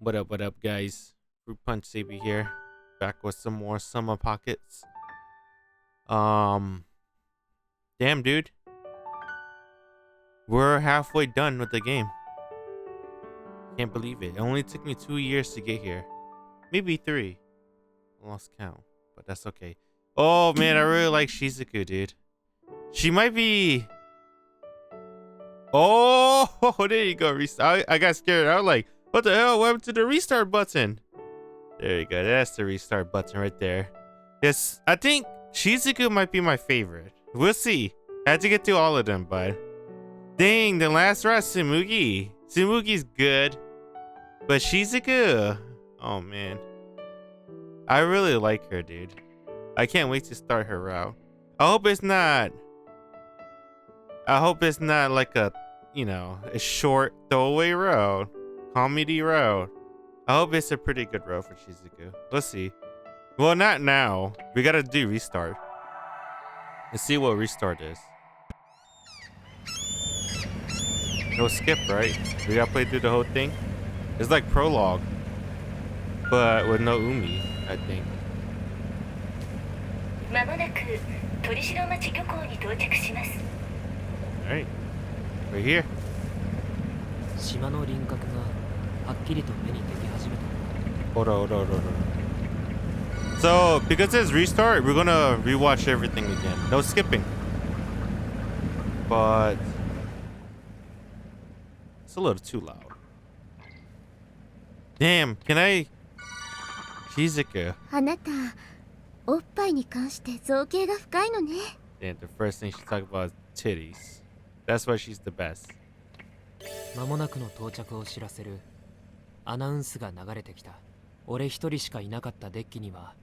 What up, guys? Fruit Punch CB here, back with some more Summer Pockets. Damn, dude, we're halfway done with the game. Can't believe it. It only took me 2 years to get here, maybe 3. I lost count, but that's okay. Oh man, I really like Shizuku, dude. She might be. Oh, there you go. I got scared. I was like, what the hell? What happened to the restart button? There you go. That's the restart button right there. Yes, I think Shizuku might be my favorite. We'll see. I had to get through all of them, but dang, the last round, Tsumugi. Tsumugi's good, but Shizuku, oh man, I really like her, dude. I can't wait to start her route. I hope it's not like a, a short throwaway road, comedy road. I hope it's a pretty good road for Shizuku. Let's see. Well, not now. We gotta do restart. Let's see what restart is. No skip, right? We gotta play through the whole thing. It's like prologue, but with no Umi, I think. まもなく鳥代町漁港に到着します。 Alright, we're here. 島の輪郭がはっきりと目にでき始めた。Hold on. So, because it's restart, we're gonna rewatch everything again. No skipping. But it's a little too loud. Damn, can I? Shizuku. あなた、おっぱいに関して造形が深いのね。 Damn, the first thing she talked about is titties. That's why she's the best. 間もなくの到着を知らせるアナウンスが流れてきた。俺一人しかいなかったデッキには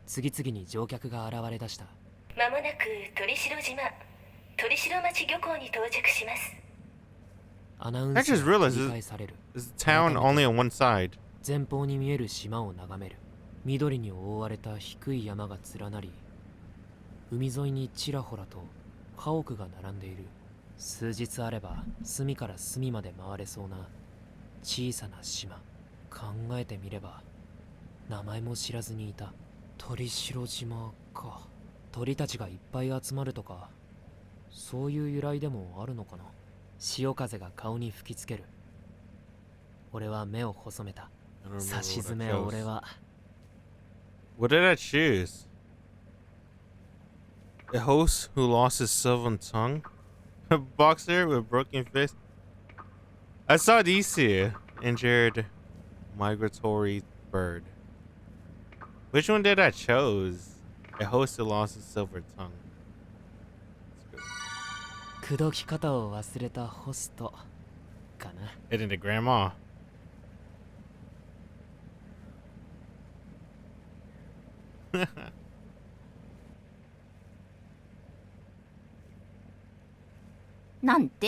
次々に乗客が現れ出した。まもなく鳥代島、鳥代町漁港に到着します。アナウン I ス just が realized 繰り返される。 this town only on one side. 前方に見える島を眺める。緑に覆われた低い山が連なり、海沿いにちらほらと家屋が並んでいる。数日あれば隅から隅まで回れそうな小さな島。考えてみれば名前も知らずにいた。鳥代島か。鳥たちがいっぱい集まるとか、そういう由来でもあるのかな。潮風が顔に吹きつける。俺は目を細めた。 I don't remember さしず what I め chose. 俺は What did I choose? A host who lost his silver tongue? A boxer with broken fist? I saw these two. Injured migratory bird. Which one did I chose? A host who lost his silver tongue. Let's go. 口説き方を忘れたホストかな。 Hitting the grandma. "なんて?"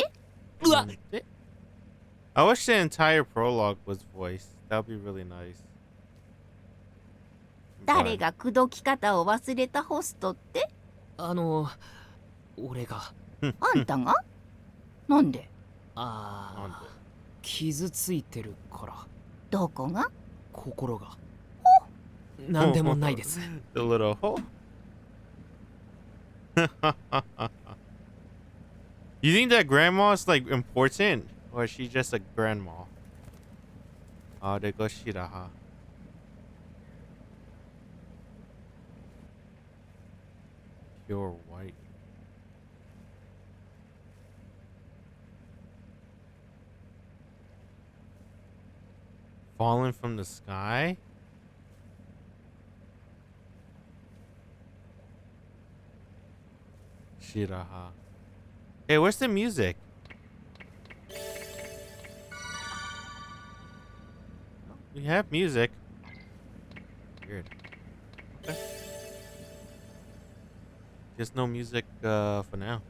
I wish the entire prologue was voiced. That would be really nice. 誰が口説き方を忘れたホストって?俺が。あんたが?なんで?傷ついてるから。どこが?心が。なんでもないです。 The little hole. You think that grandma is like important, or is she just a grandma? Oh, there goes Shiroha. Pure white. Falling from the sky? Shiroha. Hey, where's the music? We have music. Weird. Okay. Just no music for now.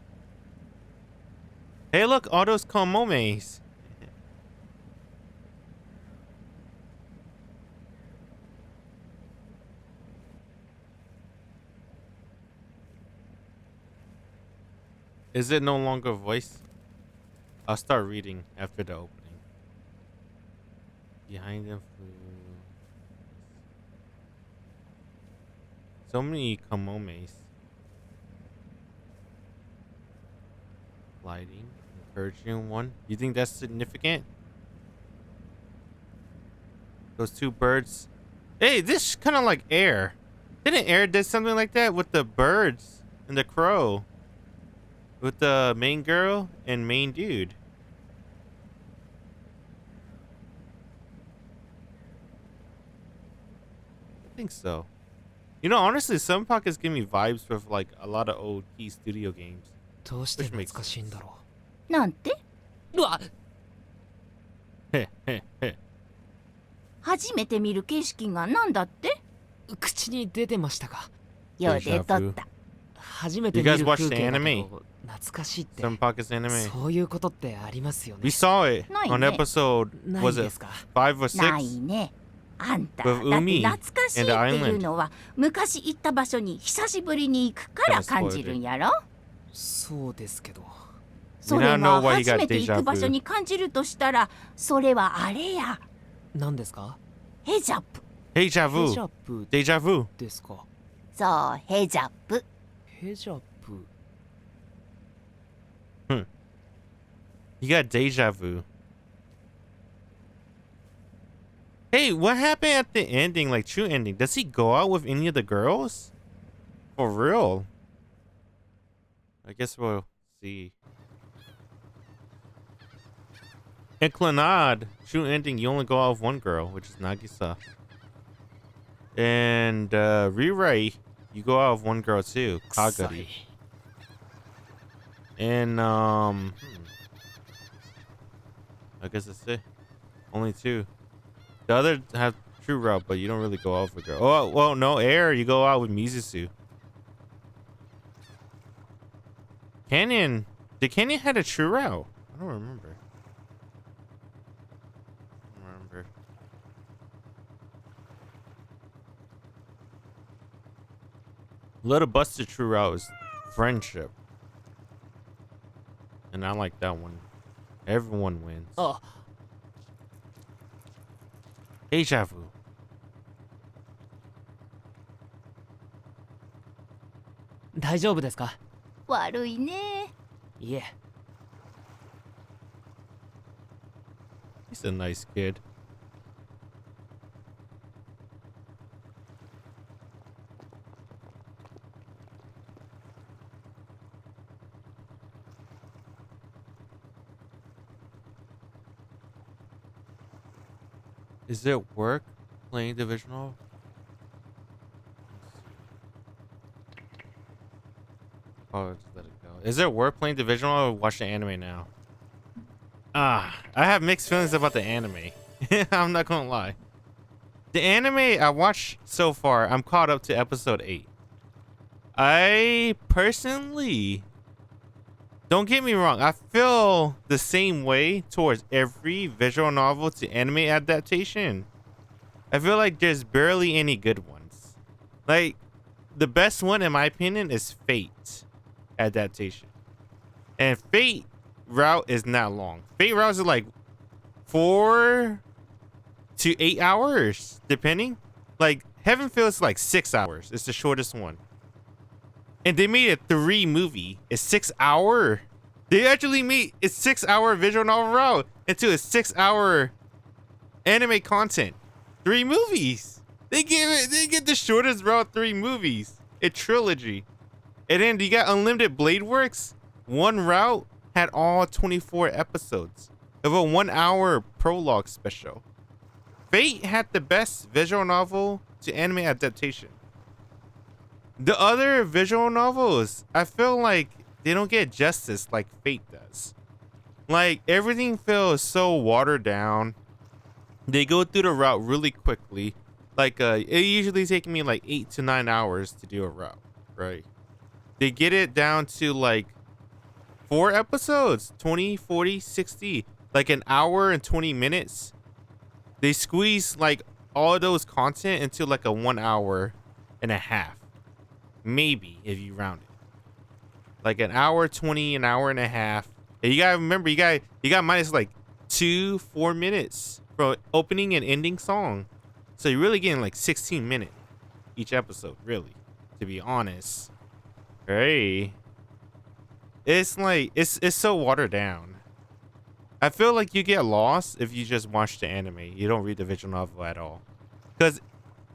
Hey, look, all those Kamomes. Is it no longer voice? I'll start reading after the opening. Behind them. So many Kamomes. Lighting. Encouraging one. You think that's significant? Those two birds. Hey, this kind of like Air. Didn't Air did something like that with the birds and the crow? With the main girl and main dude. I think so. You know, honestly, some pockets give me vibes with like a lot of old key studio games. どうして懐かしいんだろなんてう。うわ、Heh, heh, heh. 初めて見る景色がなんだって 口に出てましたか。よう出とった初めて見る You guys watched 風 the 景だ anime? けど懐かしいって Some pockets anime. そういうことってありますよね。 We saw it ない on ね episode, ない was で it すか。 5 or ない 6? ねあんた With だって Umi 懐かしいっていうのは昔行った場所に久しぶりに行くから感じるんやろそうですけど。それ We now know は why he 初 got めて行 deja く場所 vu. に感じるとしたらそれはあれや何ですか。ヘジャップ Deja ヘジ vu. ャップ Deja vu. ですか。そうヘジャップヘジャップ。 You got deja vu. Hey, what happened at the ending, like true ending? Does he go out with any of the girls? For real? I guess we'll see. Inclinade, true ending, you only go out with one girl, which is Nagisa. And rewrite, you go out with one girl too, 臭 Kagari. い。 And I guess that's it. Only two. The other have true route, but you don't really go out with girl. Oh well, no Air. You go out with Mizusu. Canyon. Did Canyon had a true route? I don't remember. Little busted true route is friendship, and I like that one. Everyone wins. あ、 Deja vu. 大丈夫ですか。悪いねいえ。 He's a nice kid. Is it work playing divisional? Oh, just let it go. Is it worth playing divisional or watch the anime now? I have mixed feelings about the anime. I'm not gonna lie. The anime I watched so far, I'm caught up to episode 8. I personally, don't get me wrong, I feel the same way towards every visual novel to anime adaptation. I feel like there's barely any good ones. Like, the best one in my opinion is Fate adaptation. And Fate route is not long. Fate routes are like 4 to 8 hours, depending. Like, Heaven feels like 6 hours. It's the shortest one. And they made a 3 movie. It's 6 hour. They actually made a 6 hour visual novel route into a 6 hour anime content. 3 movies. They get the shortest route 3 movies. A trilogy. And then you got Unlimited Blade Works. One route had all 24 episodes of a 1 hour prologue special. Fate had the best visual novel to anime adaptation. The other visual novels, I feel like they don't get justice like Fate does. Like, everything feels so watered down. They go through the route really quickly. Like, it usually takes me like 8 to 9 hours to do a route, right? They get it down to like 4 episodes, 20, 40, 60, like an hour and 20 minutes. They squeeze like all those content into like a 1 hour and a half. Maybe if you round it. Like an hour 20, an hour and a half. And you gotta remember, you got minus like 4 minutes for opening and ending song. So you're really getting like 16 minutes each episode, really, to be honest. Hey. It's like it's so watered down. I feel like you get lost if you just watch the anime. You don't read the visual novel at all. Cause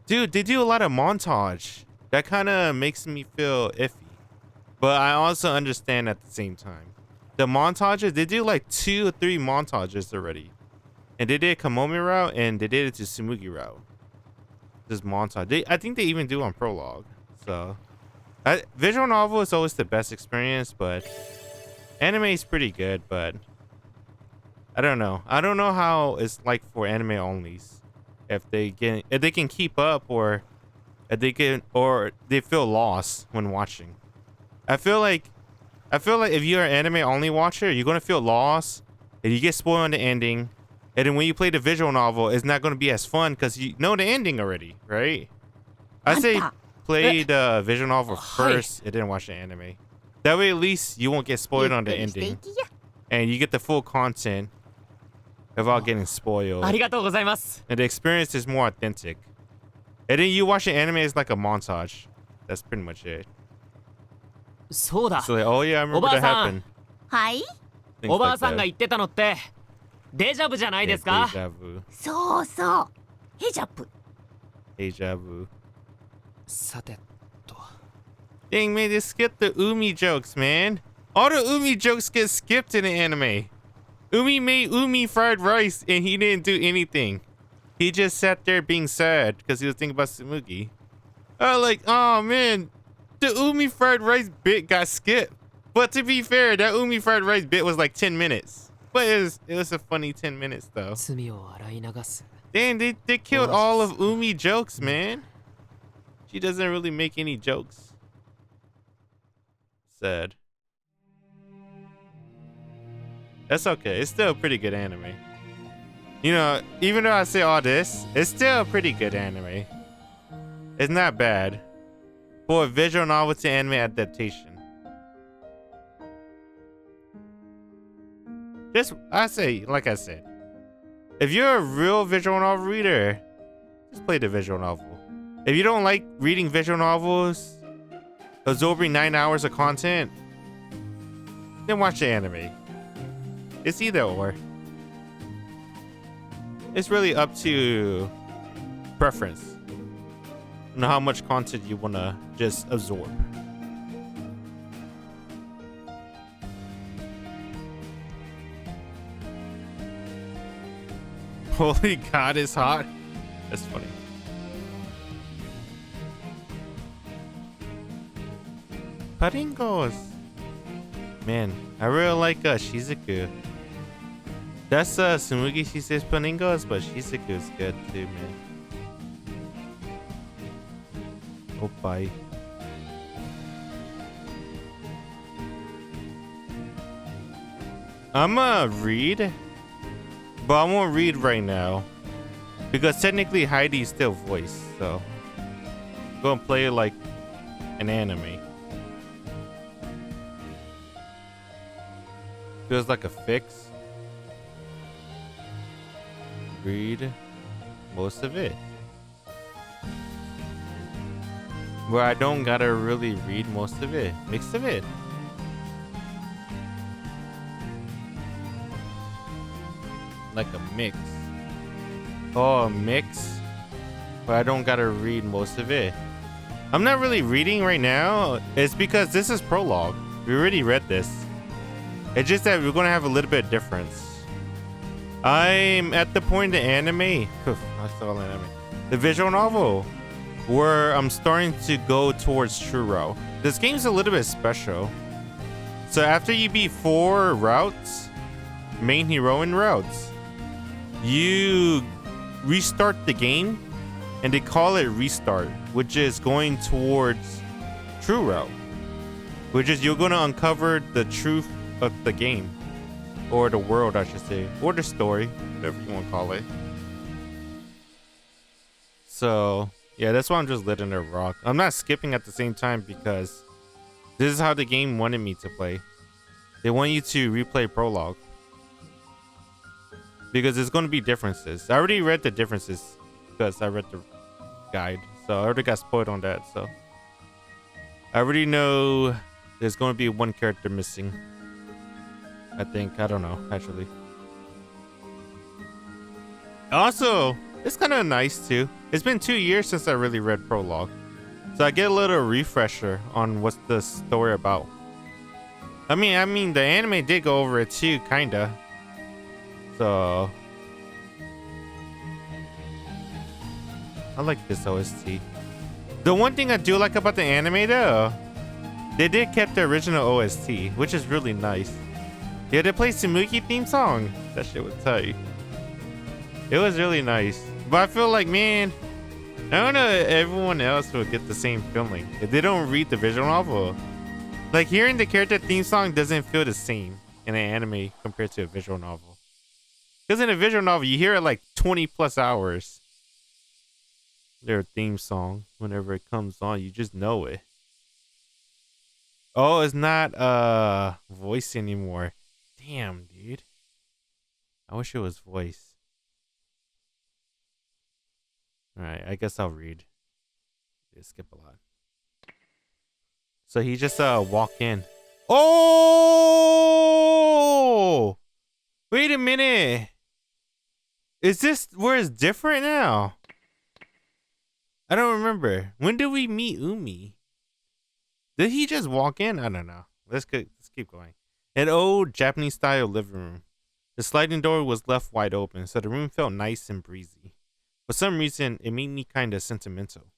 dude, they do a lot of montage. That kind of makes me feel iffy. But I also understand at the same time. The montages, they do like 2 or 3 montages already. And they did Kamome route and they did it to Tsumugi route. This montage. I think they even do on prologue. So visual novel is always the best experience, but anime is pretty good, but I don't know. I don't know how it's like for anime onlys. If they can keep up or if they feel lost when watching. I feel like if you're an anime only watcher, you're gonna feel lost and you get spoiled on the ending. And then when you play the visual novel, it's not gonna be as fun because you know the ending already, right? I say play the visual novel first and then watch the anime. That way at least you won't get spoiled on the ending. And you get the full content without getting spoiled. And the experience is more authentic. And then you watch the anime, it's like a montage. That's pretty much it. So like, oh yeah, I remember that happened. はい。 Things おばあ like さんが that. 言ってたのってデジャブじゃないですか Deja vu. そうそうヘジャプ Deja vu. さてと Dang man, they skipped the Umi jokes, man. All the Umi jokes get skipped in the anime. Umi made Umi fried rice and he didn't do anything. He just sat there being sad because he was thinking about Tsumugi. Like, oh man, the Umi fried rice bit got skipped. But to be fair, that Umi fried rice bit was like 10 minutes. But it was a funny 10 minutes though. 罪を洗い流す Dang, they killed all of Umi jokes, man. She doesn't really make any jokes. Sad. That's okay. It's still a pretty good anime. You know, even though I say all this, it's still a pretty good anime. It's not bad for a visual novel to anime adaptation. Just, like I said, if you're a real visual novel reader, just play the visual novel. If you don't like reading visual novels, absorbing 9 hours of content, then watch the anime. It's either or. It's really up to preference and how much content you want to just absorb. Holy God, it's hot. That's funny. Paringos. Man, I really like Shizuku. That's Tsumugi, she says Paningos, but Shizuku is good too, man. Oh, bye. I'ma read, but I won't read right now because technically Heidi's still voiced, so I'm gonna play it like an anime. Feels like a fix. Read most of it. Where I don't gotta really read most of it. Mix of it. Like a mix. Oh, a mix. Where I don't gotta read most of it. I'm not really reading right now. It's because this is prologue. We already read this. It's just that we're gonna have a little bit of difference. I'm at the point in the anime. I saw anime. The visual novel, where I'm starting to go towards Shuro. This game's a little bit special. So after you beat 4 routes, main heroine routes, you restart the game, and they call it ReStart, which is going towards True Route, which is you're gonna uncover the truth of the game. Or the world, I should say. Or the story. Whatever you want to call it. So, yeah, that's why I'm just letting it rock. I'm not skipping at the same time because this is how the game wanted me to play. They want you to replay prologue. because there's going to be differences. I already read the differences because I read the guide, so I already got spoiled on that. So I already know there's going to be one character missing. I think. I don't know, actually. Also, it's kind of nice too. It's been 2 years since I really read Prologue, so I get a little refresher on what's the story about. I mean, the anime did go over it too, kinda. So I like this OST. The one thing I do like about the anime though, they did keep the original OST, which is really nice. Yeah, they play Tsumugi theme song. That shit was tight. It was really nice. But I feel like, man, I don't know if everyone else will get the same feeling if they don't read the visual novel. Like, hearing the character theme song doesn't feel the same in an anime compared to a visual novel. Because in a visual novel, you hear it like 20 plus hours. Their theme song, whenever it comes on, you just know it. Oh, it's not voice anymore. Damn, dude. I wish it was voice. Alright, I guess I'll read. Yeah, skip a lot. So he just walked in. Oh! Wait a minute. Is this where it's different now? I don't remember. When did we meet Umi? Did he just walk in? I don't know. Let's keep going. An old Japanese style living room. The sliding door was left wide open, so the room felt nice and breezy. For some reason, it made me kind of sentimental.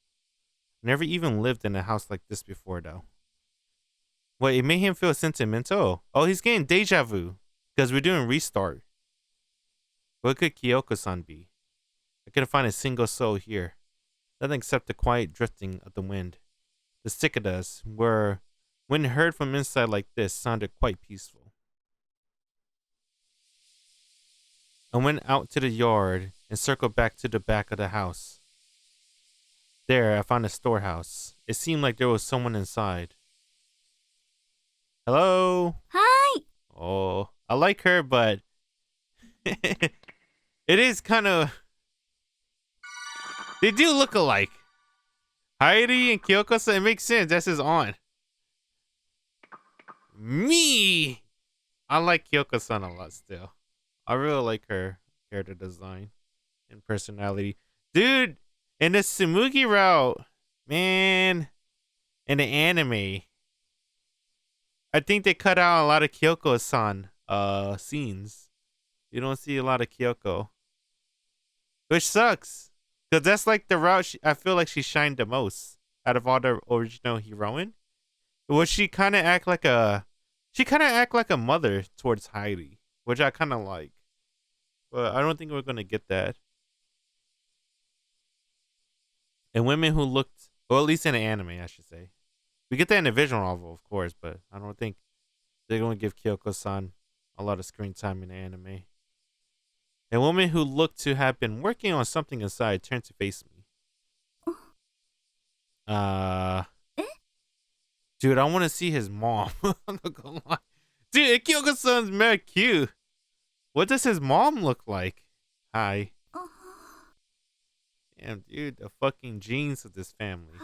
Never even lived in a house like this before, though. Wait, it made him feel sentimental? Oh, he's getting deja vu. Because we're doing ReStart. What could Kyoko-san be? I couldn't find a single soul here. Nothing except the quiet drifting of the wind. The cicadas were, when heard from inside like this, sounded quite peaceful. I went out to the yard and circled back to the back of the house. There, I found a storehouse. It seemed like there was someone inside. Hello? Hi. Oh, I like her, but it is kind of... They do look alike. Hairi and Kyoko-san, it makes sense. That's his aunt. Me! I like Kyoko-san a lot still. I really like her character design and personality. Dude, in the Tsumugi route, man, in the anime, I think they cut out a lot of Kyoko-san scenes. You don't see a lot of Kyoko. Which sucks. Because that's like the route I feel like she shined the most out of all the original heroine. Would she kind of act like a... She kind of act like a mother towards Hairi, which I kind of like. But I don't think we're going to get that. And women who looked... Well, at least in the anime, I should say. We get that in the visual novel, of course, but I don't think they're going to give Kyoko-san a lot of screen time in the anime. A woman who looked to have been working on something inside turned to face me. Dude, I want to see his mom. I'm not gonna lie. Dude, Kyoko-san's mad cute. What does his mom look like? Hi. Damn, dude, the fucking genes of this family.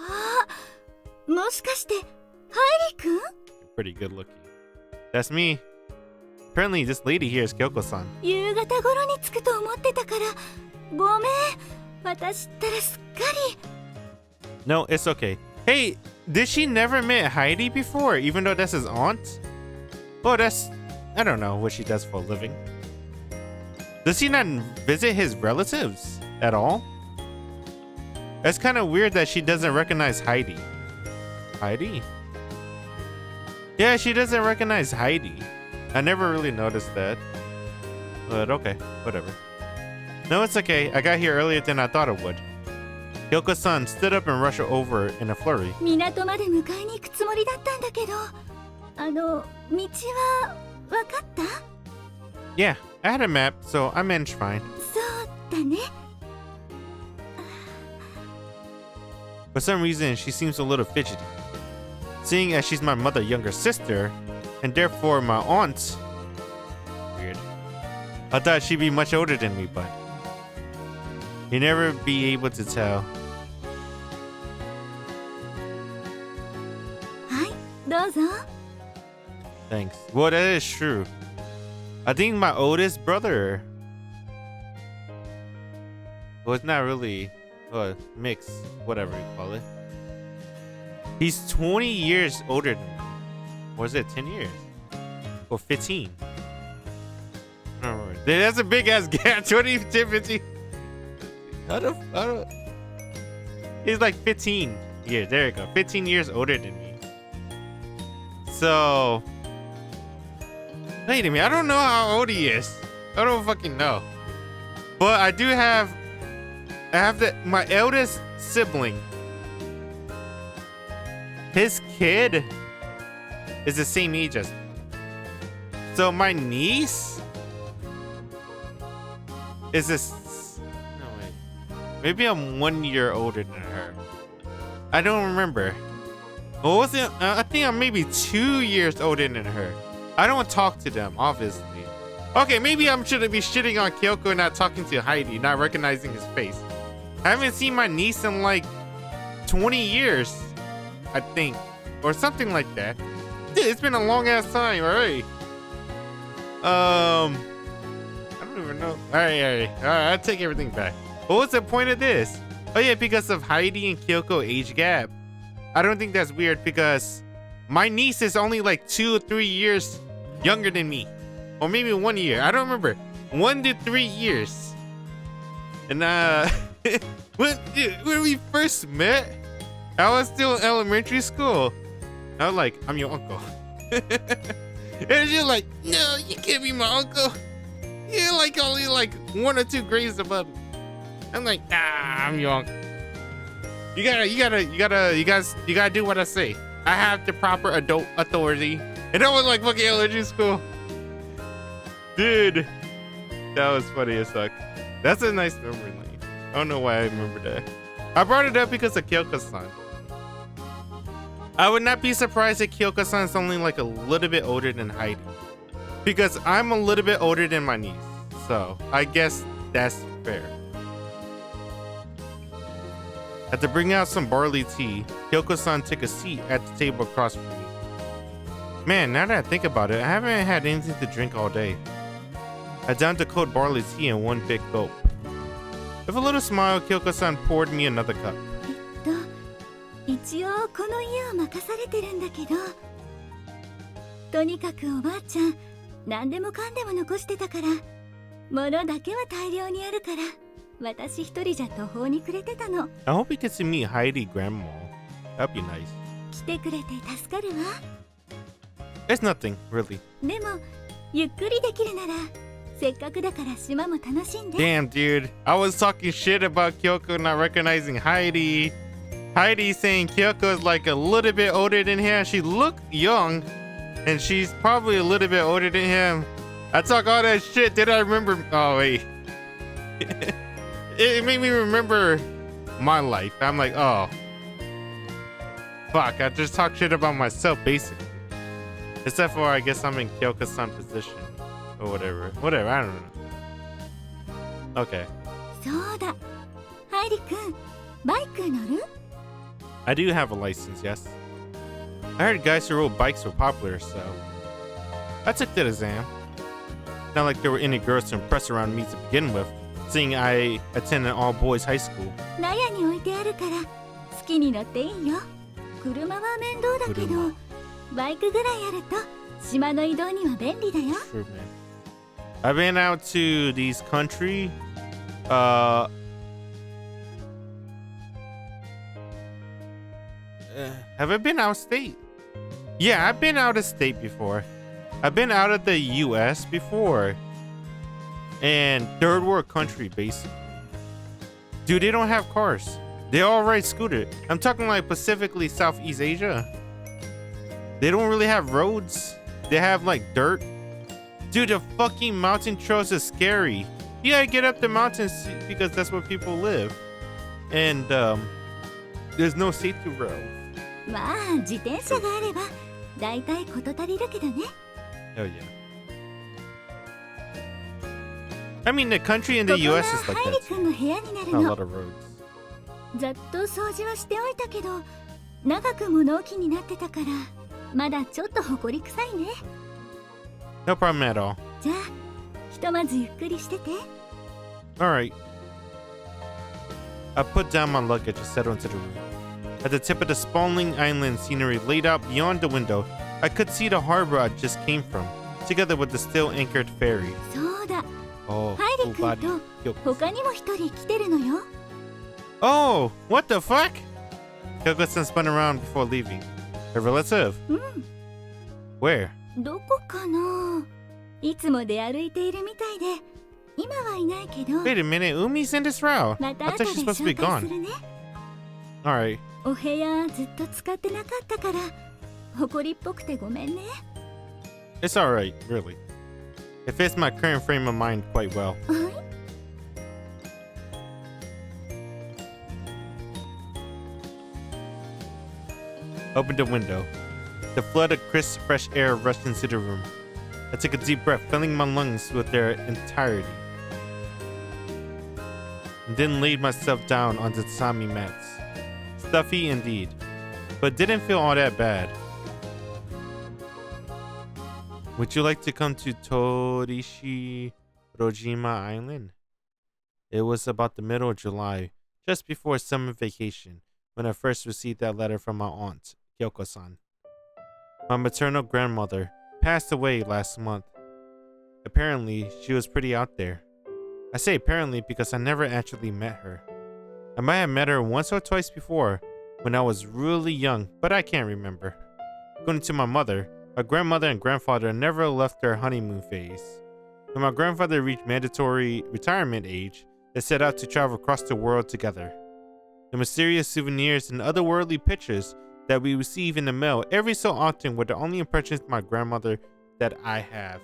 もしかしてハイリ君? Pretty good looking. That's me. Apparently, this lady here is Kyoko-san. 夕方頃に着くと思ってたからごめん私ったらすっかり No, it's okay. Hey, did she never met Heidi before, even though that's his aunt? Well, that's... I don't know what she does for a living. Does he not visit his relatives at all? It's kind of weird that she doesn't recognize Heidi. Heidi? Yeah, she doesn't recognize Heidi. I never really noticed that. But okay, whatever. No, it's okay. I got here earlier than I thought it would. Kyoko-san stood up and rushed over in a flurry. 港まで迎えに行くつもりだったんだけど道は分かった? Yeah, I had a map, so I managed fine. そうだね For some reason, she seems a little fidgety. Seeing as she's my mother's younger sister, and therefore my aunt. Weird. I thought she'd be much older than me, but you never be able to tell. はいどうぞ Thanks. Well, that is true. I think my oldest brother was not really mixed, whatever you call it. He's 20 years older than me. Or is it 10 years? Or 15? I don't remember. That's a big ass gap. 20, 10, 15. I don't. He's like 15 years. There you go. 15 years older than me. So. Wait a minute. I don't know how old he is. I don't fucking know. But I do have. My eldest sibling. His kid is the same age as me. So my niece is this. No, wait. Maybe I'm 1 year older than her. I don't remember. What was it? I think I'm maybe 2 years older than her. I don't talk to them, obviously. Okay, maybe I shouldn't be shitting on Kyoko and not talking to Heidi, not recognizing his face. I haven't seen my niece in like 20 years, I think. Or something like that. Dude, it's been a long ass time, alright. I don't even know. Alright, I'll take everything back. What was the point of this? Oh yeah, because of Heidi and Kyoko age gap. I don't think that's weird because my niece is only like 2 or 3 years younger than me. Or maybe 1 year. I don't remember. 1 to 3 years. And when we first met, I was still in elementary school. I was like, I'm your uncle. And she's like, no, you can't be my uncle. You're like only like 1 or 2 grades above me. I'm like, nah, I'm your uncle. You gotta do what I say. I have the proper adult authority. And that was like fucking elementary school. Dude, that was funny as fuck. That's a nice memory lane. I don't know why I remember that. I brought it up because of Kyoko-san. I would not be surprised if Kyoko-san is only like a little bit older than Heidi. Because I'm a little bit older than my niece. So I guess that's fair. Had to bring out some barley tea. Kyoko-san took a seat at the table across from me. Man, now that I think about it, I haven't had anything to drink all day. I downed the cold barley tea in one big gulp. With a little smile, Kyoko-san poured me another cup. 一応この家を任されてるんだけど、とにかくおばあちゃん何でもかんでも残してたから、物だけは大量にあるから、私一人じゃ途方に暮れてたの。I hope we get to meet Heidi Grandma. That'd be nice. 来てくれて助かるわ。It's nothing, really. でもゆっくりできるなら、せっかくだから島も楽しんで。Damn, dude. I was talking shit about Kyoko not recognizing Heidi. Heidi saying Kyoko is like a little bit older than him. She looked young, and she's probably a little bit older than him. I talk all that shit. Did I remember? Oh, wait. It made me remember my life. I'm like, oh. Fuck, I just talk shit about myself, basically. Except for, I guess I'm in Kyoko-san position. Or whatever. Whatever, I don't know. Okay. そうだ。ハイリ君、バイク乗る？ I do have a license, yes. I heard guys who rode bikes were popular, so I took that exam. Not like there were any girls to impress around me to begin with, seeing I attended an all-boys high school. 納屋に置いてあるから好きに乗っていいよ。車は面倒だけど、バイクぐらいあると島の移動には便利だよ。True, man. I've been out to these country. Have I been out of state? Yeah, I've been out of state before. I've been out of the US before. And third world country, basically. Dude, they don't have cars. They all ride scooter. I'm talking like specifically Southeast Asia. They don't really have roads. They have like dirt. Dude, the fucking mountain trails is scary. You gotta get up the mountains because that's where people live. And there's no safety rails. まあ自転車があればだいたい事足りるけどね。Hell yeah. I mean, the country in こ the こが US is like ハイリ that 君 too. の部屋になる Not a の。 lot of roads. ざっと掃除はしておいたけど、長く物置になってたから、まだちょっと埃臭いね。 No problem at all. じゃあ、ひとまずゆっくりしてて。 Alright. I put down my luggage and settled into the room. At the tip of the sprawling island scenery laid out beyond the window, I could see the harbor I just came from, together with the still anchored ferry. そうだ、 Oh, ハイリ君 full と body. 他にも一人来てるのよ。 Oh, what the fuck? Kyoko-san spun around before leaving. A relative? うん、 Where? どこかな。いつも出歩いているみたいで、今はいないけど、 Wait a minute, Umi's in this route. ま I た thought 後で she's supposed to be 紹介す gone. るね。 Alright. お部屋ずっと使ってなかったから、埃っぽくてごめんね。 It's alright, really. It fits my current frame of mind quite well. はい。 Opened the window. The flood of crisp, fresh air rushed into the room. I took a deep breath, filling my lungs with their entirety. And then laid myself down on the tatami mats. Stuffy indeed, but didn't feel all that bad. Would you like to come to Torishirojima Island? It was about the middle of July, just before summer vacation, when I first received that letter from my aunt, Kyoko-san. My maternal grandmother passed away last month. Apparently, she was pretty out there. I say apparently because I never actually met her. I might have met her once or twice before, when I was really young, but I can't remember. According to my mother, my grandmother and grandfather never left their honeymoon phase. When my grandfather reached mandatory retirement age, they set out to travel across the world together. The mysterious souvenirs and otherworldly pictures that we receive in the mail every so often were the only impressions of my grandmother that I have.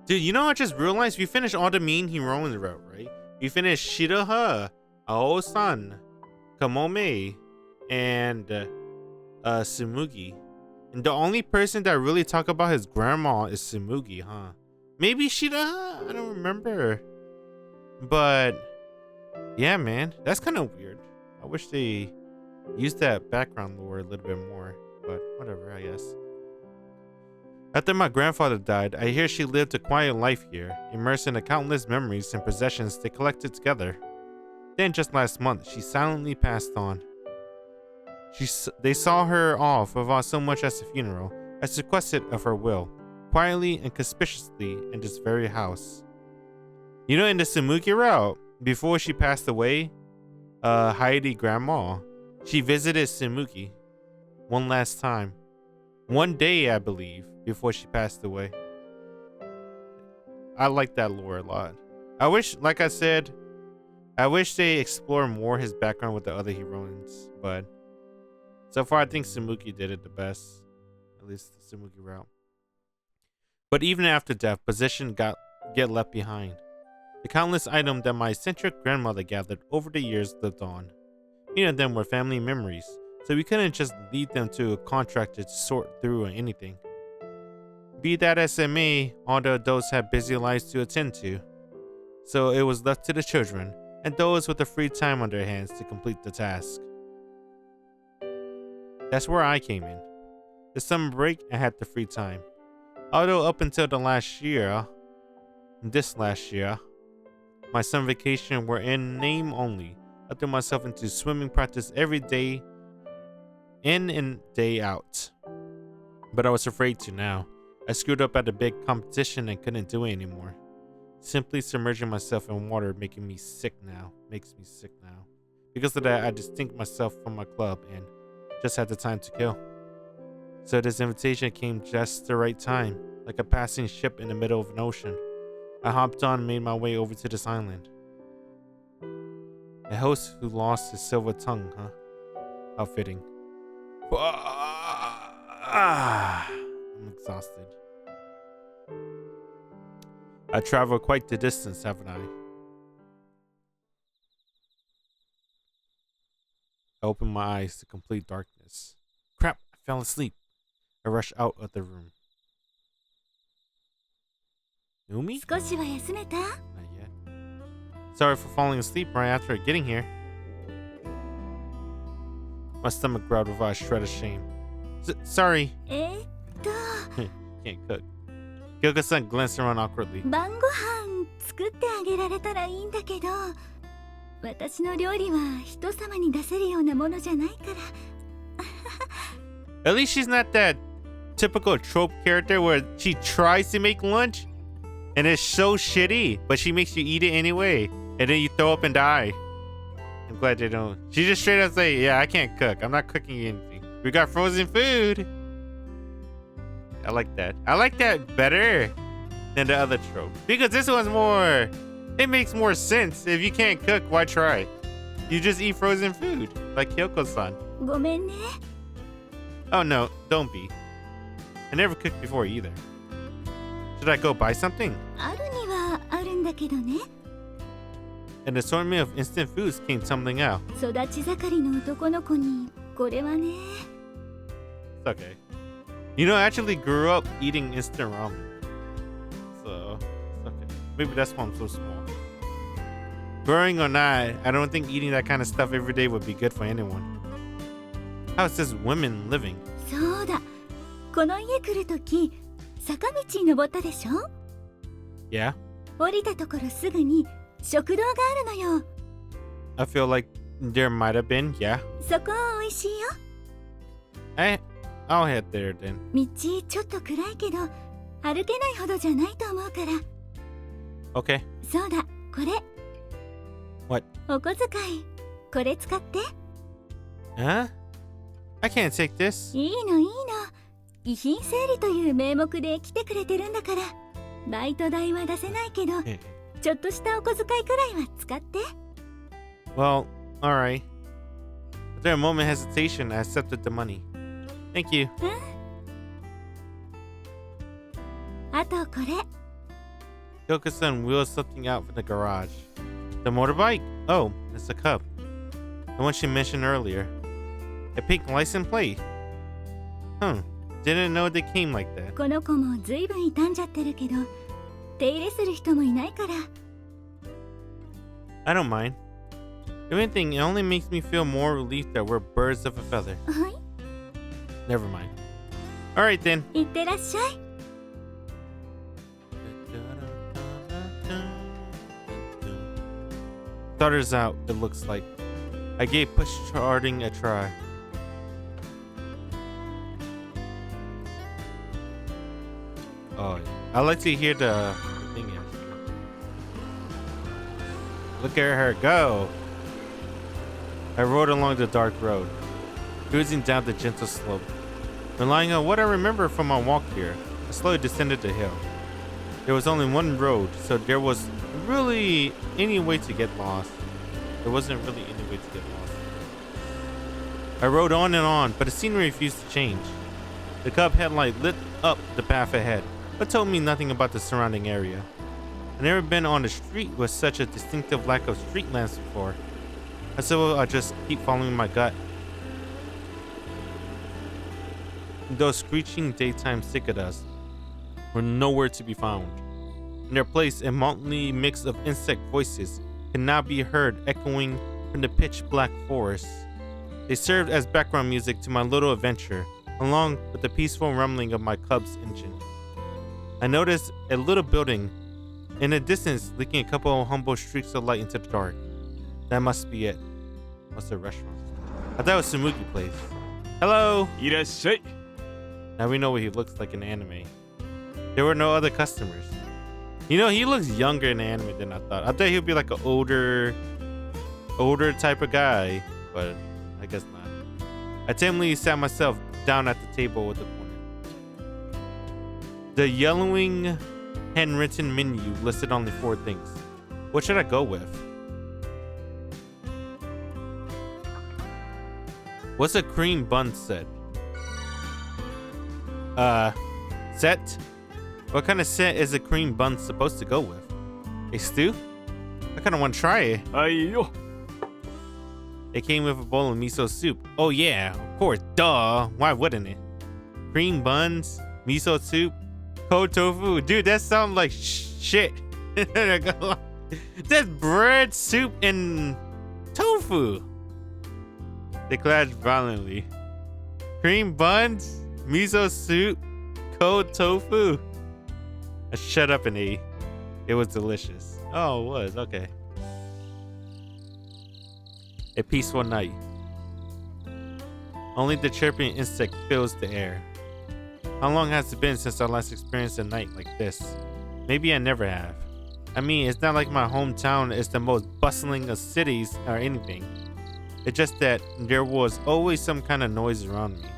Dude, you know I just realized we finished all the main heroines route, right? We finished Shiroha, Ao-san, Kamome, and Tsumugi. And the only person that really talk about his grandma is Tsumugi, huh? Maybe Shiroha? I don't remember. But yeah, man, that's kind of weird. I wish they used that background lore a little bit more, but whatever, I guess. After my grandfather died, I hear she lived a quiet life here, immersed in the countless memories and possessions they collected together. Then just last month, she silently passed on. They saw her off without so much as a funeral, as requested of her will, quietly and conspicuously in this very house. You know, in the Tsumugi route, before she passed away, Hairi grandma, she visited Tsumugi one last time. One day, I believe, before she passed away. I like that lore a lot. I wish, like I said, I wish they explore more his background with the other heroines, but so far I think Tsumugi did it the best. At least the Tsumugi route. But even after death, possession get left behind. The countless items that my eccentric grandmother gathered over the years lived on. Many of them were family memories, so we couldn't just leave them to a contractor to sort through or anything. Be that as it may, all the adults had busy lives to attend to, so it was left to the children and those with the free time on their hands to complete the task. That's where I came in. The summer break, I had the free time. Although up until this last year, my summer vacation were in name only. I threw myself into swimming practice every day, in and day out. But I was afraid to now. I screwed up at a big competition and couldn't do it anymore. Simply submerging myself in water makes me sick now. Because of that, I distinct myself from my club and just had the time to kill. So this invitation came just the right time, like a passing ship in the middle of an ocean. I hopped on and made my way over to this island. A host who lost his silver tongue, huh? How fitting. I'm exhausted. I traveled quite the distance, haven't I? I opened my eyes to complete darkness. Crap, I fell asleep. I rushed out of the room. Umi? 少しは休めた？ Not yet. Sorry for falling asleep right after getting here. My stomach growled without a shred of shame. Sorry. え Can't cook. Kyoko-san glanced around awkwardly. 晩ご飯作ってあげられたらいいんだけど、私の料理は人様に出せるようなものじゃないから。 At least she's not that typical trope character where she tries to make lunch and it's so shitty, but she makes you eat it anyway, and then you throw up and die. I'm glad they don't. She just straight up say, yeah, I can't cook. I'm not cooking anything. We got frozen food. I like that. I like that better than the other trope. Because this one's more... It makes more sense. If you can't cook, why try? You just eat frozen food, like Kyoko-san. ごめんね。 Oh no, don't be. I never cooked before either. Should I go buy something? あるにはあるんだけどね。 An assortment of instant foods came tumbling out. 育ち盛りの男の子にこれはね。 It's okay. You know, I actually grew up eating instant ramen. So, it's okay. Maybe that's why I'm so small. Growing or not, I don't think eating that kind of stuff every day would be good for anyone. How is this women living? そうだ。この家来るとき、坂道に登ったでしょ？ Yeah? 降りたところすぐに食堂があるのよ。 I feel like there might have been, yeah. そこ美味しいよ。 I'll head there then. 道ちょっと暗いけど歩けないほどじゃないと思うから。 Okay. そうだ、これ。 What? お小遣い、これ使って。 Huh? I can't take this. いいのいいの。遺品整理という名目で来てくれてるんだから。バイト代は出せないけど、ちょっとしたお小遣いくらいは使って。 Well, alright. After a moment of hesitation, I accepted the money. Thank you. あとこれ。 Kyoko-san wheels something out from the garage. The motorbike? Oh, it's a cup. The one she mentioned earlier. A pink license plate. Didn't know they came like that. この子もずいぶん傷んじゃってるけど、手入れする人もいないから。 I don't mind. If anything, it only makes me feel more relief that we're birds of a feather. はい。 Never mind. Alright then. いってらっしゃい。 Starter's out, it looks like. I gave push charting a try. Oh, I like to hear the thing. Look at her go. I rode along the dark road, cruising down the gentle slope. Relying on what I remember from my walk here, I slowly descended the hill. There was only one road, so there was really any way to get lost. There wasn't really any way to get lost. I rode on, but the scenery refused to change. The cub headlight lit up the path ahead, but told me nothing about the surrounding area. I'd never been on a street with such a distinctive lack of street lamps before. I suppose I'll just keep following my gut. Those screeching daytime cicadas were nowhere to be found. In their place, a motley mix of insect voices could now be heard echoing from the pitch-black forest. They served as background music to my little adventure, along with the peaceful rumbling of my cub's engine. I noticed a little building in the distance, leaking a couple of humble streaks of light into the dark. That must be it. What's the restaurant? I thought it was Tsumugi place. Hello! いらっしゃい。 Now we know what he looks like in anime. There were no other customers. You know, he looks younger in anime than I thought. I thought he'd be like an older type of guy, but I guess not. I timidly sat myself down at the table with the corner. The yellowing handwritten menu listed only 4 things. What should I go with? What's a cream bun set? Set? What kind of set is a cream bun supposed to go with? A stew? I kind of want to try it. はいよ。 It came with a bowl of miso soup. Oh yeah, of course, duh. Why wouldn't it? Cream buns, miso soup. Cold tofu. Dude, that sounds like shit. That's bread, soup, and tofu. They clashed violently. Cream buns, miso soup, cold tofu. I shut up and ate. It was delicious. Oh, it was. Okay. A peaceful night. Only the chirping insect fills the air. How long has it been since I last experienced a night like this? Maybe I never have. I mean, it's not like my hometown is the most bustling of cities or anything. It's just that there was always some kind of noise around me.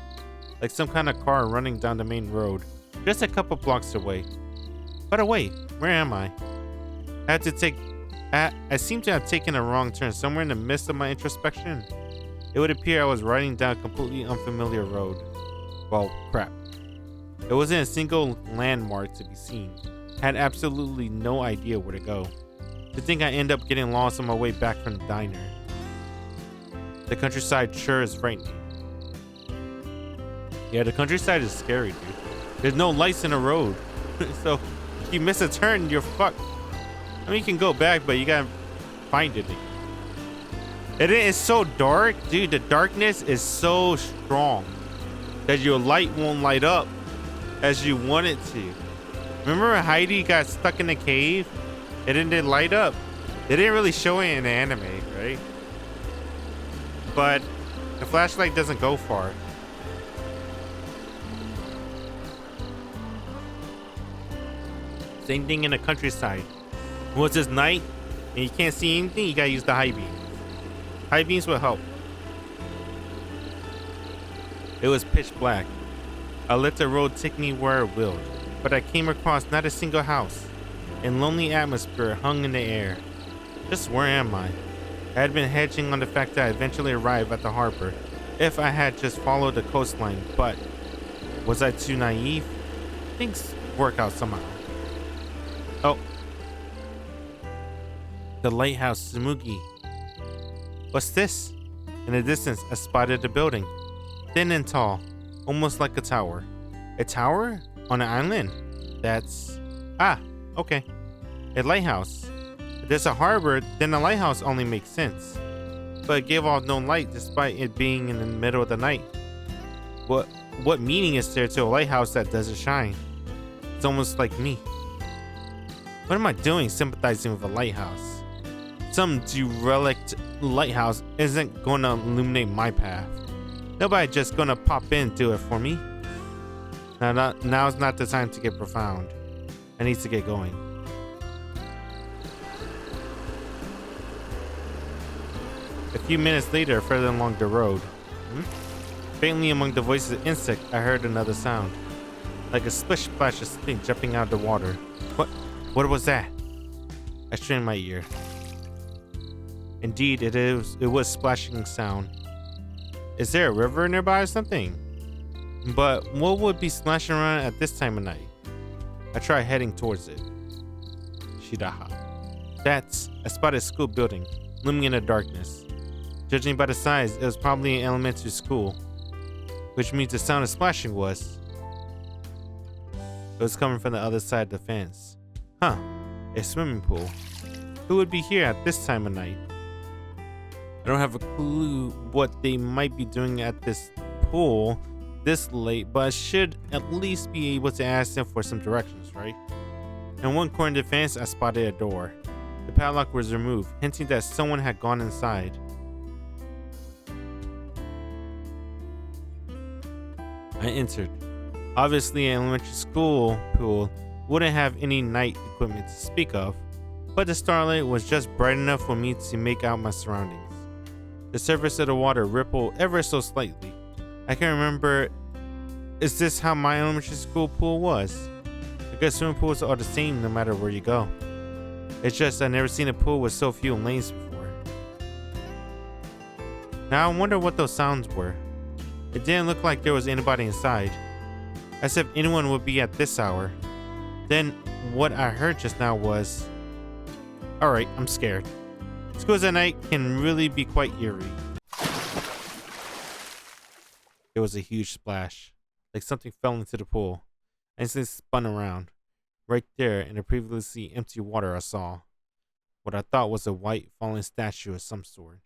Like some kind of car running down the main road, just a couple blocks away. But wait, where am I? I seem to have taken a wrong turn somewhere in the midst of my introspection. It would appear I was riding down a completely unfamiliar road. Well, crap. There wasn't a single landmark to be seen. I had absolutely no idea where to go. To think I end up getting lost on my way back from the diner. The countryside sure is frightening. Yeah, the countryside is scary, dude. There's no lights in the road. So if you miss a turn, you're fucked. I mean, you can go back, but you gotta find it. It is so dark, dude. The darkness is so strong that your light won't light up as you want it to. Remember when Heidi got stuck in a cave? It didn't light up. They didn't really show it in the anime, right? But the flashlight doesn't go far. Same thing in the countryside. Once it's night and you can't see anything, you gotta use the high beams. High beams will help. It was pitch black. I let the road take me where it willed, but I came across not a single house. A lonely atmosphere hung in the air. Just where am I? I had been hedging on the fact that I eventually arrived at the harbor if I had just followed the coastline, but was I too naive? Things work out somehow. Oh. The lighthouse, Tsumugi. What's this? In the distance, I spotted a building. Thin and tall, almost like a tower. A tower? On an island? That's... Ah, okay. A lighthouse. If there's a harbor, then a lighthouse only makes sense. But it gave off no light despite it being in the middle of the night. What meaning is there to a lighthouse that doesn't shine? It's almost like me. What am I doing sympathizing with a lighthouse? Some derelict lighthouse isn't gonna illuminate my path. Nobody just gonna pop in and do it for me. Now's not the time to get profound. I need to get going. A few minutes later, further along the road, faintly among the voices of insects, I heard another sound. Like a splish splash of something jumping out of the water. What was that? I strained my ear. Indeed, it was splashing sound. Is there a river nearby or something? But what would be splashing around at this time of night? I tried heading towards it. Shiroha. I spotted a school building, looming in the darkness. Judging by the size, it was probably an elementary school, which means the sound of splashing was... It was coming from the other side of the fence. Huh, a swimming pool. Who would be here at this time of night? I don't have a clue what they might be doing at this pool this late, but I should at least be able to ask them for some directions, right? In one corner of the fence, I spotted a door. The padlock was removed, hinting that someone had gone inside. I entered. Obviously, an elementary school pool wouldn't have any night equipment to speak of, but the starlight was just bright enough for me to make out my surroundings. The surface of the water rippled ever so slightly. I can remember, is this how my elementary school pool was? I guess swimming pools are the same no matter where you go. It's just I've never seen a pool with so few lanes before. Now I wonder what those sounds were. It didn't look like there was anybody inside, as if anyone would be at this hour. Then what I heard just now was... Alright, I'm scared. Schools at night can really be quite eerie. There was a huge splash, like something fell into the pool. I instantly spun around. Right there in the previously empty water I saw what I thought was a white fallen statue of some sort.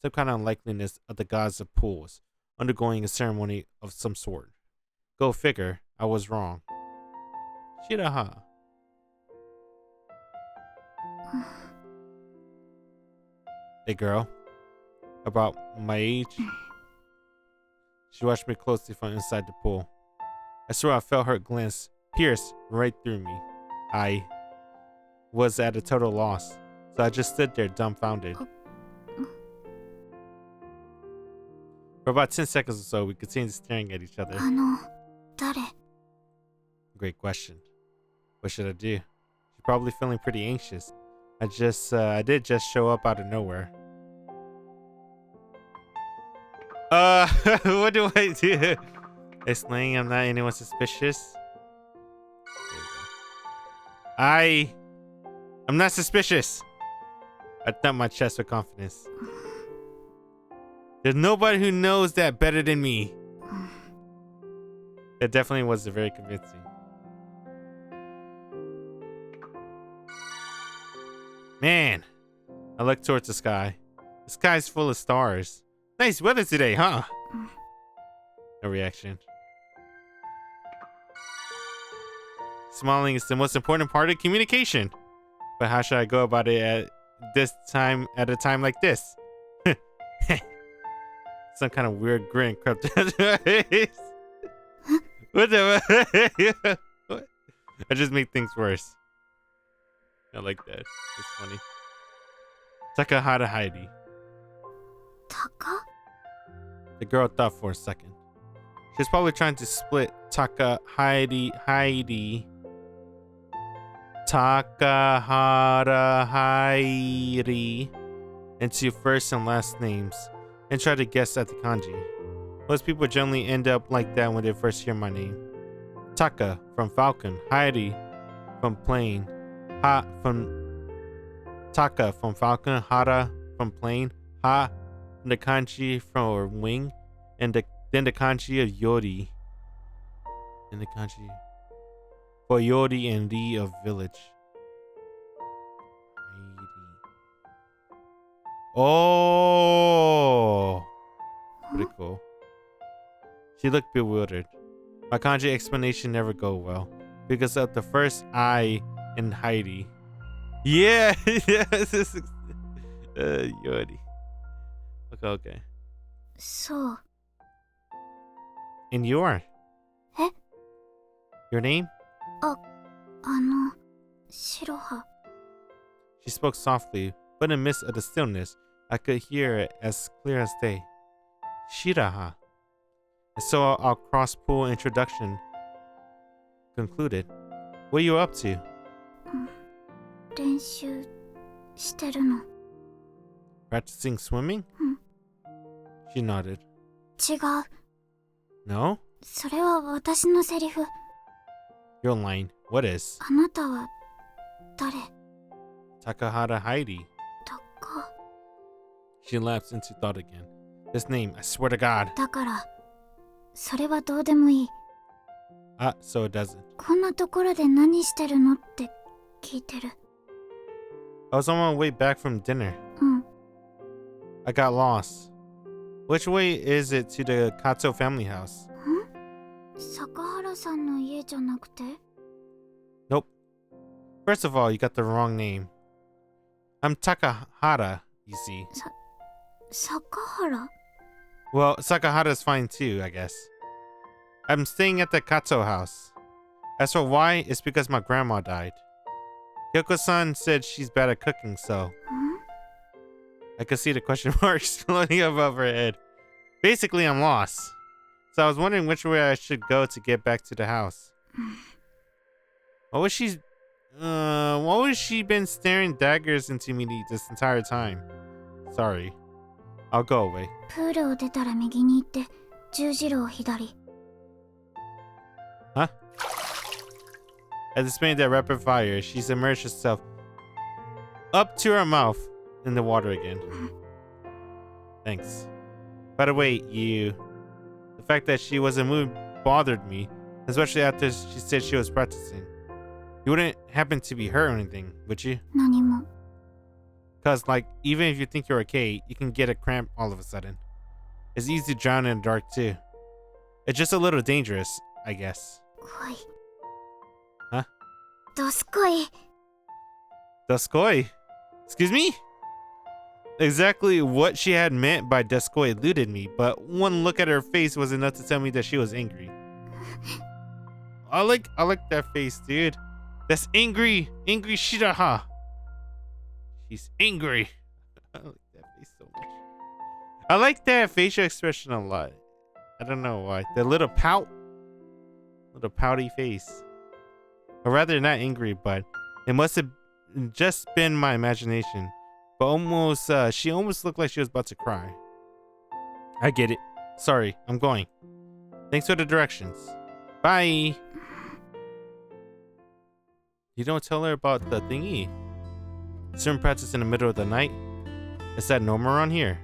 Some kind of likeliness of the gods of pools, undergoing a ceremony of some sort. Go figure, I was wrong. Shiroha. A girl, about my age. She watched me closely from inside the pool. I swear I felt her glance pierce right through me. I was at a total loss, so I just stood there dumbfounded. For about 10 seconds or so, we continued staring at each other. 誰? Great question. What should I do? She's probably feeling pretty anxious. I did just show up out of nowhere. What do I do? Explaining I'm not anyone suspicious. I'm not suspicious. I thumped my chest with confidence. There's nobody who knows that better than me. That definitely was very convincing. Man, I looked towards the sky. The sky's full of stars. Nice weather today, huh? No reaction. Smiling is the most important part of communication. But how should I go about it at a time like this? Some kind of weird grin crept out her face. What the? What? I just make things worse. I like that. It's funny. Takahara Hairi. Taka? The girl thought for a second. She's probably trying to split Takahara Hairi into first and last names and try to guess at the kanji. Most people generally end up like that when they first hear my name. Taka from falcon, Hairi from plane, Ha from Taka from falcon, Hara from plane, Ha from the kanji from wing, and then the kanji of Yori. And the kanji for Yori and Ri of village. Oh, pretty cool. She looked bewildered. My kanji explanation never go well because of the first I in Hairi. Yeah, yes, Yori. Okay. So. And your? Eh? Your name? Shiroha. She spoke softly, but in the midst of the stillness, I could hear it as clear as day. Shiroha. And so our cross-pool introduction concluded. What are you up to? 練習してるの。 Practicing swimming? She nodded. 違う。 No? それは私のセリフ。 You're lying. What is? あなたは誰？ Takahara Hairi. タカ。 She lapsed into thought again. This name, I swear to God. だから、それはどうでもいい。 So it doesn't. こんなところで何してるのって聞いてる。 I was on my way back from dinner. うん。 I got lost. Which way is it to the Kato family house? 坂原さんの家じゃなくて？ Nope. First of all, you got the wrong name. I'm Takahara, you see. 坂原？ Well, Sakahara's fine too, I guess. I'm staying at the Kato house. As for why, it's because my grandma died. Yoko-san said she's bad at cooking, so... I could see the question marks floating above her head. Basically, I'm lost. So I was wondering which way I should go to get back to the house. What was she been staring daggers into me this entire time? Sorry. I'll go away. プールを出たら右に行って十字路を左。 Huh? As explained at rapid fire, she submerged herself up to her mouth in the water again. Thanks. By the way, the fact that she wasn't moved bothered me. especially after she said she was practicing. You wouldn't happen to be hurt or anything, would you? 何も。 Cause like, even if you think you're okay, you can get a cramp all of a sudden. It's easy to drown in the dark too. It's just a little dangerous, I guess. 恋。 Huh? どすこい。 Doskoi? Excuse me? Exactly what she had meant by Doskoi eluded me, but one look at her face was enough to tell me that she was angry. I like that face, dude. That's angry Shiroha. She's angry. I like that face so much. I like that facial expression a lot. I don't know why. The little pouty face. Or rather, not angry, but it must have just been my imagination. But she almost looked like she was about to cry. I get it. Sorry, I'm going. Thanks for the directions. Bye. You don't tell her about the thingy? Certain practice in the middle of the night? Is that normal around here?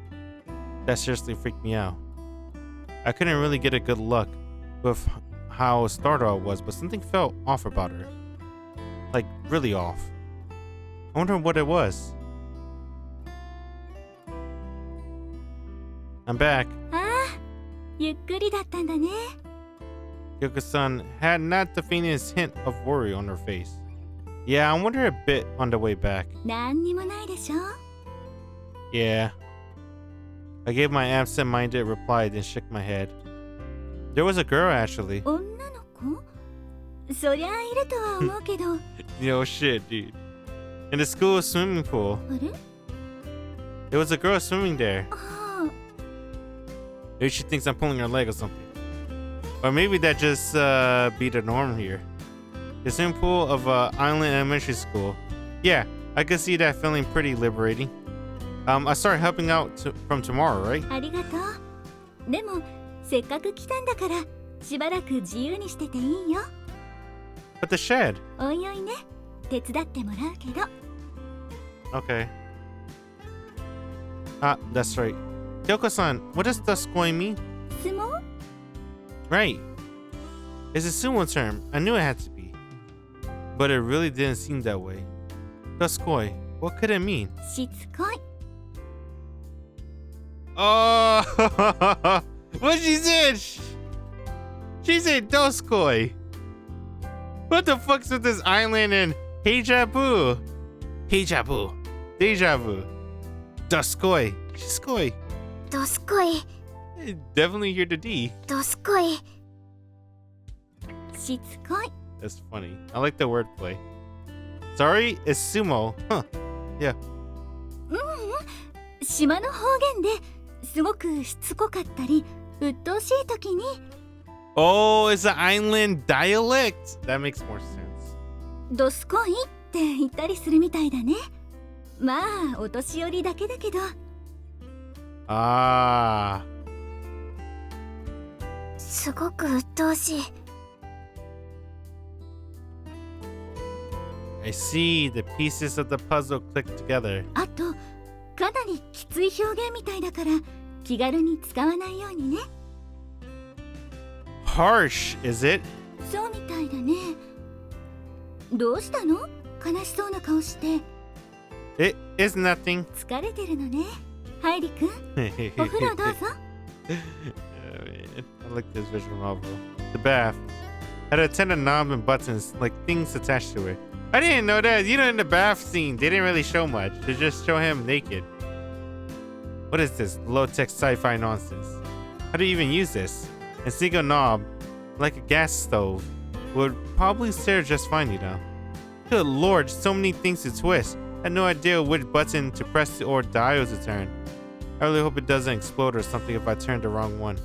That seriously freaked me out. I couldn't really get a good look with how startled I was, but something felt off about her. Like, really off. I wonder what it was. I'm back. ああ、ゆっくりだったんだね。 Yoko-san had not the faintest hint of worry on her face. Yeah, I wonder a bit on the way back. なんにもないでしょ。 Yeah. I gave my absent-minded reply, then shook my head. There was a girl, actually. 女の子？そりゃいるとは思うけど。Yo, shit, dude. In the school swimming pool. あれ？ There was a girl swimming there. ああ。 Maybe she thinks I'm pulling her leg or something. Or maybe that just be the norm here. The swimming pool of Island Elementary School. Yeah, I could see that feeling pretty liberating. I start helping out from tomorrow, right? ありがとう。でも、せっかく来たんだから、しばらく自由にしてていいよ。 But the shed. おいおいね。手伝ってもらうけど。 Okay. Ah, that's right. Yoko-san, what does Doskoi mean? 相撲？ Right. It's a sumo term. I knew it had to be. But it really didn't seem that way. Doskoi, what could it mean? しつこい。 Oh, what she said? She said Doskoi. What the fuck's with this island and Heijabu? Heijabu. Deja vu. Doskoi. Shiskoi. どすこい。 Definitely hear the D. どすこい。しつこい。 That's funny. I like the wordplay. Sorry, it's sumo. Huh. Yeah. 島の方言ですごくしつこかったり鬱陶しい時に Oh, it's an island dialect. That makes more sense. どすこいって言ったりするみたいだね。まあお年寄りだけだけど Ah. すごく鬱陶しい。 I see. The pieces of the puzzle click together. あとかなりきつい表現みたいだから気軽に使わないようにね。 Harsh, is it? そうみたいだね。どうしたの？悲しそうな顔して。 It is nothing. 疲れてるのね。ハイリくん、お風呂どうぞ。 Oh, man. I like this visual novel. The bath had a ton of knobs and buttons, like things attached to it. I didn't know that. You know, in the bath scene, they didn't really show much. They just show him naked. What is this low-tech sci-fi nonsense? How do you even use this? A single knob, like a gas stove, would probably serve just fine, you know. Good lord, so many things to twist. I had no idea which button to press or dial to turn. I really hope it doesn't explode or something if I turn the wrong one.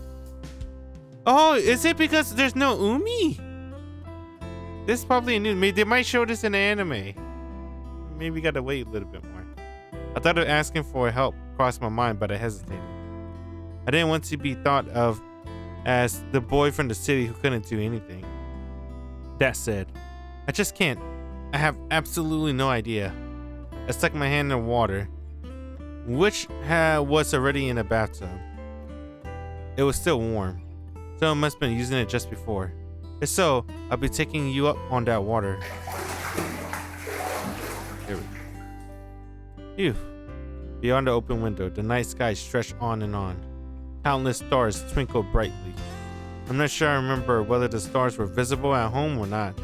Oh, is it because there's no Umi? This is probably a new. Maybe they might show this in the anime. Maybe we gotta wait a little bit more. I thought of asking for help crossed my mind, but I hesitated. I didn't want to be thought of as the boy from the city who couldn't do anything. That said, I just can't. I have absolutely no idea. I stuck my hand in the water, which was already in the bathtub. It was still warm, so I must have been using it just before. If so, I'll be taking you up on that water. Here we go. Phew. Beyond the open window, the night sky stretched on and on. Countless stars twinkled brightly. I'm not sure I remember whether the stars were visible at home or not.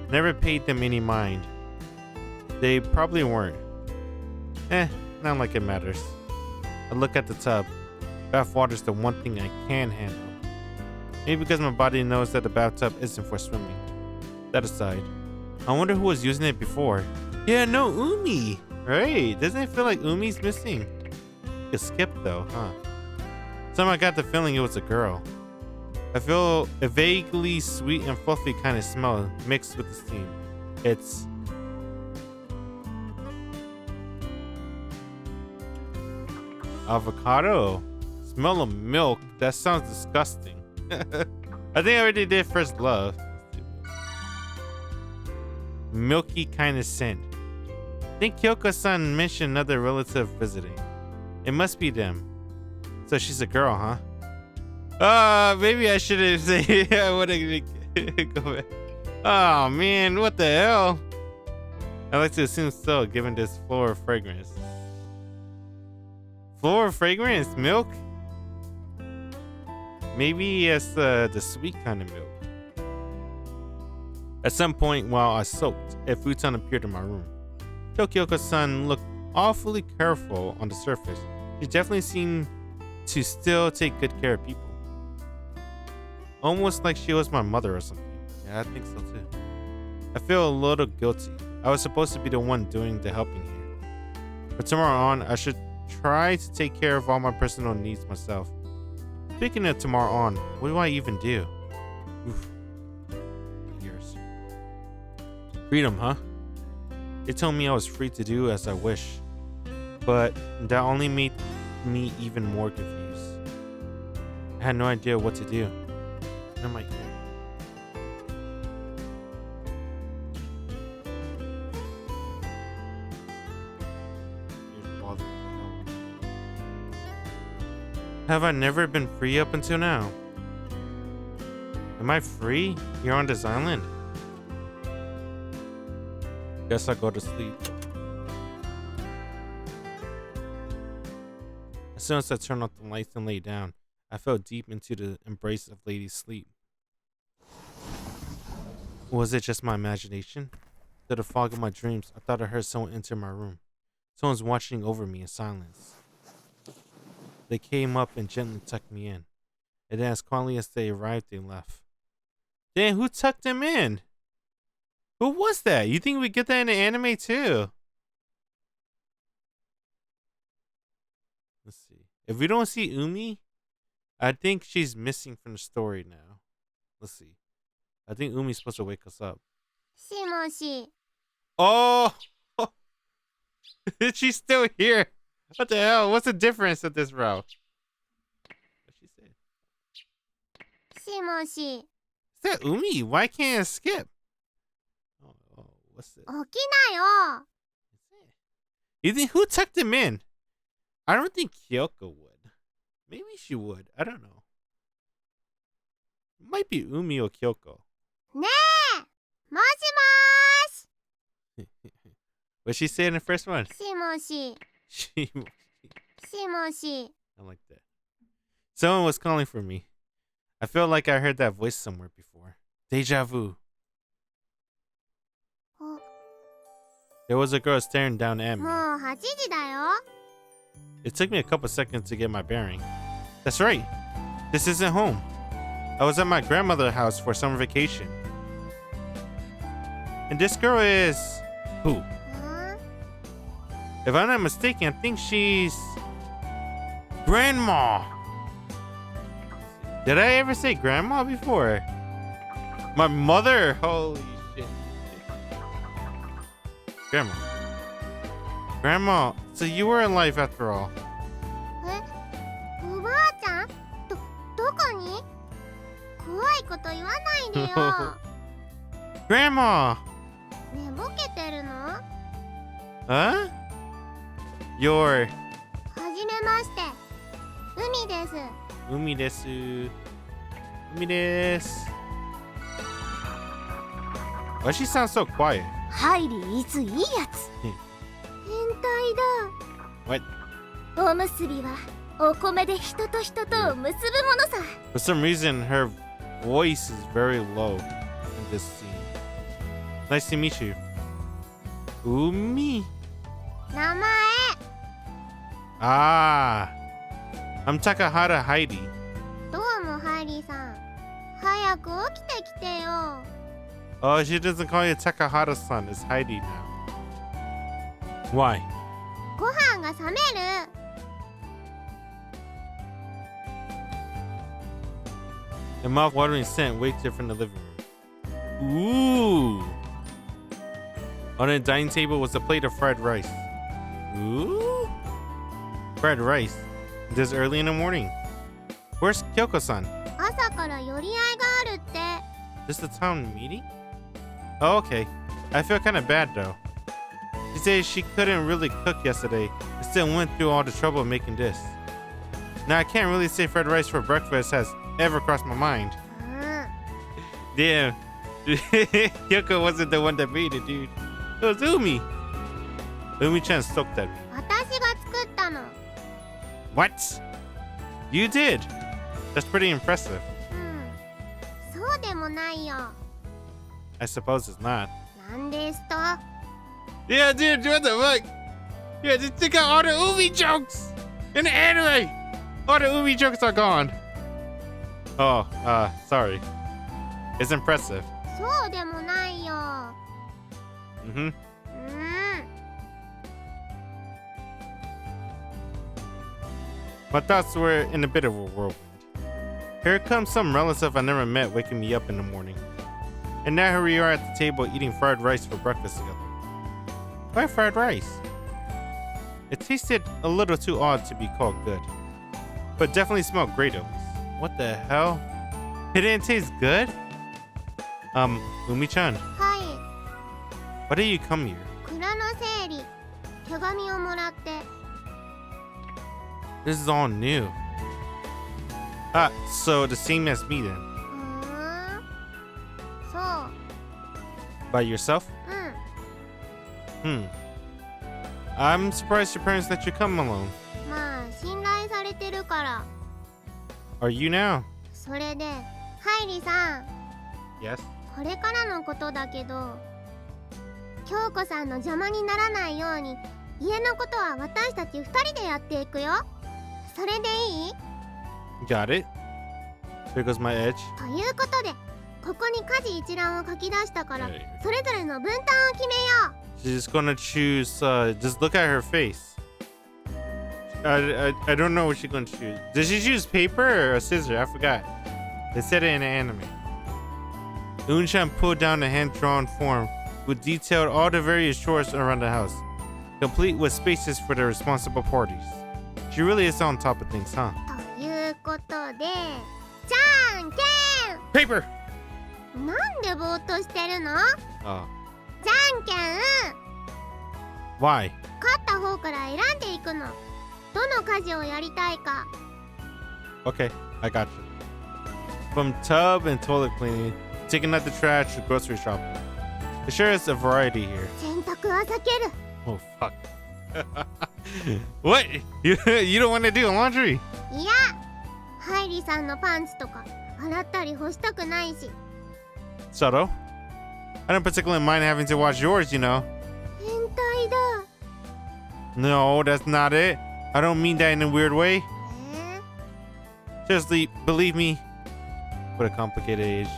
Never paid them any mind. They probably weren't. Not like it matters. I look at the tub. Bath water's the one thing I can handle. Maybe because my body knows that the bathtub isn't for swimming. That aside, I wonder who was using it before. Yeah, no Umi. Right? Doesn't it feel like Umi's missing? You skip though, huh? Somehow I got the feeling it was a girl. I feel a vaguely sweet and fluffy kind of smell mixed with the steam. It's avocado. Smell of milk. That sounds disgusting. I think I already did First Love. Milky kind of scent. I think Kyoko-san mentioned another relative visiting. It must be them. So she's a girl, huh? Maybe I should have said I would have go back. Oh man, what the hell? I like to assume so, given this floral fragrance. Floral fragrance? Milk? Maybe it's the sweet kind of milk. At some point while I soaked, a futon appeared in my room. Kyoko-san looked awfully careful on the surface. She definitely seemed to still take good care of people. Almost like she was my mother or something. Yeah, I think so too. I feel a little guilty. I was supposed to be the one doing the helping here. But tomorrow on, I should try to take care of all my personal needs myself. Speaking of tomorrow on, what do I even do? Oof. Years. Freedom, huh? They told me I was free to do as I wish. But that only made me even more confused. I had no idea what to do. What am I doing? Have I never been free up until now? Am I free here on this island? Guess I'll go to sleep. As soon as I turned off the lights and lay down, I fell deep into the embrace of Lady's sleep. Was it just my imagination? Through the fog of my dreams, I thought I heard someone enter my room. Someone's watching over me in silence. They came up and gently tucked me in. And then as quietly as they arrived, they left. Then who tucked them in? Who was that? You think we get that in the anime too? Let's see. If we don't see Umi, I think she's missing from the story now. Let's see. I think Umi's supposed to wake us up. Shimoshi. Oh! She's still here. What the hell? What's the difference of this route? What she said? Shimoshi. Is that Umi? Why can't I skip? Oh, what's this? 起きなよ. You think who tucked him in? I don't think Kyoko would. Maybe she would. I don't know. It might be Umi or Kyoko. ねえ. もしもーし. What she say in the first one? しもし. しもし. I like that. Someone was calling for me. I feel like I heard that voice somewhere before. Deja vu. There was a girl staring down at me. もう8時だよ. It took me a couple seconds to get my bearing. That's right. This isn't home. I was at my grandmother's house for summer vacation. And this girl is... who? If I'm not mistaken, I think she's... Grandma! Did I ever say grandma before? My mother? Holy shit. Grandma. Grandma, so you were alive after all. おばあちゃん? どこに? 怖いこと言わないでよ. Grandma! 寝ぼけてるの? Huh? You're... はじめまして. 海です. Umi desu. Umi desu. Why she sounds so quiet? ハイリーいついいやつ。変態 What? だ。おむすびはお米で人と人とを結ぶものさ。For some reason, her voice is very low in this scene. Nice to meet you. Umi. 名前。Ah. I'm Takahara Heidi. どうもハイリーさん。早く起きてきてよ。Oh, she doesn't call you Takahara-san. It's Heidi now. Why? ご飯が冷める。A mouth-watering scent waked her from the living room. Ooh. On the dining table was a plate of fried rice. Ooh. Fried rice? This early in the morning. Where's Kyoko-san? 朝から寄り合いがあるって。 Just a town meeting? Oh, okay. I feel kind of bad though. She said she couldn't really cook yesterday and still went through all the trouble of making this. Now I can't really say fried rice for breakfast has ever crossed my mind. うん。 Damn. Kyoko wasn't the one that made it, dude. It was Umi. Umi-chan stoked at me. 私が作ったの。 What? You did? That's pretty impressive. うん。そうでもないよ。 I suppose it's not. なんですと。 Yeah, dude, what the fuck? Yeah, just check out all the Umi jokes in the anime. All the Umi jokes are gone. Oh, sorry. It's impressive. そうでもないよ。Mm-hmm. うん。 My thoughts were in a bit of a whirlwind. Here comes some relative I never met waking me up in the morning. And now here we are at the table eating fried rice for breakfast together. Why fried rice? It tasted a little too odd to be called good. But definitely smelled great at least. What the hell? It didn't taste good? Umi-chan, はい。 why did you come here? 蔵の整理。手紙をもらって。 This is all new. Ah, so the same as me then. そう。 By yourself? うん。 I'm surprised your parents let you come alone. まあ信頼されてるから。 Are you now? それで、ハイリさん。 Yes. これからのことだけど、京子さんの邪魔にならないように、家のことは私たち2人でやっていくよ。それでいい？ Got it. There goes my edge. ということで、ここに家事一覧を書き出したから、 Yeah. それぞれの分担を決めよう。 She's just gonna choose, just look at her face. I don't know what she's gonna choose. Did she choose paper or a scissor? I forgot. They said it in the anime. Unchan pulled down a hand-drawn form which detailed all the various chores around the house, complete with spaces for the responsible parties. She really is on top of things, huh? ということで、じゃんけ Paper! ん。なんでぼーっとしてるの？ Oh. じゃんけん。 Why? 勝った方から選んでいくの。どの家事をやりたいか。 Okay, I got you. From tub and toilet cleaning, taking out the trash to grocery shopping. There sure is a variety here. 洗濯は避ける。 Oh, fuck. What? You don't want to do laundry? いや、ハイリさんのパンツとか洗ったり干したくないし。 Soto? I don't particularly mind having to wash yours, you know. 変態だ。 No, that's not it. I don't mean that in a weird way. Seriously, believe me. What a complicated age.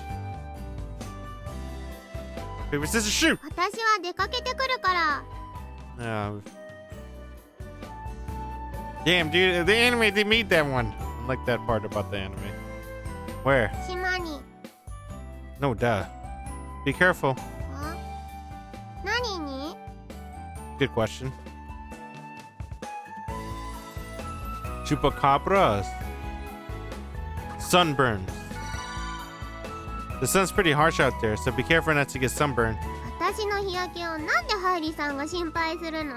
Paper, scissors, shoot! 私は出かけてくるから。 Damn, dude, the anime, they made that one. I like that part about the anime. Where? 島に。 No, duh. Be careful. 何に？ Good question. Chupacabras. Sunburns. The sun's pretty harsh out there, so be careful not to get sunburned. 私の日焼けをなんでハイリさんが心配するの？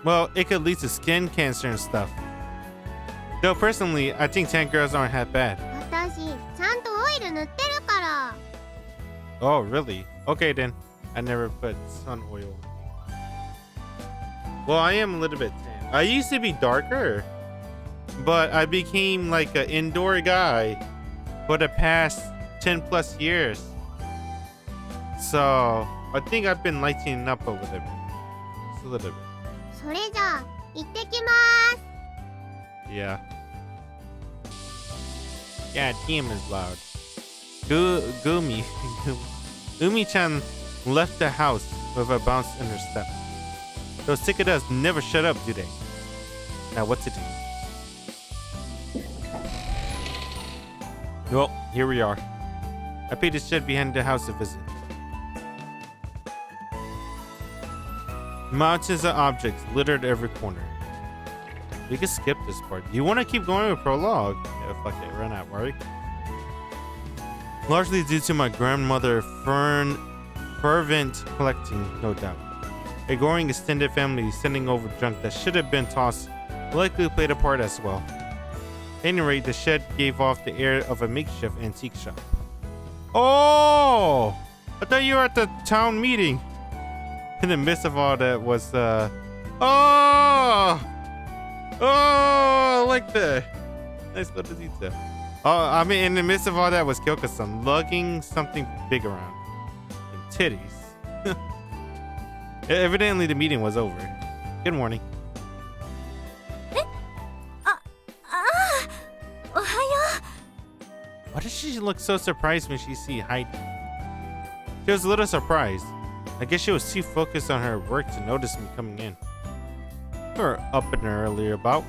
Well, it could lead to skin cancer and stuff. Though personally, I think tan girls aren't half bad. 私ちゃんとオイル塗ってるから。Oh, really? Okay, then. I never put sun oil. Well, I am a little bit tan. I used to be darker, but I became like an indoor guy for the past 10 plus years. So I think I've been lightening up a little bit. Just a little bit. それじゃあ行ってきまーす。 Yeah. God damn is loud. Gumi. Umi-chan left the house with a bounce in her step. Those cicadas never shut up, do they? Now what to do? Well, here we are. I paid the shed behind the house a visit. Mountains of objects littered every corner. We can skip this part. Do you want to keep going with prologue? Yeah, fuck it. Run out, worry. Largely due to my grandmother fervent collecting, no doubt. A growing extended family sending over junk that should have been tossed likely played a part as well. At any rate, the shed gave off the air of a makeshift antique shop. Oh! I thought you were at the town meeting. In the midst of all that was, oh! Oh, I like that. Nice little detail. Oh, I mean, in the midst of all that was Kyoko-san lugging something big around. And titties. Evidently, the meeting was over. Good morning. Why does she look so surprised when she see Heidi? She was a little surprised. I guess she was too focused on her work to notice me coming in. You were up and early about.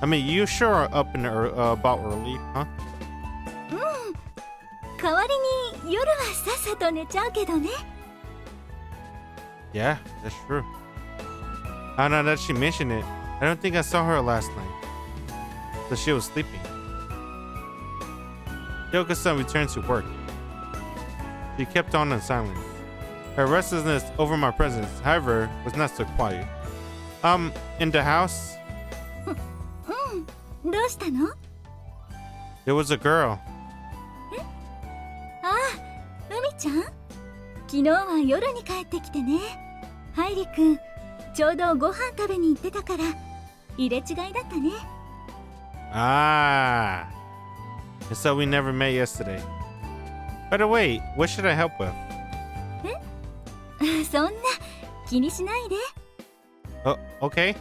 I mean, you sure are up and about early, huh? 代わりに夜はさっさと寝ちゃうけどね。 Yeah, that's true. Now that she mentioned it, I don't think I saw her last night. So she was sleeping. Kyoko-san returned to work. She kept on in silence. Her restlessness over my presence, however, was not so quiet. In the house? どうしたの？ There was a girl. ああ、海ちゃん？昨日は夜に帰ってきてね。ハイリ君、ちょうどご飯食べに行ってたから入れ違いだったね。Ah. And so we never met yesterday. By the way, what should I help with? そんな気にしないで。 Oh, okay.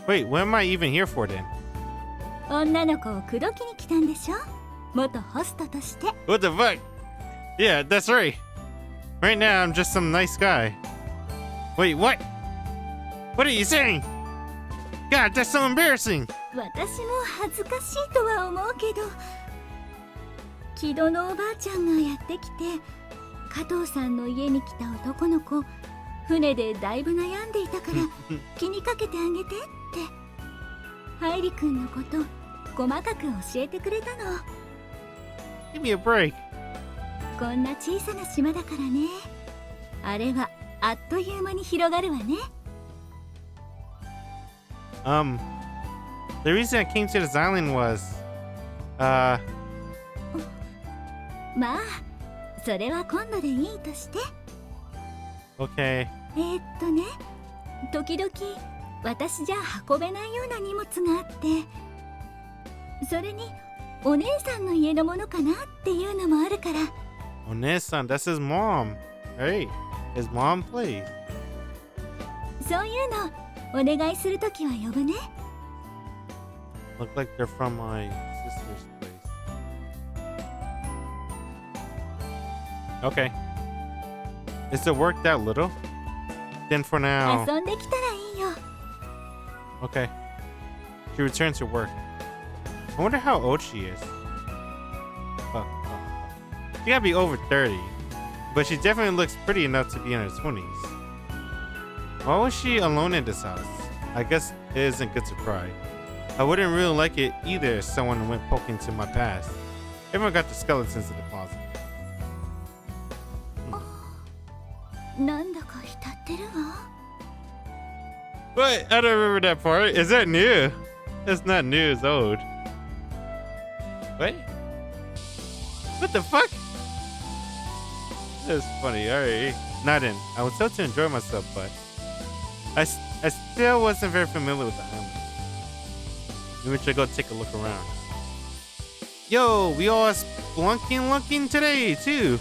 Wait, what am I even here for then? 女の子を口説きに来たんでしょ？元ホストとして。 What the fuck? Yeah, that's right. Right now, I'm just some nice guy. Wait, what? What are you saying? God, that's so embarrassing. 私も恥ずかしいとは思うけど、木戸のおばあちゃんがやってきて、加藤さんの家に来た男の子、船でだいぶ悩んでいたから気にかけてあげてって。ハイリ君のこと細かく教えてくれたの。 Give me a break. こんな小さな島だからね。あれはあっという間に広がるわね。The reason I came to this island was, まあ、それは今度でいいとして。 okay. ね、時々私じゃ運べないような荷物があって、それにお姉さんの家のものかなっていうのもあるから。 Onesan, that's his mom. Hey, his mom plays. そういうのお願いするときは呼ぶね。 Look like they're from my sister's place. Okay. Is it worked out little? Then for now. 遊んできたらいいよ。 Okay. She returns to work. I wonder how old she is. She gotta be over 30, but she definitely looks pretty enough to be in her 20s. Why was she alone in this house? I guess it isn't good to cry. I wouldn't really like it either if someone went poking to my past. Everyone got the skeletons in the closet. なんだか浸ってるわ。 What? I don't remember that part. Is that new? That's not new, it's old. What? What the fuck? That's funny. All right. Not in. I was supposed to enjoy myself, but I still wasn't very familiar with the island. Maybe we should go take a look around. Yo, we all spelunking today, too.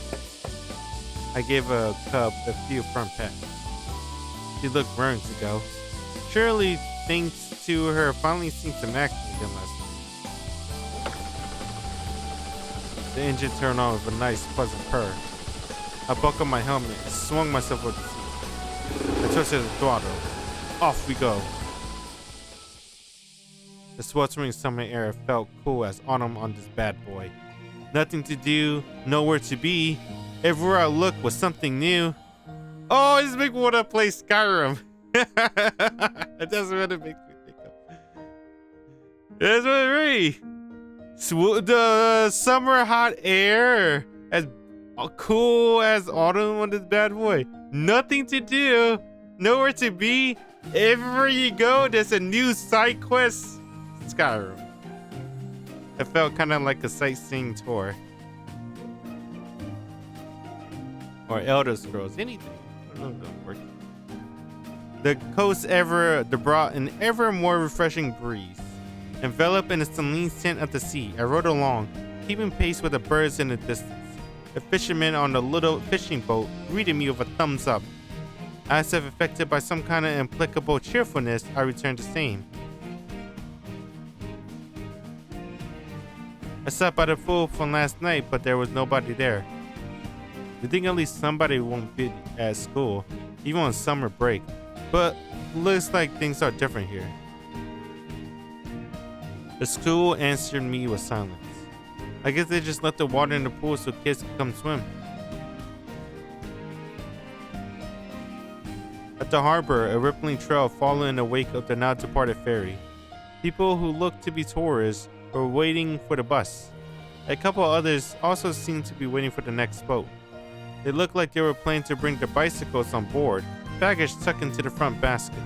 I gave a cub a few firm pets. She looked raring to go. Surely, thanks to her finally seeing some action again last night. The engine turned on with a nice, pleasant purr. I buckled my helmet and swung myself over the seat. I twisted the throttle. Off we go. The sweltering summer air felt cool as autumn on this bad boy. Nothing to do, nowhere to be. Everywhere I looked was something new. Oh, this makes me want to play Skyrim. That's what it makes me think of. That's what it really. The summer hot air, as cool as autumn on this bad boy. Nothing to do, nowhere to be. Everywhere you go, there's a new side quest. Skyrim. It felt kind of like a sightseeing tour. Or Elder Scrolls, anything. I don't know if it'll work. The coast brought an ever more refreshing breeze. Enveloped in the saline scent of the sea, I rode along, keeping pace with the birds in the distance. The fisherman on the little fishing boat greeted me with a thumbs up. As if affected by some kind of implacable cheerfulness, I returned the same. I sat by the pool from last night, but there was nobody there. You think at least somebody won't be at school, even on summer break, but looks like things are different here. The school answered me with silence. I guess they just left the water in the pool so kids could come swim. At the harbor, a rippling trail followed in the wake of the now departed ferry. People who looked to be tourists were waiting for the bus. A couple others also seemed to be waiting for the next boat. It looked like they were planning to bring their bicycles on board, baggage tucked into the front baskets.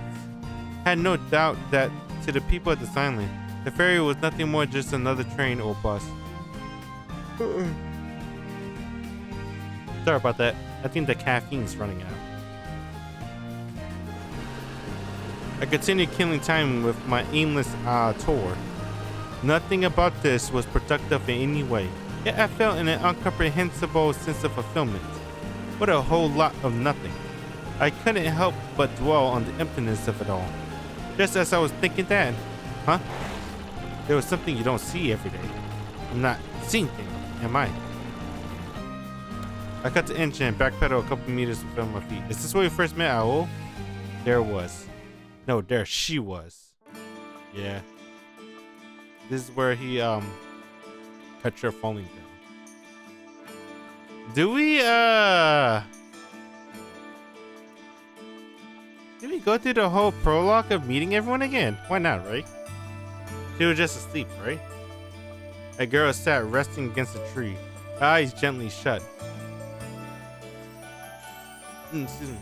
Had no doubt that to the people at this island, the ferry was nothing more just another train or bus. Sorry about that. I think the caffeine's running out. I continued killing time with my aimless tour. Nothing about this was productive in any way, yet I felt an incomprehensible sense of fulfillment. What a whole lot of nothing. I couldn't help but dwell on the emptiness of it all. Just as I was thinking that, there was something you don't see every day. I'm not seeing things, am I? I cut the engine and backpedaled a couple meters to film my feet. Is this where we first met Owl? There was. No, there she was. Yeah. This is where he catch her falling down. Do we did we go through the whole prologue of meeting everyone again? Why not, right? She was just asleep, right? A girl sat resting against a tree, her eyes gently shut. Excuse me.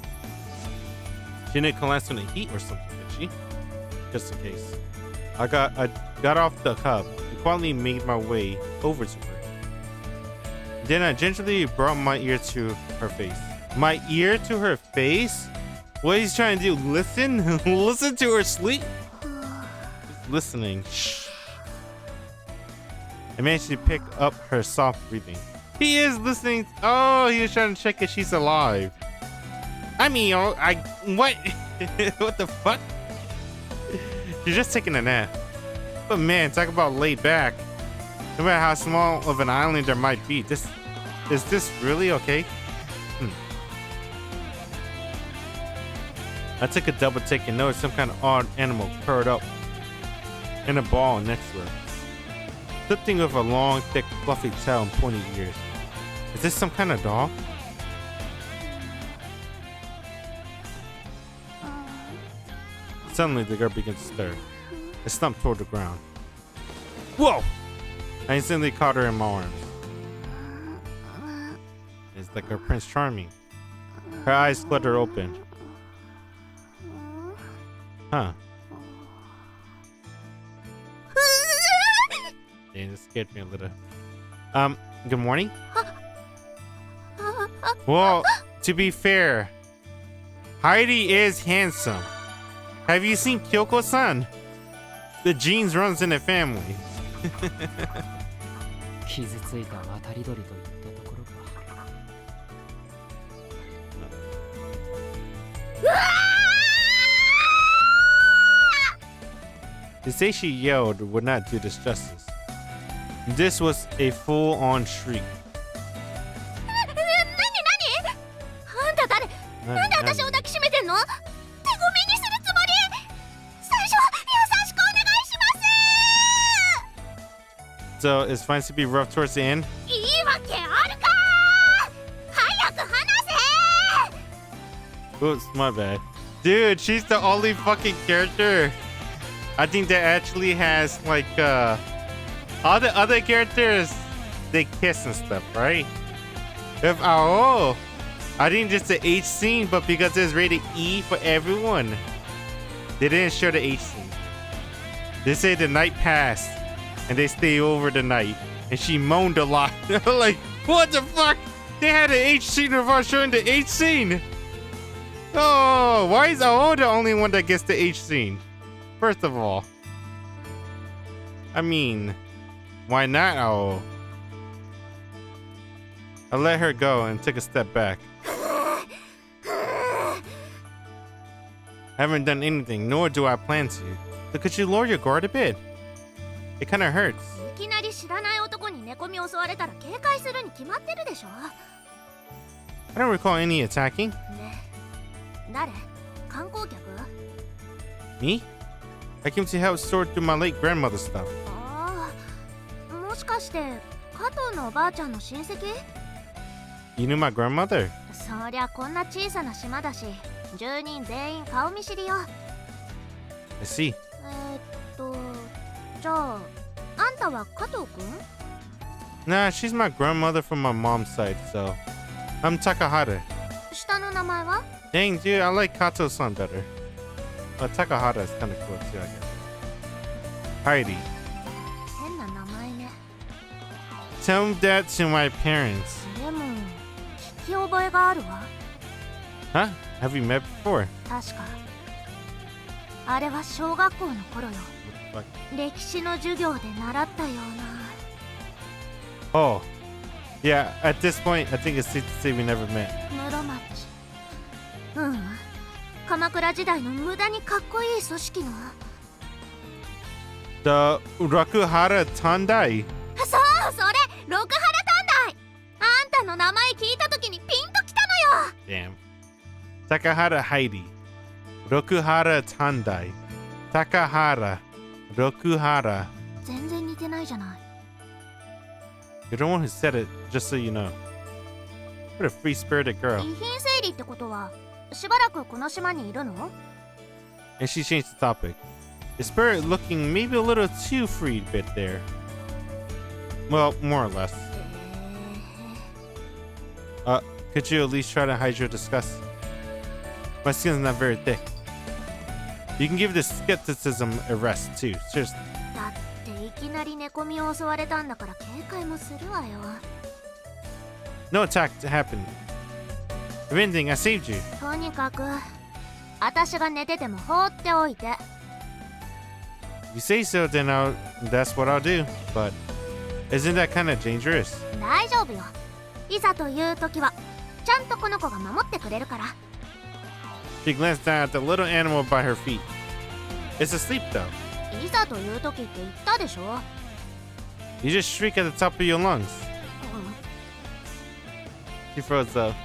She didn't collapse from the heat or something, did she? Just in case. I got off the cub and quietly made my way over to her. Then I gingerly brought my ear to her face. My ear to her face? What he's trying to do? Listen? Listen to her sleep? He's listening. Shh. I managed to pick up her soft breathing. He is listening. Oh, he was trying to check if she's alive. I mean, what? What the fuck? She's just taking a nap. But man, talk about laid back. No matter how small of an island there might be, is this really okay? I took a double take and noticed some kind of odd animal curled up in a ball next to her. Something with a long, thick, fluffy tail and pointy ears. Is this some kind of dog? Suddenly, the girl begins to stir. I slumped toward the ground. Whoa! I instantly caught her in my arms. It's like her Prince Charming. Her eyes flutter open. Huh. Damn, this scared me a little. Good morning? Well, to be fair, Hairi is handsome. Have you seen Kyoko-san? The genes runs in the family. 傷ついた渡り鳥といったところか。 To say she yelled would not do this justice. This was a full-on shriek. あんた誰？なんで私を抱きしめてんの？手ごめにするつもり？最初優しくお願いします。 So it's fine to be rough towards the end. いいわけあるか？早く話せ！ Oops, my bad. Dude, she's the only fucking character. I think that actually has like all the other characters, they kiss and stuff, right? If I think just the H scene, but because it's rated E for everyone, they didn't show the H scene. They say the night passed and they stay over the night, and she moaned a lot. Like, what the fuck? They had an H scene without showing the H scene. Oh, why is Ao the only one that gets the H scene? First of all, I mean, why not Ao? I let her go and took a step back. Haven't done anything, nor do I plan to. So could you lower your guard a bit? It kinda hurts. いきなり知らない男に寝込み襲われたら警戒するに決まってるでしょ。 I don't recall any attacking. ね、誰？観光客？ Me? I came to help sort through my late grandmother's stuff. ああ、もしかして加藤のおばあちゃんの親戚？ You knew my grandmother? そりゃこんな小さな島だし、住人全員顔見知りよ。 I see. じゃあ、あんたは加藤くん？ Nah, she's my grandmother from my mom's side, so I'm Takahara. 下の名前は？ Dang, dude, I like Kato-san better. But Takahara is kind of cool too, I guess. Hairi. 変な名前ね。 Tell that to my parents. でも、聞き覚えがあるわ。 Huh? Have we met before? 確か。あれは小学校の頃よ。 What 歴史の授業で習ったような。 the fuck? Oh. Yeah, at this point, I think it's safe to say we never met. 室町。うん。鎌倉時代の無駄にかっこいい組織の。 The Rakuhara Tandai. そう、それ六原短大。あんたの名前聞いたときにピンときたのよ。 Damn. Takahara Hairi. Rokuhara Tandai. Takahara. Rokuhara. 全然似てないじゃない。 You're the one who said it, just so you know. What a free-spirited girl. 遺品整理ってことは、しばらくこの島にいるの？ And she changed the topic. The spirit looking maybe a little too free a bit there. Well, more or less. Could you at least try to hide your disgust? My skin's not very thick. You can give this skepticism a rest too. Seriously. だっていきなり寝込みを襲われたんだから警戒もするわよ。 No attack happened. If anything, I saved you. とにかく、私が寝てても放っておいて。 If you say so, then that's what I'll do. But isn't that kind of dangerous? 大丈夫よ。いざという時は、ちゃんとこの子が守ってくれるから。 She glanced down at the little animal by her feet. It's asleep though. いざという時って言ったでしょ。 You just shriek at the top of your lungs. She froze up.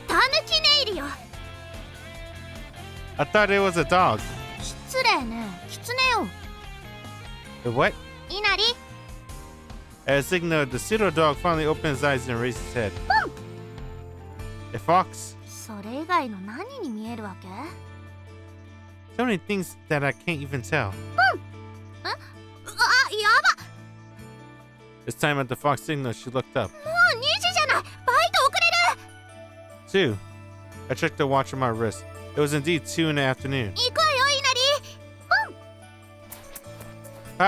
タヌキネイルよ。 I thought it was a dog. 失礼ね。キツネよ。 The what? いなり。 As a signal, the pseudo dog finally opened his eyes and raised his head. A fox? それ以外の何に見えるわけ？ So many things that I can't even tell. あ、やば。 This time at the fox signal, she looked up. もう2時じゃない。バイト遅れる。 2. I checked the watch on my wrist. It was indeed 2 in the afternoon. 行くわよ、いな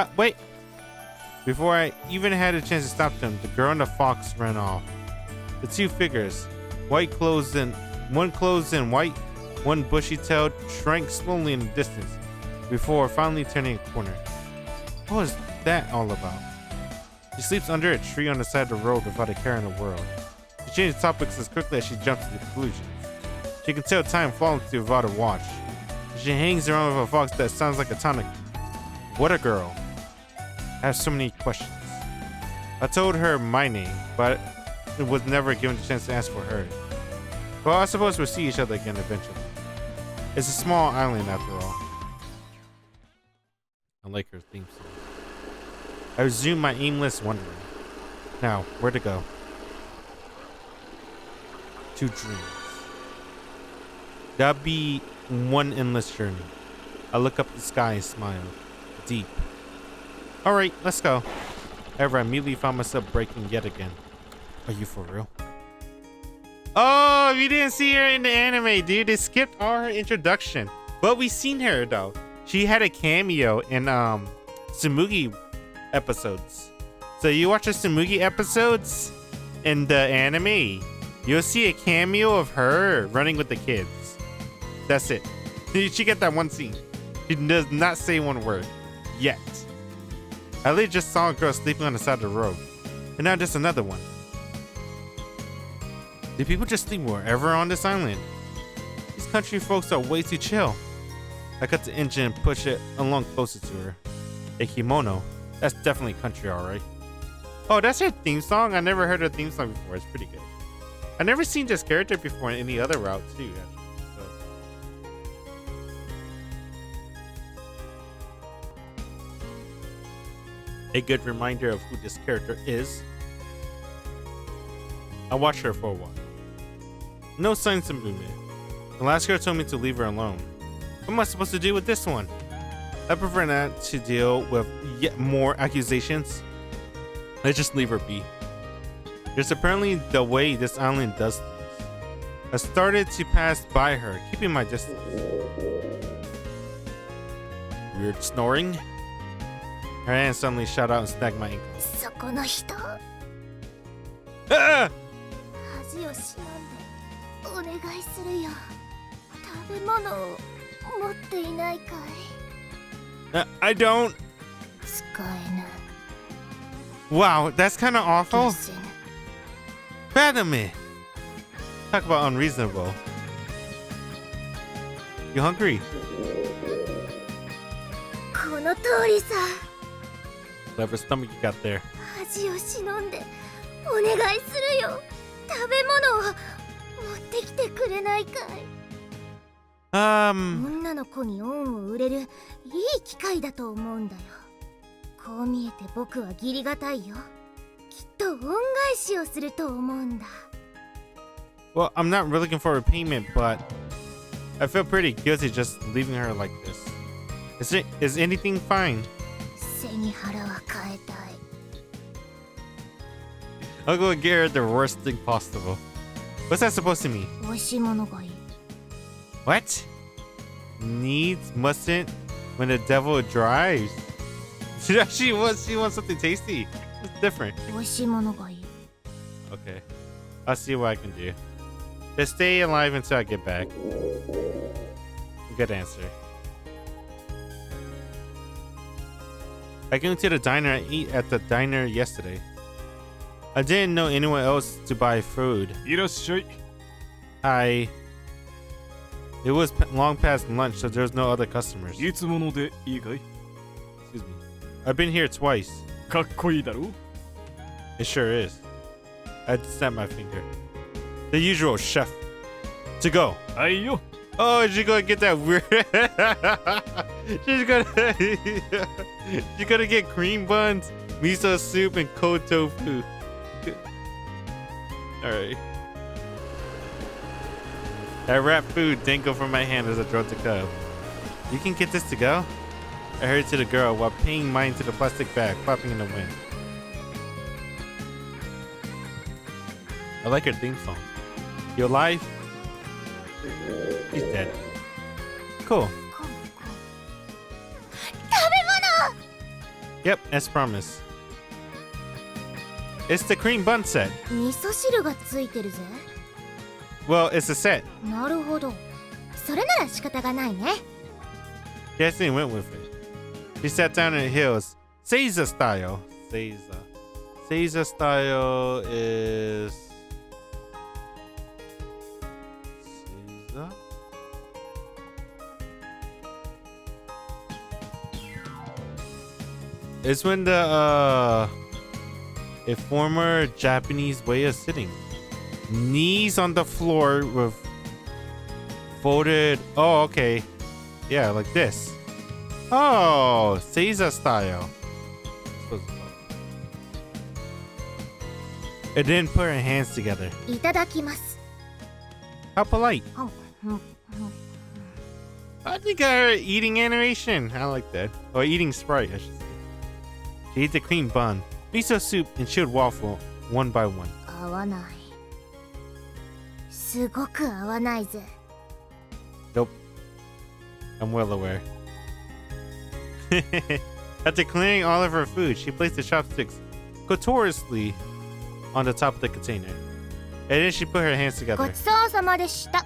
り。 Wait. Before I even had a chance to stop them, the girl and the fox ran off. The two figures, one clothed in white, one bushy-tailed, shrank slowly in the distance before finally turning a corner. What was that all about? She sleeps under a tree on the side of the road without a care in the world. She changes topics as quickly as she jumps to conclusions. She can tell time falling through without a watch. She hangs around with a fox that sounds like a tonic. What a girl. I have so many questions. I told her my name, but it was never given the chance to ask for hers. Well, I suppose we'll see each other again eventually. It's a small island after all. I like her theme song. I resume my aimless wandering. Now, where to go? To dreams. That'd be one endless journey. I look up at the sky and smile. Deep. Alright, let's go. However, I immediately found myself breaking yet again. Are you for real? Oh, you didn't see her in the anime, dude. They skipped all her introduction. But we seen her though. She had a cameo in Tsumugi episodes. So you watch the Tsumugi episodes in the anime, you'll see a cameo of her running with the kids. That's it. She get that one scene. She does not say one word. Yet. I literally just saw a girl sleeping on the side of the road. And now just another one. Do people just sleep wherever on this island? These country folks are way too chill. I cut the engine and push it along closer to her. A kimono. That's definitely country, alright. Oh, that's her theme song? I never heard her theme song before. It's pretty good. I've never seen this character before in any other route too, actually. So. A good reminder of who this character is. I watched her for a while. No signs of movement. The last girl told me to leave her alone. What am I supposed to do with this one? I prefer not to deal with yet more accusations. Let's just leave her be. There's apparently the way this island does things. I started to pass by her, keeping my distance. Weird snoring. Her hand suddenly shot out and snagged my ankle. そこの人 Ah! 恥を忍んでお願いするよ食べ物を持っていないかい I don't. 使えぬ Wow, that's kind of awful. 消せぬ Fathom it. Talk about unreasonable. You hungry? この通りさ Clever stomach you got there. 恥を忍んでお願いするよ食べ物を持ってきてくれないかい女の子に恩を売れるいい機会だと思うんだよこう見えて僕は義理がたいよきっと恩返しをすると思うんだ Well, I'm not really looking for a payment, but I feel pretty guilty just leaving her like this. Is anything fine? 背に腹は変えたい I'll go and get her the worst thing possible. What's that supposed to mean? 美味しいものがいい What? Needs mustn't when the devil drives. She wants something tasty. It's different. 美味しいものがいい Okay. I'll see what I can do. Just stay alive until I get back. Good answer. I came to the diner. I ate at the diner yesterday. I didn't know anyone else to buy food. いらっしゃい Hi. It was long past lunch, so there was no other customers. いつものでいいかい Excuse me. I've been here twice. かっこいいだろ It sure is. I snapped my finger. The usual chef. To go. はいよ Oh, she's gonna get that weird. She's gonna get cream buns, miso soup, and cold tofu. Alright. I wrapped food dangled from my hand as I drove the cup. You can get this to go? I hurried to the girl while pinning mine to the plastic bag, flapping in the wind. I like her theme song. You alive? He's dead. Cool. 食べ物 Yep, as promised. It's the cream bun set. 味噌汁がついてるぜ。 Well, it's a set. なるほど。それなら仕方がないね。 Destiny went with it. She sat down in the hills. Seiza style. Seiza style is... Seiza? It's when a former Japanese way of sitting. Knees on the floor with folded... Oh, okay. Yeah, like this. Oh, Seiza style. And then put her hands together. いただきます。 How polite. うん I think her eating animation. I like that. Or eating sprite, I should say. She ate the cream bun, miso soup, and chilled waffle one by one. 合わない。すごく合わないぜ。 Nope. I'm well aware. After clearing all of her food, she placed the chopsticks couturously on the top of the container. And then she put her hands ご together. ちそうさまでした。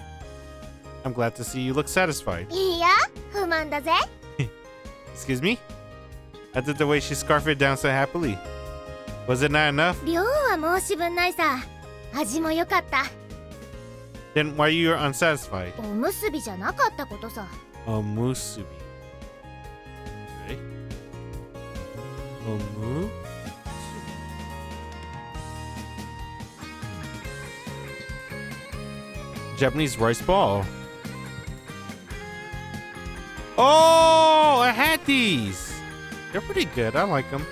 I'm glad to see you look satisfied. いや、不満だぜ。 Excuse me? I did the way she scarfed it down so happily. Was it not enough? 量は申し分ないさ。味も良かった。 Then why you are unsatisfied? おむすびじゃなかったことさ。 Omusubi. Okay. Omu. Japanese rice ball. Oh, I had these. They're pretty good. I like them.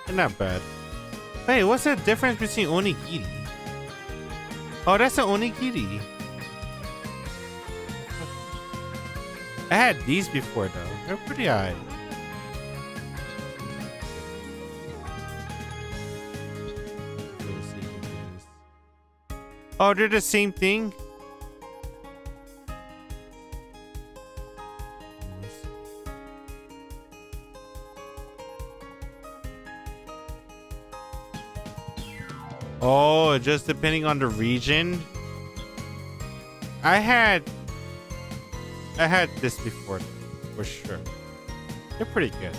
They're not bad. Hey, what's the difference between onigiri? Oh, that's an onigiri. I had these before though. They're pretty alright. Oh, they're the same thing? Oh, just depending on the region. I had this before, for sure. They're pretty good.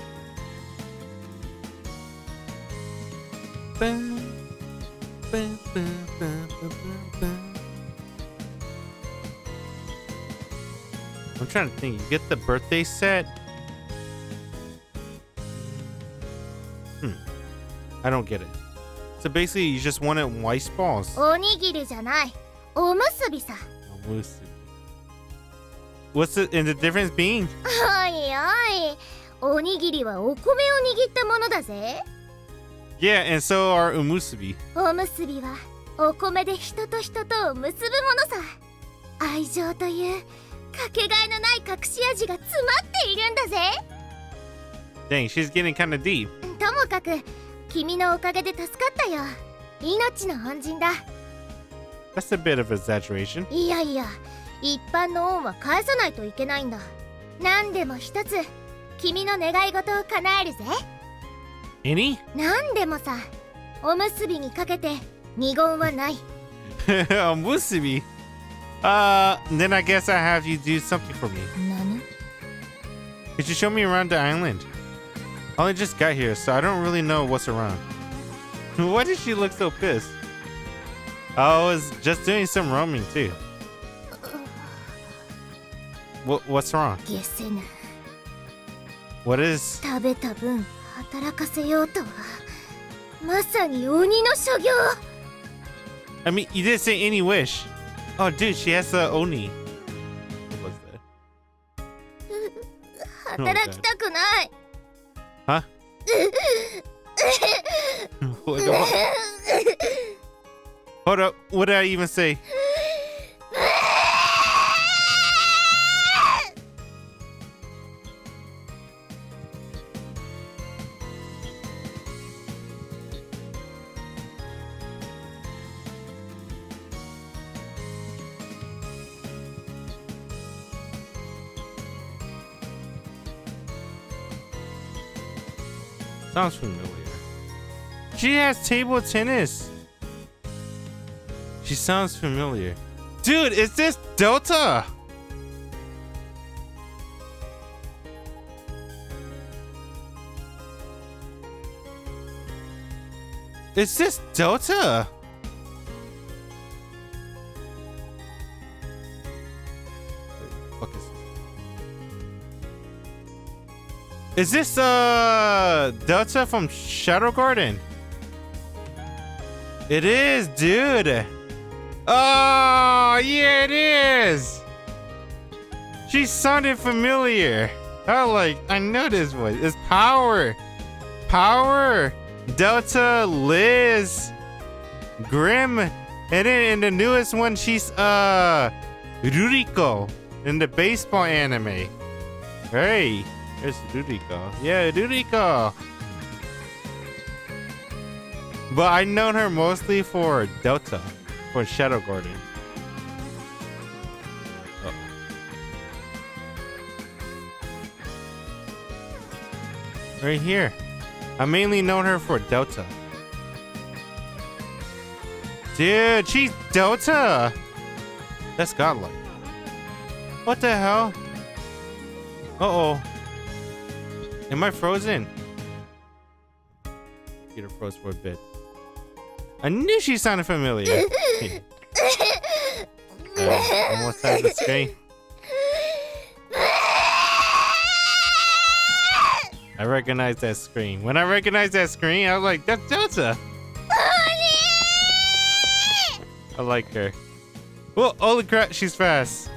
I'm trying to think. You get the birthday set. I don't get it. So basically, you just wanted rice balls. おにぎりじゃない。おむすびさ。 What's the difference being? おいおい。おにぎりはお米を握ったものだぜ。 Yeah, and so are umusubi. おむすびはお米で人と人とを結ぶものさ。愛情というかけがえのない隠し味が詰まっているんだぜ。 Dang, she's getting kind of deep. ともかく君のおかげで助かったよ。命の恩人だ。 That's a bit of exaggeration. いやいや、一般の恩は返さないといけないんだ。何でも一つ君の願い事を叶えるぜ。 Any? 何でもさ。おむすびにかけて二言はない。 Umusubi? Then I guess I have you do something for me. 何？ Could you show me around the island? I only just got here, so I don't really know what's around. Why did she look so pissed? I was just doing some roaming too. What's wrong? 消せぬ。 What is? 食べた分働かせようとはまさに鬼の所業。 I mean, you didn't say any wish. Oh, dude, she has a oni. What was that? 働きたくない。 Huh? Hold up. What did I even say? Sounds familiar. She has table tennis. She sounds familiar. Dude, is this Dota? Is this Dota? What the fuck is this? Is this Dota from Shadow Garden? It is, dude. Oh, yeah, it is. She sounded familiar. I know this voice. It's Power. Power. Delta, Liz, Grim, and then in the newest one, she's Ruriko in the baseball anime. Hey, there's Ruriko. Yeah, Ruriko. But I known her mostly for Delta, for Shadow Garden. Oh. Right here. I mainly known her for Delta. Dude, she's Delta! That's godlike. What the hell? Uh-oh. Am I frozen? Get her froze for a bit. I knew she sounded familiar. Almost has the screen. I recognize that scream. When I recognized that scream, I was like, that's Delta. I like her. Well, holy crap, she's fast.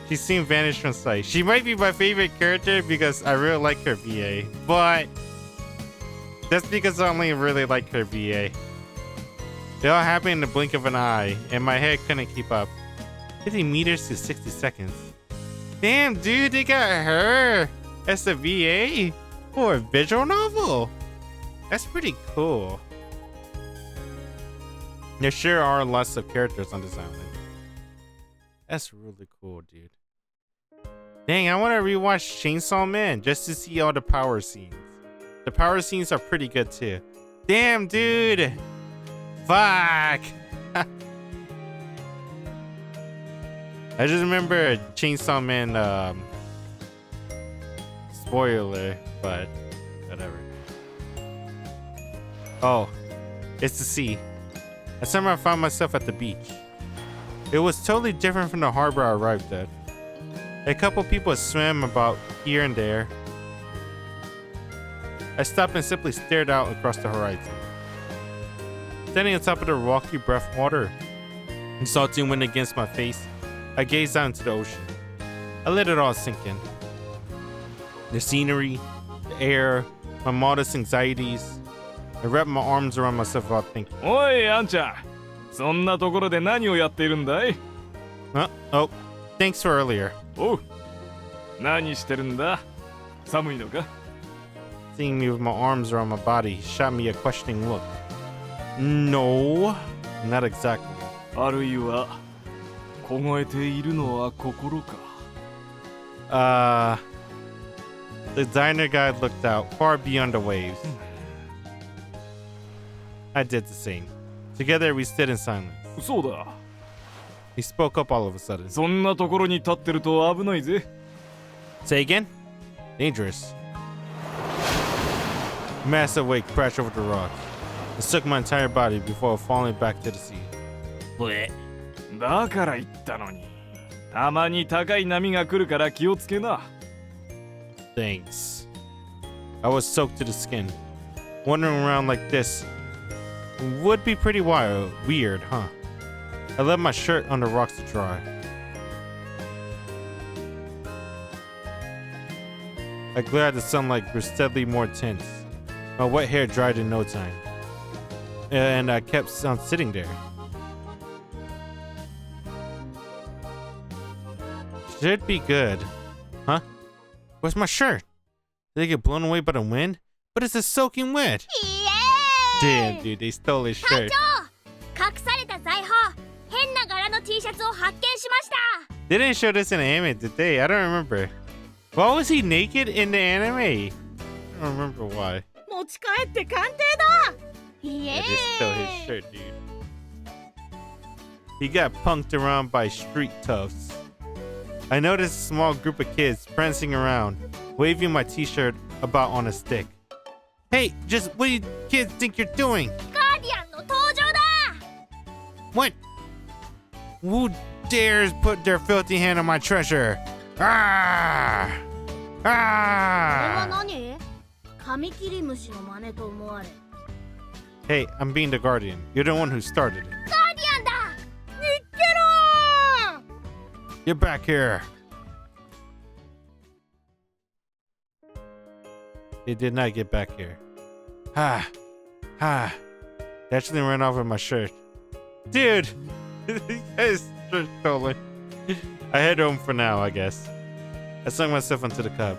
She seemed vanished from sight. She might be my favorite character because I really like her VA. But that's because I only really like her VA. It all happened in the blink of an eye, and my head couldn't keep up. 50 meters to 60 seconds. Damn, dude, they got her as the VA for a visual novel. That's pretty cool. There sure are lots of characters on this island. That's really cool, dude. Dang, I want to rewatch Chainsaw Man just to see all the power scenes. The power scenes are pretty good too. Damn, dude. Fuck. I just remember Chainsaw Man spoiler, but whatever. Oh, it's the sea. I somehow found myself at the beach. It was totally different from the harbor I arrived at. A couple people swam about here and there. I stopped and simply stared out across the horizon. Standing on top of the rocky breathwater and salty wind against my face, I gazed out into the ocean. I let it all sink in. The scenery, the air, my modest anxieties. I wrapped my arms around myself while thinking. Oi, Ancha. そんなところで何をやっているんだい? Oh, thanks for earlier. おう。何してるんだ? 寒いのか? Seeing me with my arms around my body, he shot me a questioning look. No, not exactly. あるいは凍えているのは心か? The diner guy looked out far beyond the waves. I did the same. Together we stood in silence. そうだ. He spoke up all of a sudden. そんなところに立ってると危ないぜ. Say again? Dangerous. Massive wave crashed over the rocks. It shook my entire body before falling back to the sea. だから言ったのに。たまに高い波が来るから気をつけな。Thanks. I was soaked to the skin. Wandering around like this would be pretty weird, huh? I left my shirt on the rocks to dry. I glared at the sunlight grew steadily more intense. My wet hair dried in no time. And I kept on sitting there. Should be good. Huh? Where's my shirt? Did it get blown away by the wind? But it's a soaking wet. Damn, dude, they stole his shirt. 隠された財宝、変な柄の T シャツを発見しました。 They didn't show this in the anime, did they? I don't remember. Why was he naked in the anime? I don't remember why. 持ち帰って鑑定だ。Yeah. That is still his shirt, dude. He got punked around by street toughs. I noticed a small group of kids prancing around, waving my t-shirt about on a stick. Hey, just what do you kids think you're doing? ガーディアンの登場だ。 What? Who dares put their filthy hand on my treasure? Ah! これは Ah! 何？カミキリムシの真似と思われ。 Hey, I'm being the guardian. You're the one who started it. ガーディアンだ。見っけろー。 Get back here. He did not get back here. Ha! Ha! He actually ran off with my shirt. Dude! His shirt stolen. I head home for now, I guess. I slung myself onto the cub.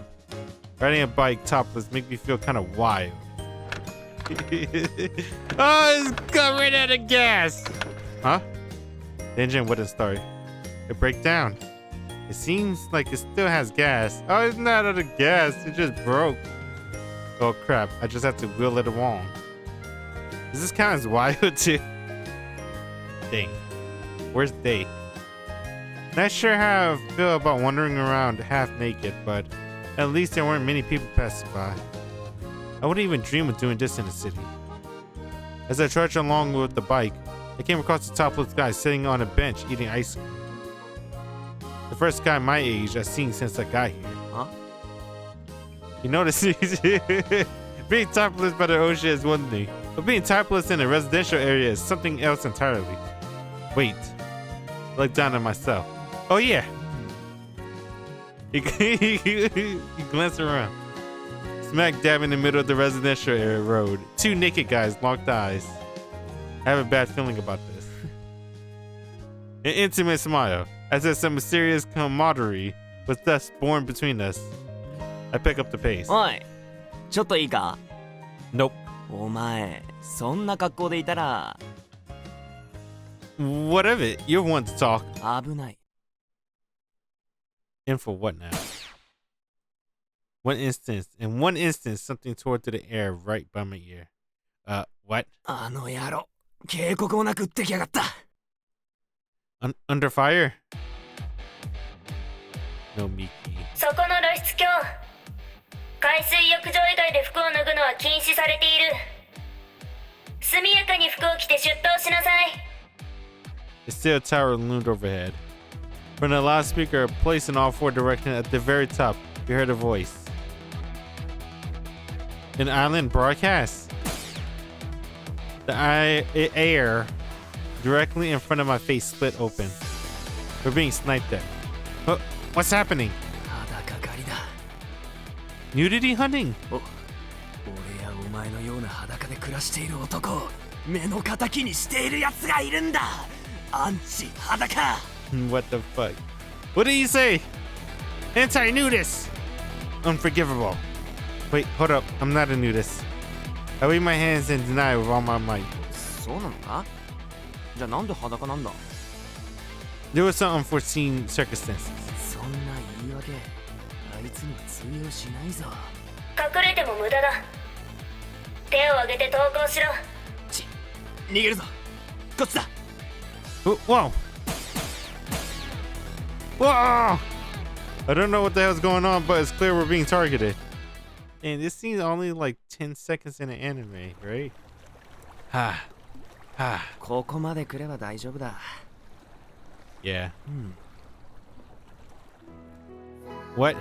Riding a bike topless make me feel kind of wild. Oh, it's got out of gas! Huh? The engine wouldn't start. It broke down. It seems like it still has gas. Oh, it's not out of gas. It just broke. Oh crap, I just have to wheel it along. Does this count as wild too? Dang. Where's Day? Not sure how I feel about wandering around half naked, but at least there weren't many people passing by. I wouldn't even dream of doing this in the city. As I trudged along with the bike, I came across a topless guy sitting on a bench eating ice cream. The first guy my age I've seen since I got here. Huh? You notice being topless by the ocean is one thing, but being topless in a residential area is something else entirely. Wait. I look down at myself. Oh yeah. He glanced around. Smack dab in the middle of the residential area road. Two naked guys locked eyes. I have a bad feeling about this. An intimate smile, as if some mysterious camaraderie was thus born between us. I pick up the pace. おい、ちょっといいか？ Nope. お前、そんな格好でいたら What of it? You're one to talk. 危ない。 And for what now? In one instance, something tore through the air right by my ear. What? あの野郎、警告もなく撃ってきやがった。Under fire? No, Miki. そこの露出狂。海水浴場以外で服を脱ぐのは禁止されている。速やかに服を着て出頭しなさい。 The steel tower loomed overhead. From the loudspeaker placed in all four directions at the very top, you heard a voice. An island broadcast. The air directly in front of my face split open. We're being sniped at. What's happening? 裸狩りだ。 Nudity hunting? 俺やお前のような裸で暮らしている男を目の敵にしている奴がいるんだ。アンチ裸。 What the fuck? What did he say? Anti-nudist! Unforgivable. Wait, hold up. I'm not a nudist. I wave my hands in denial with all my might. そうなのか？じゃあなんで裸なんだ？ There was some unforeseen circumstances. そんな言い訳、あいつには通用しないぞ。隠れても無駄だ。手を挙げて投降しろ。逃げるぞ。こっちだ。 Whoa! Whoa! I don't know what the hell's going on, but it's clear we're being targeted. And this scene's only like 10 seconds in the anime, right? Ha. Ha. ここまで来れば大丈夫だ。 Yeah. What?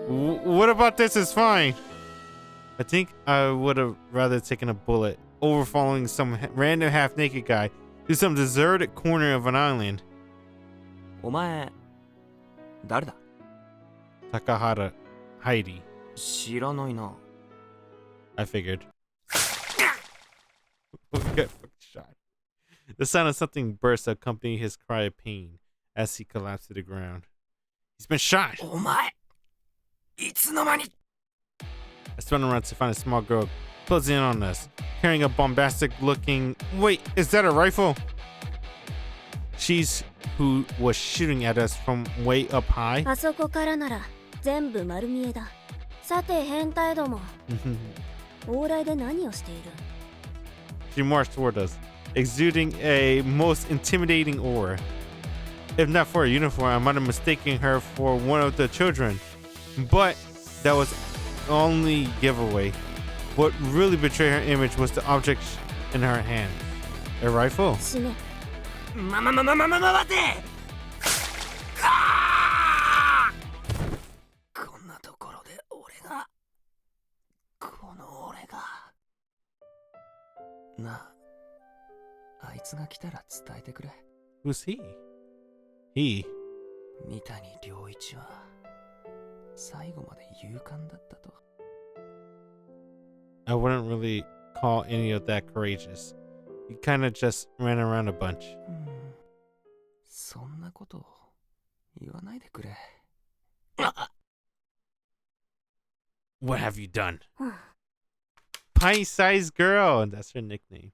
What about this is fine? I think I would have rather taken a bullet over following some random half-naked guy to some deserted corner of an island. お前、誰だ？ Takahara, Hairi. 知らないな。 I figured. We got fucking shot. The sound of something burst accompanied his cry of pain as he collapsed to the ground. He's been shot! お前、いつの間に？ I spun around to find a small girl closing in on us, carrying a bombastic looking... Wait, is that a rifle? She's who was shooting at us from way up high? あそこからなら全部丸見えだ。さて変態ども、往来で何をしている？ She marched toward us, exuding a most intimidating aura. If not for her uniform, I might have mistaken her for one of the children. But that was only giveaway. What really betrayed her image was the object in her hand. A rifle? 死ね。待て。こんなところでこの俺がなあ、あいつが来たら伝えてくれ。 Who's he? He? 三谷良一は最後まで勇敢だったと。 I wouldn't really call any of that courageous. He kind of just ran around a bunch. そんなこと言わないでくれ。 What have you done? Pint-sized girl, that's her nickname.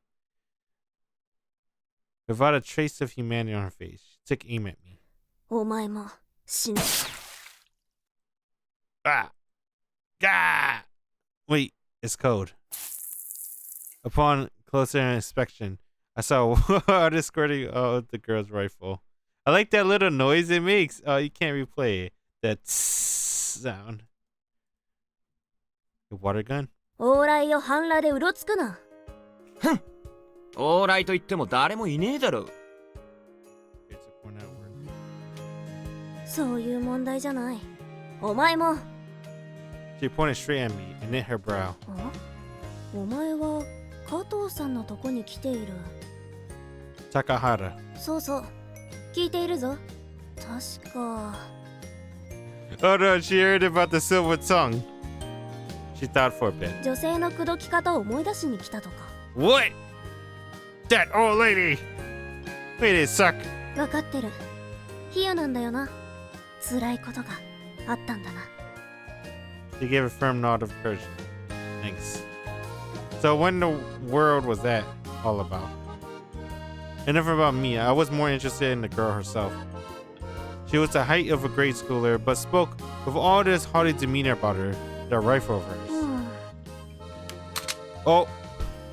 Without a trace of humanity on her face, she took aim at me. お前も死ね。 Ah! Gah! Wait, it's code. Upon closer inspection, I saw water squirting out of the girl's rifle. I like that little noise it makes. Oh, you can't replay it. That sound. A water gun? 往来を半裸でうろつくな。往来と言っても誰もいねえだろ。 It's a point out word. そういう問題じゃない。お前も。 She pointed straight at me and knit her brow. お前は加藤さんのとこに来ている。 Takahara. そうそう。聞いているぞ。確か。 Oh no, she heard about the silver tongue. She thought for a bit. 女性の口説き方を思い出しに来たとか。 What? That old lady! Wait, it suck. わかってる。ヒヤなんだよな。辛いことがあったんだな。 She gave a firm nod of encouragement. Thanks. So what in the world was that all about? Enough about me. I was more interested in the girl herself. She was the height of a grade schooler, but spoke with all this haughty demeanor about her, that rifle of hers. Oh,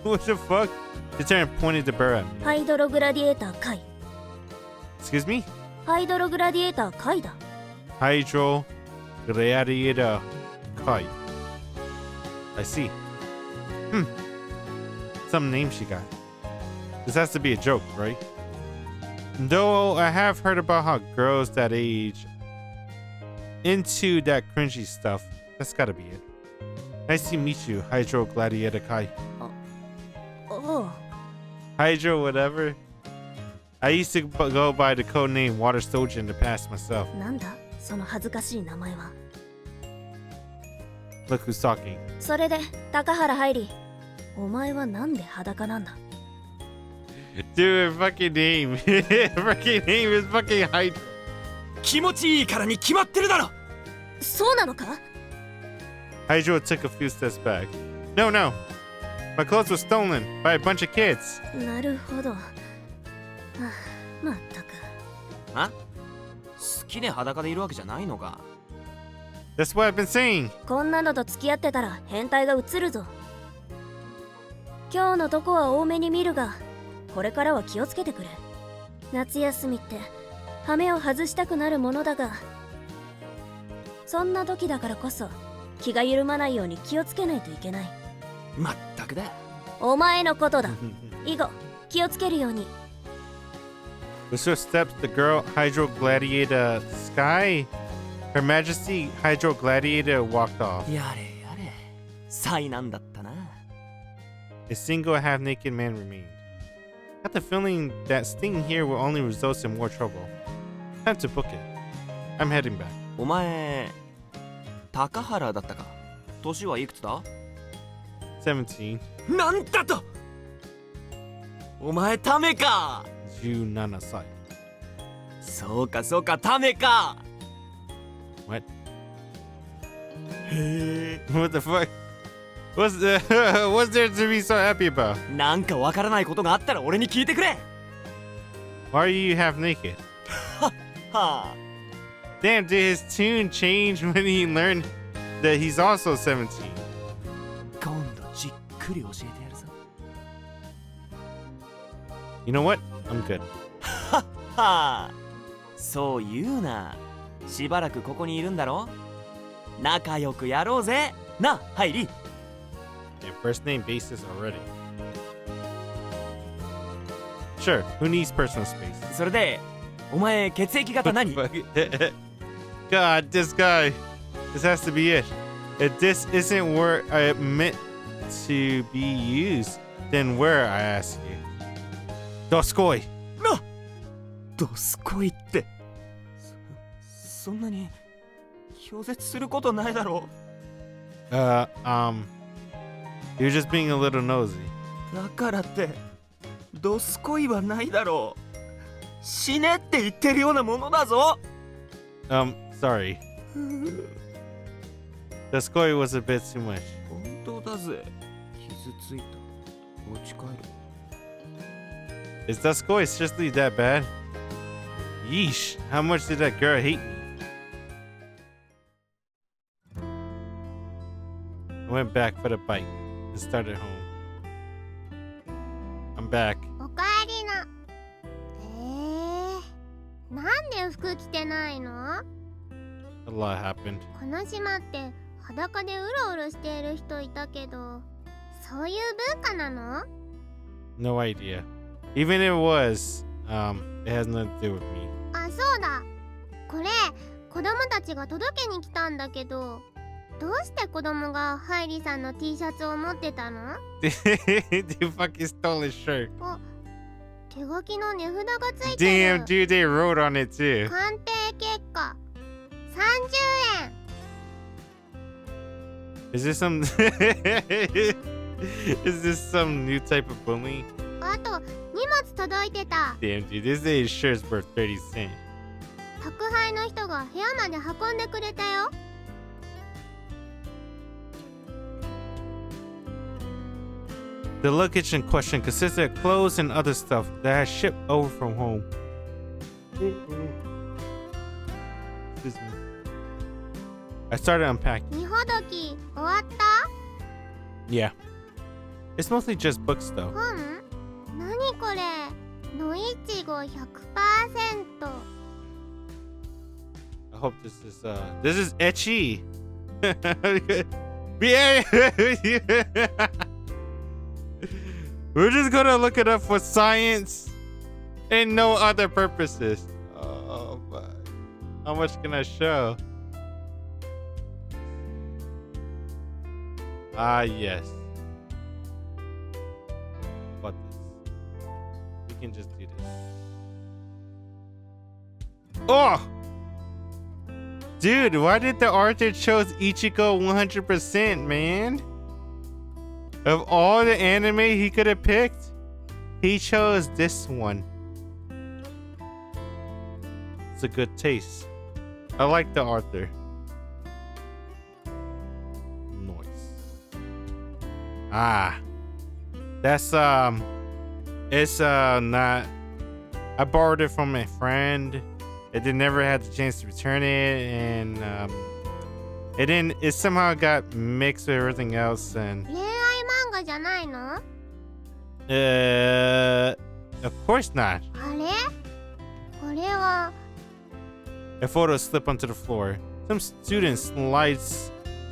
what the fuck? She turned and pointed the barrel at me. ハイドログラディエーター回。 Excuse me? ハイドログラディエーター回だ。 Hydro Gladiator Kai. I see. Some name she got. This has to be a joke, right? Though I have heard about how girls that age into that cringy stuff. That's gotta be it. Nice to meet you, Hydro Gladiator Kai. おう。 Hydro whatever. I used to go by the code name Water Soldier in the past myself. なんだその恥ずかしい名前は。 Look who's talking. それで高原入り。お前はなんで裸なんだ。 Dude, fucking name. Fucking name is fucking Hydro. 気持ちいいからに決まってるだろ。そうなのか？ Hydro took a few steps back. No, no. My clothes were stolen by a bunch of kids. なるほど。はあ、まったく。あ？好きで裸でいるわけじゃないのか。 That's what I've been saying. こんなのと付き合ってたら変態が映るぞ。今日のとこは多めに見るが、これからは気をつけてくれ。夏休みって羽目を外したくなるものだが、そんな時だからこそ気が緩まないように気をつけないといけない。まったくだ。お前のことだ。以後気をつけるように。 With swift steps, the girl Hydro Gladiator Sky, Her Majesty Hydro Gladiator walked off. やれやれ。災難だったな。 A single half-naked man remained. I got the feeling that staying here will only result in more trouble. Time to book it. I'm heading back. お前、高原だったか。年はいくつだ？ 17. なんだと。お前ためか。 17歳. そうかそうかためか。 What? へえ。 What the fuck? What's there to be so happy about? なんかわからないことがあったら俺に聞いてくれ。 Why are you half naked? はあ。 Damn, did his tune change when he learned that he's also 17? 今度じっくり教えてやるぞ。 You know what? I'm good. はあ、そう言うな。しばらくここにいるんだろ。仲良くやろうぜ。な、ハイリ。 Yeah, first name basis already. Sure, who needs personal space? それで、お前血液型何？ God, this guy. This has to be it. If this isn't where I meant to be used, then where, I ask you? Doskoi. な、どすこいって。そんなに拒絶することないだろう。You're just being a little nosy. だからってどすこいはないだろう。死ねって言ってるようなものだぞ。Sorry. Doskoi was a bit too much. 本当だぜ。傷ついた。持ち帰る。 Is Doskoi seriously that bad? Yeesh, how much did that girl hate me? I went back for the bike and started home. I'm back. おかえりな。なんで服着てないの？ A lot happened. この島って裸でうろうろしている人いたけど、そういう文化なの？ No idea. Even if it was, it has nothing to do with me. あ、そうだ。これ子供たちが届けに来たんだけど、どうして子供がハイリさんの T シャツを持ってたの？ You fucking stole his shirt. あ、手書きの値札がついて Damn, る。 dude, they wrote on it too. 鑑定結果30円。 Is this some Is this some new type of bullying? あと荷物届いてた。 Damn, dude, this day's shirt's worth 30 cents. 宅配の人が部屋まで運んでくれたよ。 The luggage in question consisted of clothes and other stuff that I had shipped over from home. Excuse me. I started unpacking. 荷ほどき終わった？ Yeah. It's mostly just books though. 本？何これ？のいちご 100%。 I hope this is etchy. Yeah. We're just gonna look it up for science and no other purposes. Oh my. How much can I show? Ah, yes. What this? We can just do this. Oh! Dude, why did the author chose Ichigo 100%, man? Of all the anime he could have picked, he chose this one. It's a good taste. I like the author. Noise. Ah. That's it's not, I borrowed it from a friend. It never had the chance to return it, and it somehow got mixed with everything else, and 恋愛漫画じゃないの？ of course not. あれ？これは A photo slipped onto the floor. Some students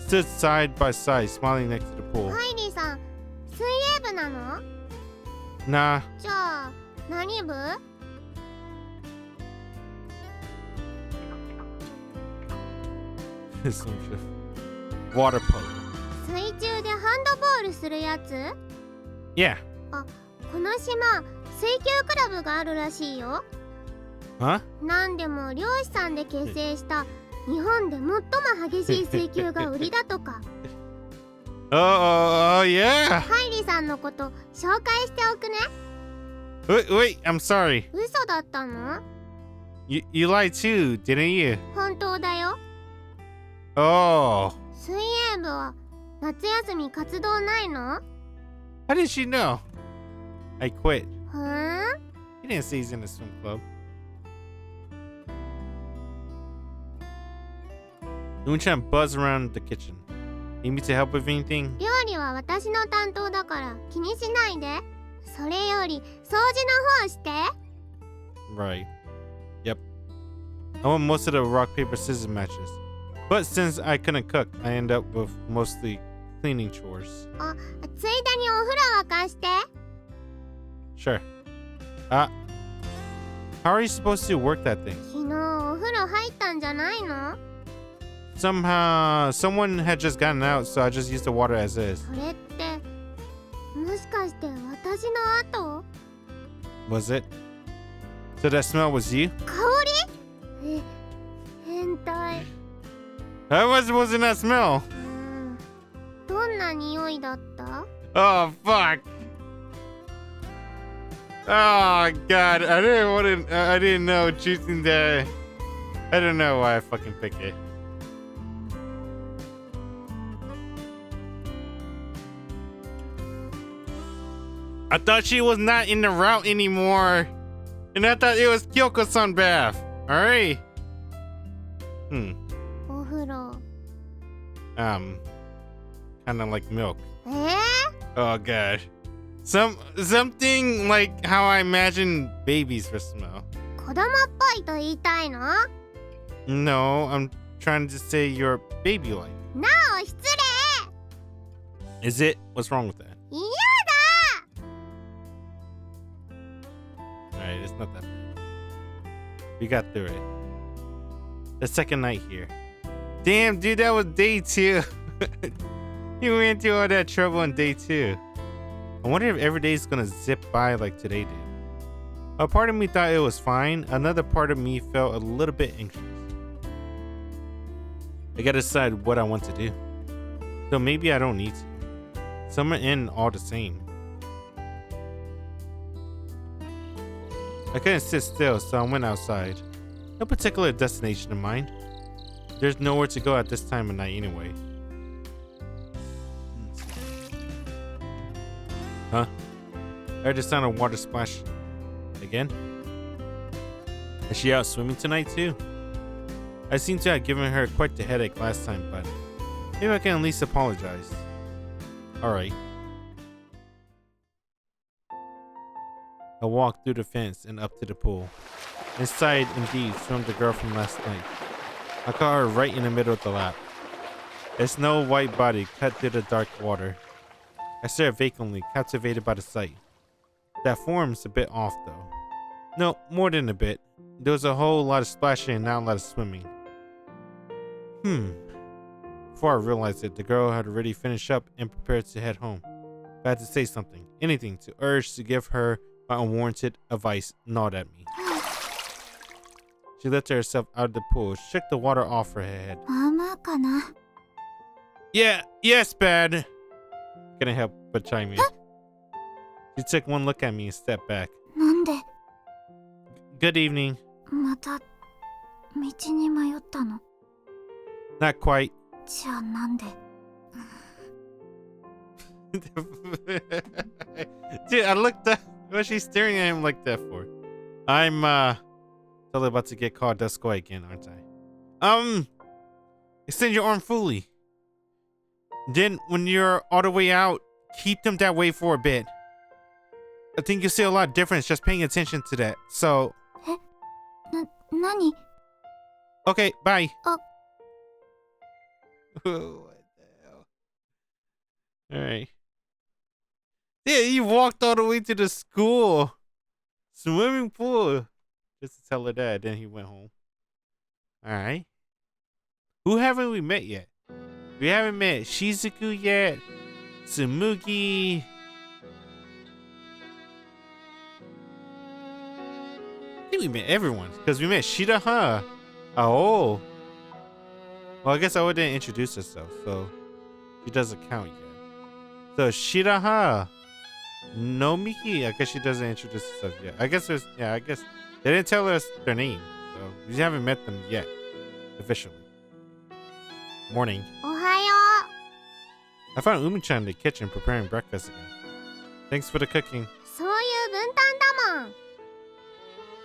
stood side by side, smiling next to the pool. ハイリーさん、水泳部なの？ Nah, じゃあ何部？ some shit. Water polo. 水中でハンドボールするやつ？ Yeah. あ、この島水球クラブがあるらしいよ。 Huh? なんでも漁師さんで結成した日本で最も激しい水球が売りだとか。 Oh, yeah. ハイリさんのこと紹介しておくね。 Wait, I'm sorry. 嘘だったの？ You lied too, didn't you? 本当だよ。 Oh. 水泳部は夏休み活動ないの？ How did she know? I quit. ふーん？ He didn't say he's in a swim club. Moonchan buzzed around the kitchen. Need me to help with anything? 料理は私の担当だから気にしないで。それより掃除の方して。 Right. Yep. I won most of the rock, paper, scissors matches. But since I couldn't cook, I end up with mostly cleaning chores. あ、ついでにお風呂沸かして。 Sure. How are you supposed to work that thing? 昨日お風呂入ったんじゃないの？ Somehow, someone had just gotten out, so I just used the water as is. それってもしかして私の後？ Was it? So that smell was you? 香り？変態。How wasn't that smell? どんな匂いだった？ Oh, fuck. Oh, God. I didn't know choosing that. I don't know why I fucking picked it. I thought she was not in the route anymore. And I thought it was Kyoko-san bath. Alright. お風呂。Kind of like milk. え？ Oh, God. Something like how I imagine babies for smell. 子供っぽいと言いたいの？ No, I'm trying to say you're baby-like. なお失礼。 Is it? What's wrong with that? 嫌 Alright, it's not that bad. We got through it. The second night here. Damn, dude, that was day 2. You went through all that trouble on day 2. I wonder if every day is gonna zip by like today did. A part of me thought it was fine. Another part of me felt a little bit anxious. I gotta decide what I want to do. So maybe I don't need to. Some are in all the same. I couldn't sit still, so I went outside. No particular destination in mind. There's nowhere to go at this time of night anyway. Huh? I heard the sound of water splash. Again? Is she out swimming tonight too? I seem to have given her quite the headache last time, but maybe I can at least apologize. Alright. I walked through the fence and up to the pool. Inside, indeed, swam the girl from last night. I caught her right in the middle of the lap. A snow white body cut through the dark water. I stared vacantly, captivated by the sight. That form's a bit off, though. No, more than a bit. There was a whole lot of splashing and not a lot of swimming. Before I realized it, the girl had already finished up and prepared to head home. I had to say something, anything, to urge to give her my unwarranted advice gnawed at me. She lifted herself out of the pool, shook the water off her head. Yeah, yes, bad. Couldn't help but chime in. She took one look at me and stepped back. Good evening. Not quite. Dude, I looked up. What's she staring at him like that for? I'm totally about to get called Duskoy again, aren't I? Extend your arm fully. Then when you're all the way out, keep them that way for a bit. I think you'll see a lot of difference just paying attention to that. So okay, bye. Oh. What the hell? Alright. Yeah, he walked all the way to the school swimming pool just to tell her that. Then he went home. Alright. Who haven't we met yet? We haven't met Shizuku yet. Tsumugi. I think we met everyone because we met Shiroha. Oh. Well, I guess I didn't introduce herself, so she doesn't count yet. So Shiroha. No Miki. I guess she doesn't introduce herself yet. I guess I guess they didn't tell us their name, so we haven't met them yet officially. Morning. Ohayo. I found Umi-chan in the kitchen preparing breakfast again. Thanks for the cooking. そういう分担だもん。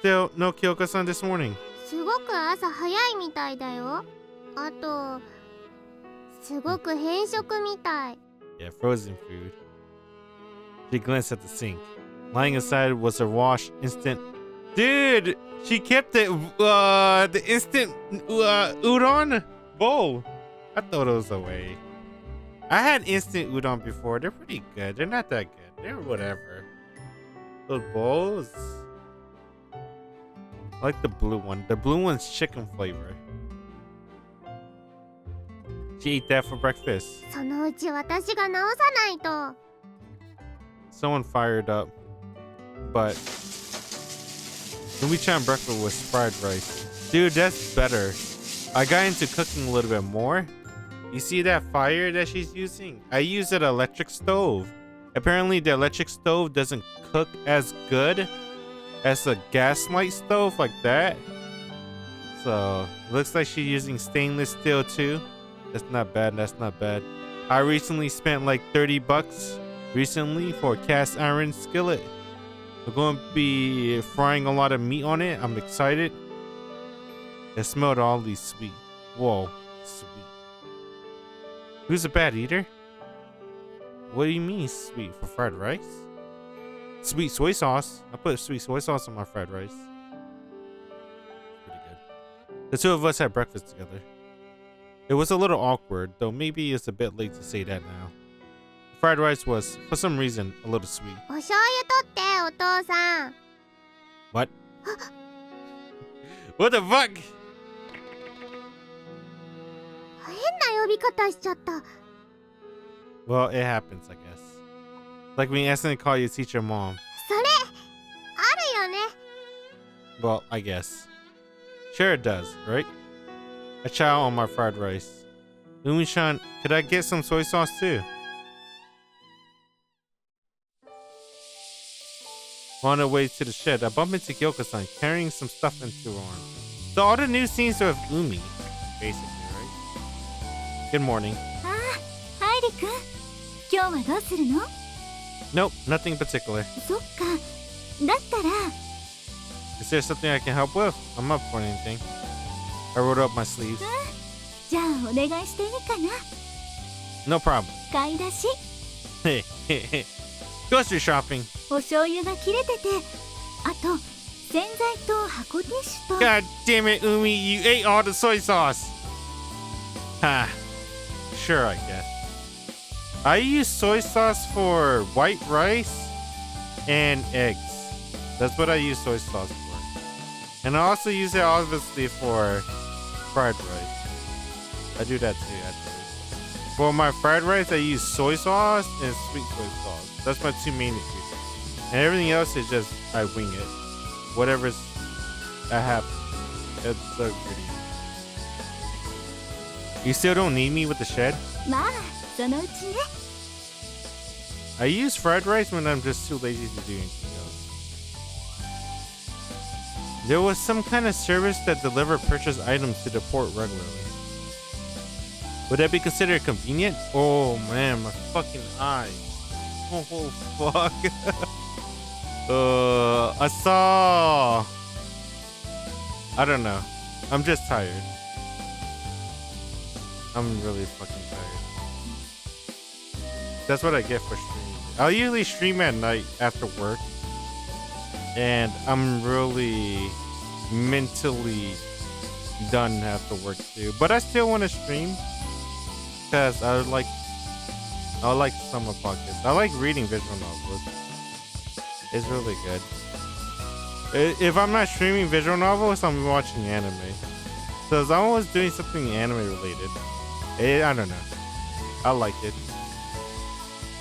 Still, no Kyoko-san this morning. すごく朝早いみたいだよ。あとすごく変色みたい。 Yeah, frozen food. She glanced at the sink. Lying inside was a wash instant. Dude, she kept the instant udon bowl. I thought it was away. I had instant udon before. They're pretty good. They're not that good. They're whatever. Those bowls. I like the blue one. The blue one's chicken flavor. She ate that for breakfast. そのうち私が直さないと。 Someone fired up. But Umi-chan breakfast was fried rice. Dude, that's better. I got into cooking a little bit more. You see that fire that she's using? I use an electric stove. Apparently the electric stove doesn't cook as good as a gaslight stove like that. So looks like she's using stainless steel too. That's not bad. That's not bad. I recently spent like 30 bucks recently for a cast iron skillet. I'm going to be frying a lot of meat on it. I'm excited. It smelled oddly sweet. Whoa, sweet. Who's a bad eater? What do you mean sweet? For fried rice? Sweet soy sauce. I put sweet soy sauce on my fried rice. Pretty good. The two of us had breakfast together. It was a little awkward, though maybe it's a bit late to say that now. Fried rice was, for some reason, a little sweet. お醤油取ってお父さん。 What? What the fuck? 変な呼び方しちゃった。 Well, it happens, I guess. Like when you accidentally call your teacher mom. それあるよね。 Well, I guess. Sure it does, right? A chow on my fried rice. Umi-chan, could I get some soy sauce too? On the way to the shed, I bump into Kyoko-san carrying some stuff into her arms. So all the news seems to have Umi, basically, right? Good morning. ああ、ハイリ君。今日はどうするの？ Nope, nothing particular. そっか。だったら、 Is there something I can help with? I'm up for anything. I rolled up my sleeves. じゃあお願いしていいかな。 No problem. 買い出し。 Hey, grocery shopping. お醤油が切れてて、あと洗剤と箱ティッシュと。 God damn it, Umi, you ate all the soy sauce. Ha. Sure, I guess. I use soy sauce for white rice and eggs. That's what I use soy sauce for. And I also use it obviously for fried rice. I do that too, actually. For my fried rice, I use soy sauce and sweet soy sauce. That's my two main ingredients. And everything else is just, I wing it. Whatever's I have. It's so pretty. You still don't need me with the shed? まあ、そのうちね。 I use fried rice when I'm just too lazy to do anything else. There was some kind of service that delivered purchased items to the port regularly. Would that be considered convenient? Oh man, my fucking eyes. Oh fuck. I saw. I don't know. I'm just tired. I'm really fucking tired. That's what I get for streaming. I'll usually stream at night after work. And I'm really mentally done after work too. But I still want to stream. Because I like summer podcasts. I like reading visual novels. It's really good. If I'm not streaming visual novels, I'm watching anime. So I'm always doing something anime related. I don't know. I like it.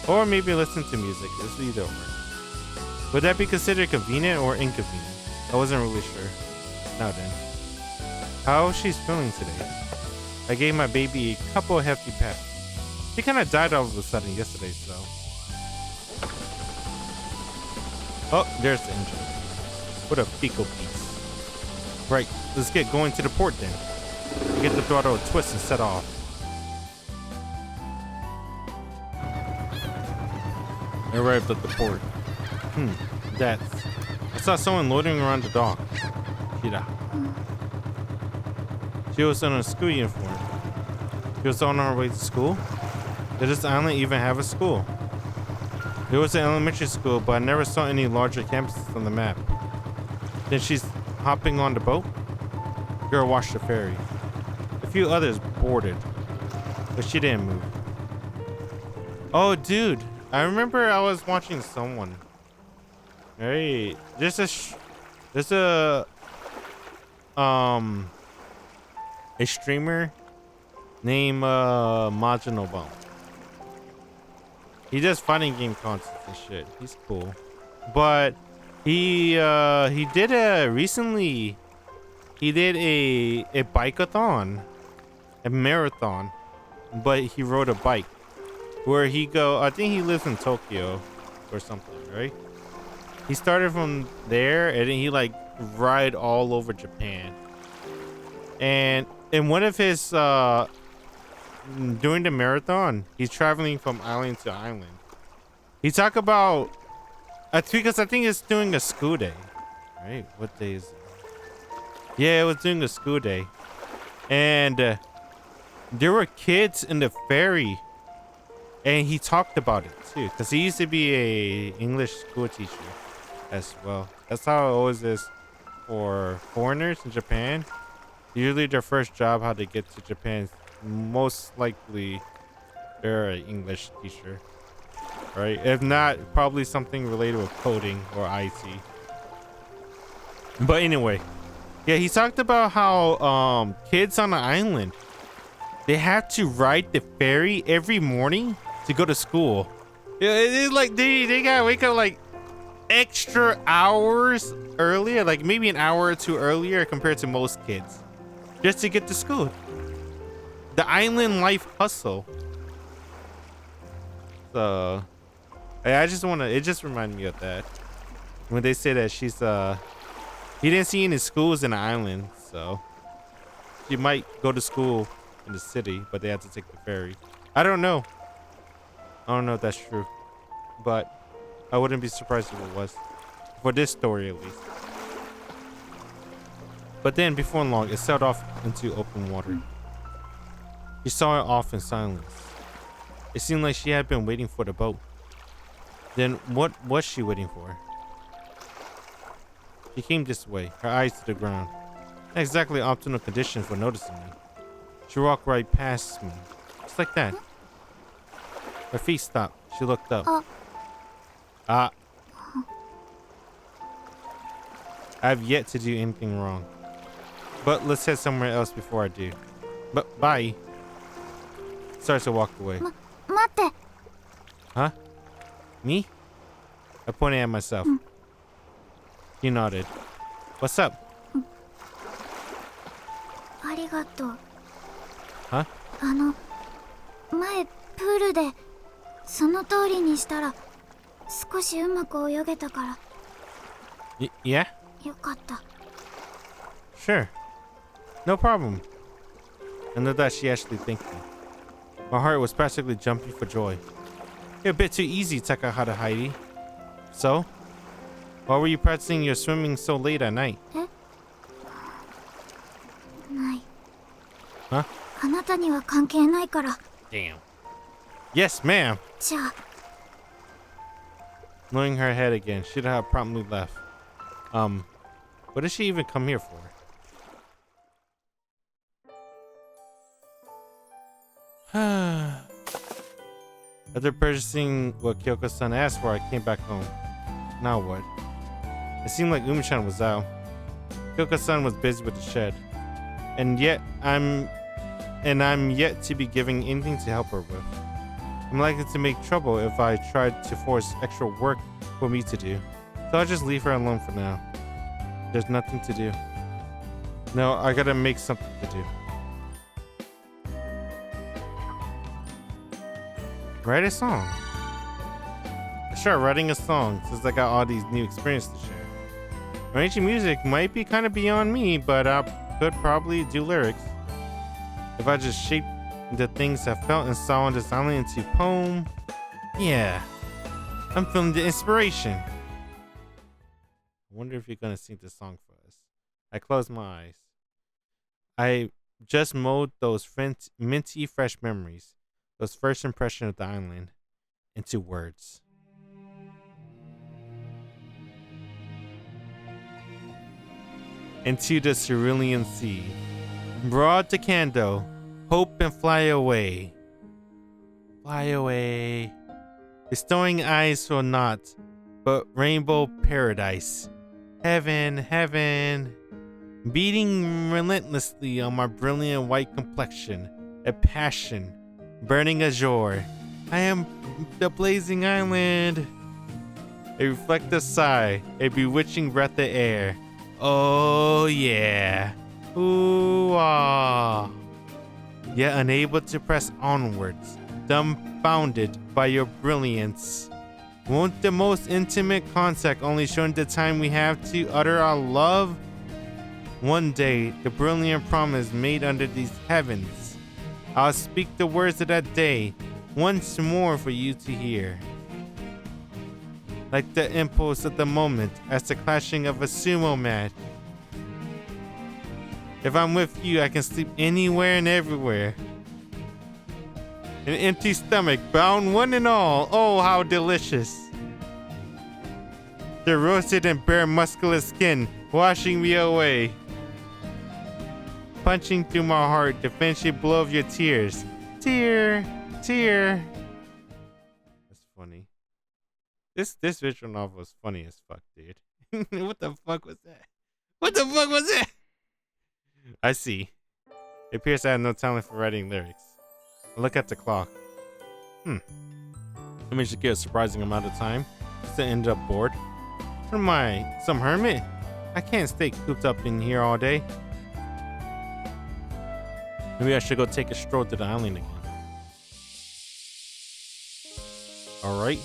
Or maybe listen to music. It's either or. Would that be considered convenient or inconvenient? I wasn't really sure. Now then. How she's feeling today? I gave my baby a couple of hefty pats. She kind of died all of a sudden yesterday, so. Oh, there's the engine. What a fecal piece. Right, let's get going to the port then. Get the throttle a twist and set off. I arrived at the port. That's... I saw someone loitering around the dock. Shira. She was in a school uniform. She was on her way to school. Did this island even have a school? There was an elementary school, but I never saw any larger campuses on the map. Then she's hopping on the boat. Girl watched the ferry. A few others boarded, but she didn't move. Oh, dude, I remember I was watching someone. Hey, there's a streamer named Majinobo. He does fighting game contests and shit. He's cool, but he did recently. He did a bike-a-thon, a marathon, but he rode a bike. Where he go? I think he lives in Tokyo or something, right? He started from there and then he like ride all over Japan. And in one of his during the marathon, he's traveling from island to island. He talk about because I think it's doing a school day, right? What day is it? Yeah, it was doing a school day, and there were kids in the ferry, and he talked about it too, because he used to be a English school teacher as well. That's how it always is for foreigners in Japan. Usually their first job, how they get to Japan, most likely they're an English teacher, right? If not, probably something related with coding or IT. But anyway, yeah, he talked about how kids on the island, they have to ride the ferry every morning to go to school. Yeah, it's like they gotta wake up like extra hours earlier, like maybe an hour or two earlier compared to most kids, just to get to school. The island life hustle. So I just want to, it just reminded me of that when they say that she's he didn't see any schools in the island, so she might go to school in the city, but they have to take the ferry. I don't know if that's true, but I wouldn't be surprised if it was, for this story at least. But then before long, it sailed off into open water. She saw it off in silence. It seemed like she had been waiting for the boat. Then what was she waiting for? She came this way, her eyes to the ground. Not exactly optimal conditions for noticing me. She walked right past me, just like that. Her feet stopped. She looked up. I have yet to do anything wrong. But let's head somewhere else before I do. But bye. Starts to walk away. 待って。 Huh? Me? I pointed at myself. He nodded. What's up? ありがとう。 Huh? 前プールでその通りにしたら少しうまく泳げたから。Yeah? よかった。 Sure. No problem. And with that, she actually thanked me. My heart was practically jumping for joy. You're a bit too easy, Takahara Hairi. So? Why were you practicing your swimming so late at night? ない。 Huh? あなたには関係ないから。 Damn. Yes, ma'am. じゃあ。 Knowing her head again, she'd have promptly left. What did she even come here for? After purchasing what Kyoko-san asked for, I came back home. Now what? It seemed like Umi-chan was out. Kyoko-san was busy with the shed. And yet, I'm yet to be giving anything to help her with. I'm likely to make trouble if I tried to force extra work for me to do. So I'll just leave her alone for now. There's nothing to do. No, I gotta make something to do. Write a song. Sure, writing a song since I got all these new experiences to share. Arranging music might be kind of beyond me, but I could probably do lyrics. If I just shape the things I felt and saw on this island into poem. Yeah, I'm feeling the inspiration. I wonder if you're gonna sing this song for us. I close my eyes. just mold those minty fresh memories, those first impressions of the island, into words. Into the Cerulean Sea. Broad to Kando, hope and fly away. Fly away. Bestowing eyes for naught, but rainbow paradise. Heaven, heaven. Beating relentlessly on my brilliant white complexion. A passion, burning azure. I am the blazing island. A reflective sigh, a bewitching breath of air. Oh yeah. Ooh ah. Yet unable to press onwards, dumbfounded by your brilliance. Won't the most intimate contact only show the time we have to utter our love? One day, the brilliant promise made under these heavens. I'll speak the words of that day once more for you to hear. Like the impulse of the moment as the clashing of a sumo mat. If I'm with you, I can sleep anywhere and everywhere. An empty stomach, bound one and all. Oh, how delicious. The roasted and bare muscular skin, washing me away. Punching through my heart, the friendship blow of your tears. Tear, tear. That's funny. This visual novel is funny as fuck, dude. What the fuck was that? What the fuck was that? I see. It appears I have no talent for writing lyrics. Look at the clock. I managed to get a surprising amount of time. Just end up bored. What am I, some hermit? I can't stay cooped up in here all day. Maybe I should go take a stroll to the island again. Alright.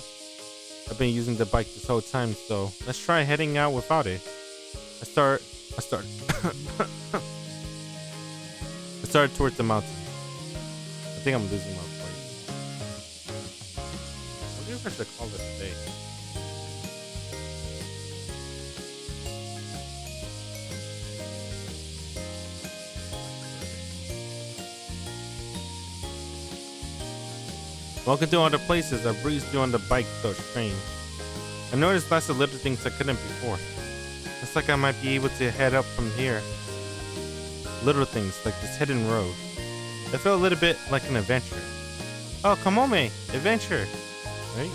I've been using the bike this whole time, so let's try heading out without it. I started towards the mountain. I think I'm losing my place. I wonder if I should call it a day. Walking through other places, I breezed through on the bike though strange. I noticed lots of little things I couldn't before. Looks like I might be able to head up from here. Little things like this hidden road. It felt a little bit like an adventure. Oh, Kamome! Adventure! Right?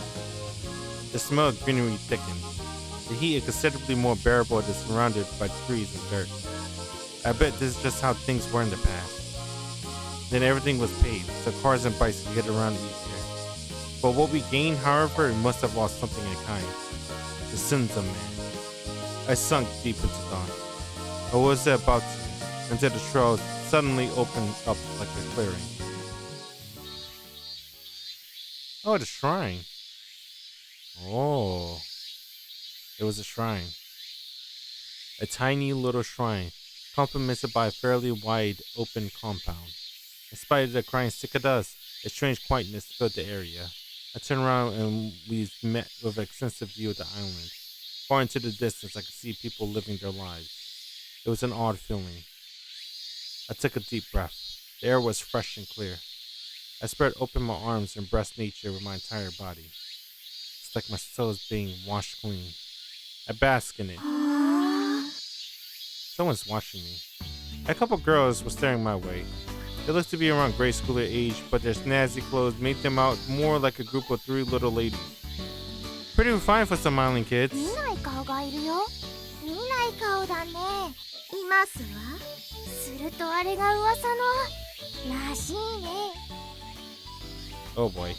The smell of greenery thickened. The heat is considerably more bearable as surrounded by trees and dirt. I bet this is just how things were in the past. Then everything was paved, so cars and bikes could get around easier. But what we gained, however, we must have lost something in kind. The sins of man. I sunk deep into thought. Or was it about to, until the trail suddenly opened up like a clearing. Oh, the shrine. Oh. It was a shrine. A tiny little shrine, complemented by a fairly wide, open compound. In spite of the crying cicadas, a strange quietness filled the area. I turned around and we met with an extensive view of the island. Far into the distance, I could see people living their lives. It was an odd feeling. I took a deep breath. The air was fresh and clear. I spread open my arms and embraced nature with my entire body. It's like my soul is being washed clean. I bask in it. Someone's watching me. A couple girls were staring my way. They looked to be around grade schooler age, but their snazzy clothes made them out more like a group of 3 little ladies. Pretty refined for some island kids. Oh boy.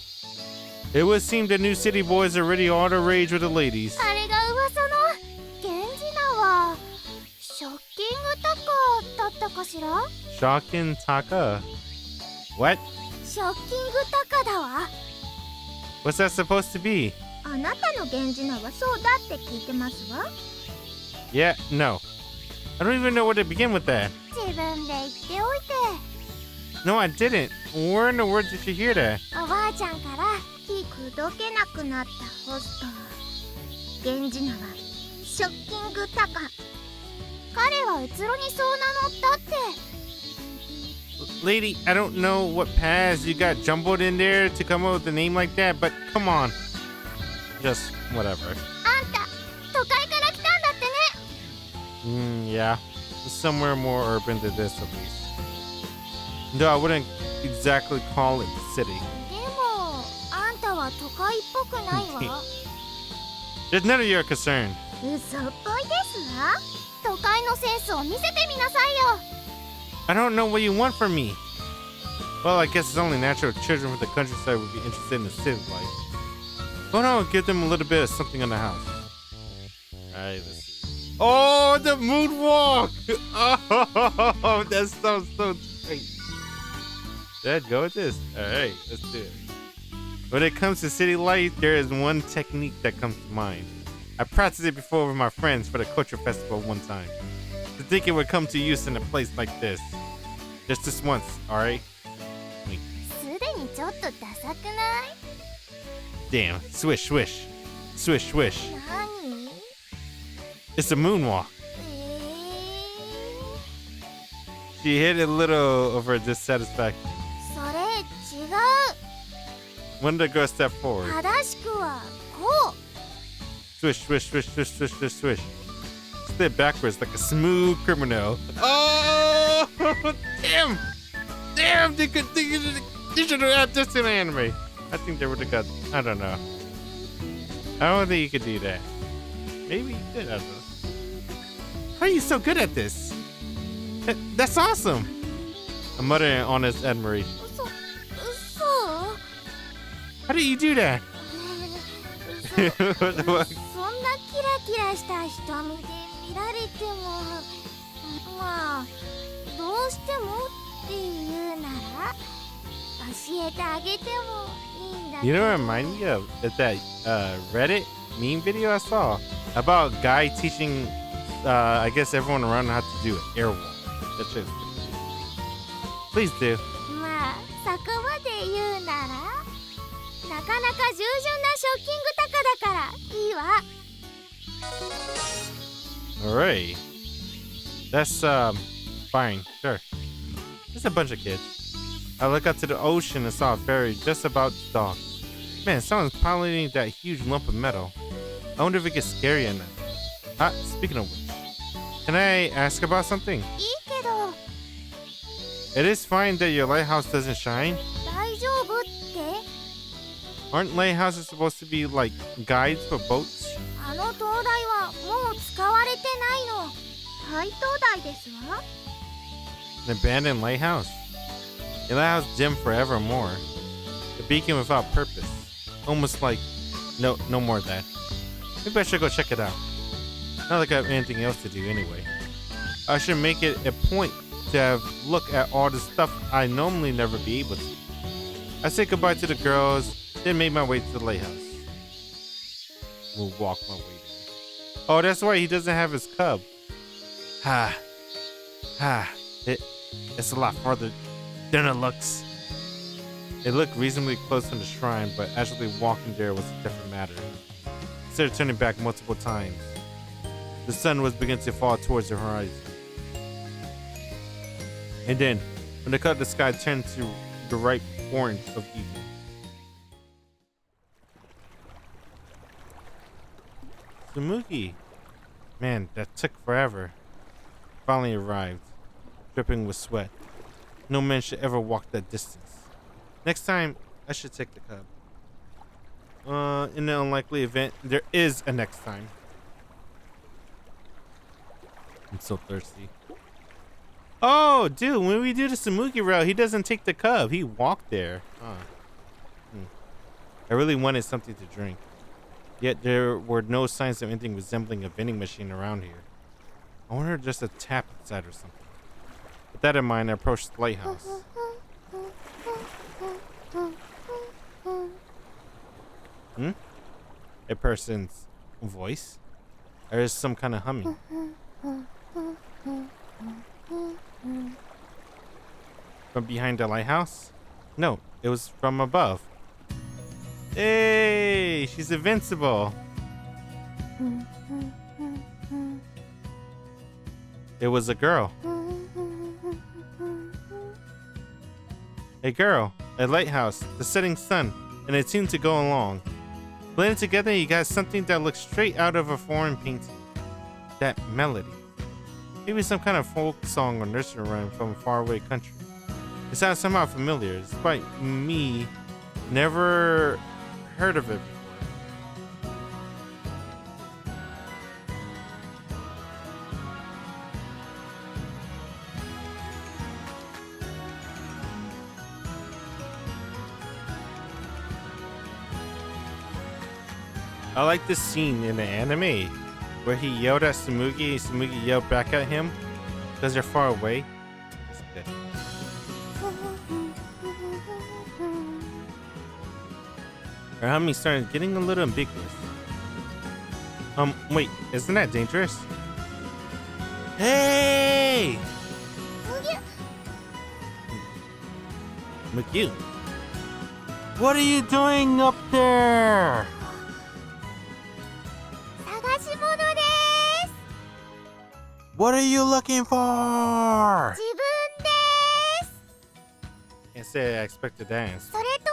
It would seem the new city boys are already all the rage with the ladies. Shocking Taka? What? What's that supposed to be? Yeah, no. I don't even know where to begin with that. No, I didn't. Where in the world did you hear that? lady, I don't know what paths you got jumbled in there to come up with a name like that, but come on. Just whatever. あんた都会から来たんだってね。 Yeah. Somewhere more urban than this, at least. No, I wouldn't exactly call it city. でもあんたは都会っぽくないわ。 It's none of your concern. 嘘っぽいですわ。都会のセンスを見せてみなさいよ。 I don't know what you want from me. Well, I guess it's only natural children from the countryside would be interested in the city life. Why don't give them a little bit of something on the house? Alright, let's see. Oh, the moonwalk! Oh, that sounds so great. Dad, go with this. Alright, let's do it. When it comes to city life, there is one technique that comes to mind. I practiced it before with my friends for the culture festival one time. To think it would come to use in a place like this. Just this once, alright? すでにちょっとダサくない？ Damn, swish, swish. Swish, swish. 何？ It's a moonwalk. She hid a little of her dissatisfaction. それ違う。 One of the girls stepped forward. 正しくはこう。 Swish, swish, swish, swish, swish, swish, swish. Slid backwards like a smooth criminal. Oh, damn! Damn, they should have had this in anime. I think they would have got, I don't know. I don't think you could do that. Maybe you could, I don't know. How are you so good at this? That's awesome! I muttered in honest admiration. 嘘？ How did you do that? What the fuck? そんなキラキラした瞳で見られても、まあどうしてもっていうなら教えてあげてもいいんだけど。 You know what remind me of? It's that Reddit meme video I saw about a guy teaching, I guess everyone around how to do an airwalk. That shit's pretty cool. Please do. まあそこまで言うなら、なかなか従順なショッキングタカだからいいわ。 Alright. That's, fine. Sure. Just a bunch of kids. I look out to the ocean and saw a ferry just about to dock. Man, someone's piloting that huge lump of metal. I wonder if it gets scary or not. Speaking of which, can I ask about something? いいけど It is fine that your lighthouse doesn't shine. 大丈夫って？ Aren't lighthouses supposed to be like guides for boats? あの灯台はもう使われてないの。廃灯台ですわ。 An abandoned lighthouse? A lighthouse dim forevermore. A beacon without purpose. Almost like, no more of that. Maybe I should go check it out. Not like I have anything else to do anyway. I should make it a point to have look at all the stuff I normally never be able to. I said goodbye to the girls, then made my way to the lighthouse. We'll walk my way there. Oh, that's why he doesn't have his cub. It's a lot farther than it looks. It looked reasonably close from the shrine, but actually walking there was a different matter. Instead of turning back multiple times, the sun was beginning to fall towards the horizon. And then, when the color of the sky turned to the ripe orange of evening. Tsumugi. Man, that took forever. Finally arrived, dripping with sweat. No man should ever walk that distance. Next time, I should take the cub. In the unlikely event, there is a next time. I'm so thirsty. Oh, dude, when we do the Tsumugi route, he doesn't take the cub. He walked there. I really wanted something to drink. Yet there were no signs of anything resembling a vending machine around here. I wonder if there's a tap inside or something. With that in mind, I approached the lighthouse. A person's voice? Or is some kind of humming? From behind the lighthouse? No, it was from above. Hey, she's invincible. It was a girl. a girl, a lighthouse, the setting sun, and a tune to go along. Blended together, you got something that looks straight out of a foreign painting. That melody. Maybe some kind of folk song or nursery rhyme from a faraway country. It sounds somehow familiar, despite me never heard of it before. I like this scene in the anime where he yelled at Tsumugi and Tsumugi yelled back at him because they're far away. It's good. Our humming started getting a little ambiguous. Wait, isn't that dangerous? Hey! McHugh. What are you doing up there? What are you looking for? Can't say I expect to dance. それと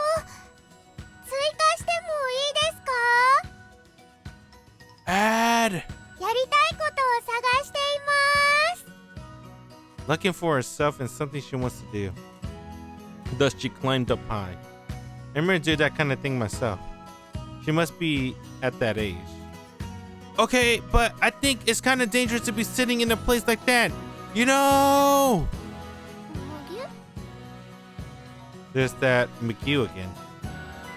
追加してもいいですか Add! やりたいことを探しています Looking for herself and something she wants to do. Thus she climbed up high. I remember to do that kind of thing myself. She must be at that age. Okay, but I think it's kind of dangerous to be sitting in a place like that. You know! There's that McHugh again.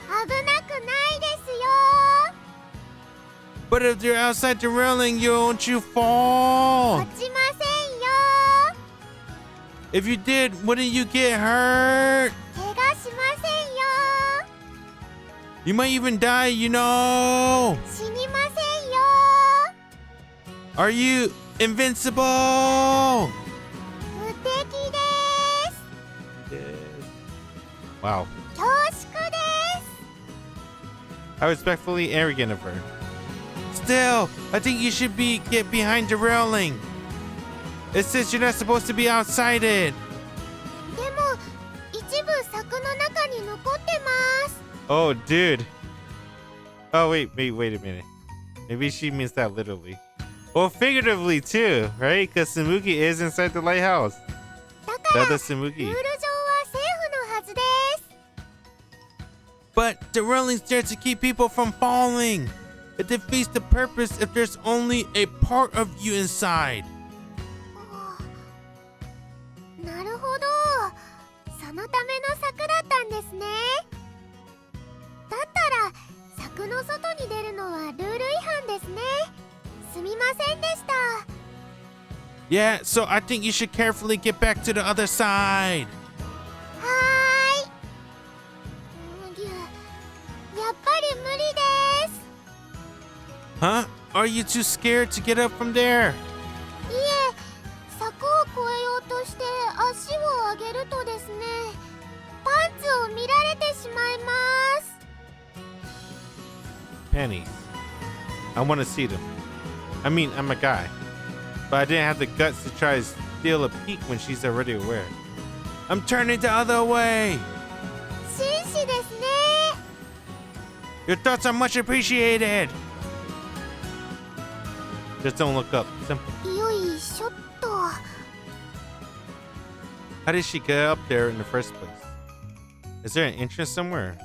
危なくないですよ But if you're outside the railing, won't you fall? 落ちませんよ If you did, wouldn't you get hurt? 怪我しませんよ You might even die, you know! 死にませんよ Are you invincible? 無敵です Wow. 恐縮です How respectfully arrogant of her. Still, I think you should get behind the railing. It says you're not supposed to be outside it. でも一部柵の中に残ってます Oh, dude. Oh, wait a minute. Maybe she means that literally. Well, figuratively too, right? Because Tsumugi is inside the lighthouse. だから The ルー other ル上は Tsumugi. セーフのはずです But the railing's there to keep people from falling. It defeats the purpose if there's only a part of you inside. なるほどそのための柵だったんですねだったら柵の外に出るのはルール違反ですねすみませんでした Yeah, so I think you should carefully get back to the other side. はーいやっぱり無理です Huh? Are you too scared to get up from there? いえ柵を越えようとして足を上げるとですねパンツを見られてしまいます Pennies. I want to see them. I mean, I'm a guy. But I didn't have the guts to try to steal a peek when she's already aware. I'm turning the other way. 紳士ですね Your thoughts are much appreciated. Just don't look up. Simple. よいしょっと How did she get up there in the first place? Is there an entrance somewhere?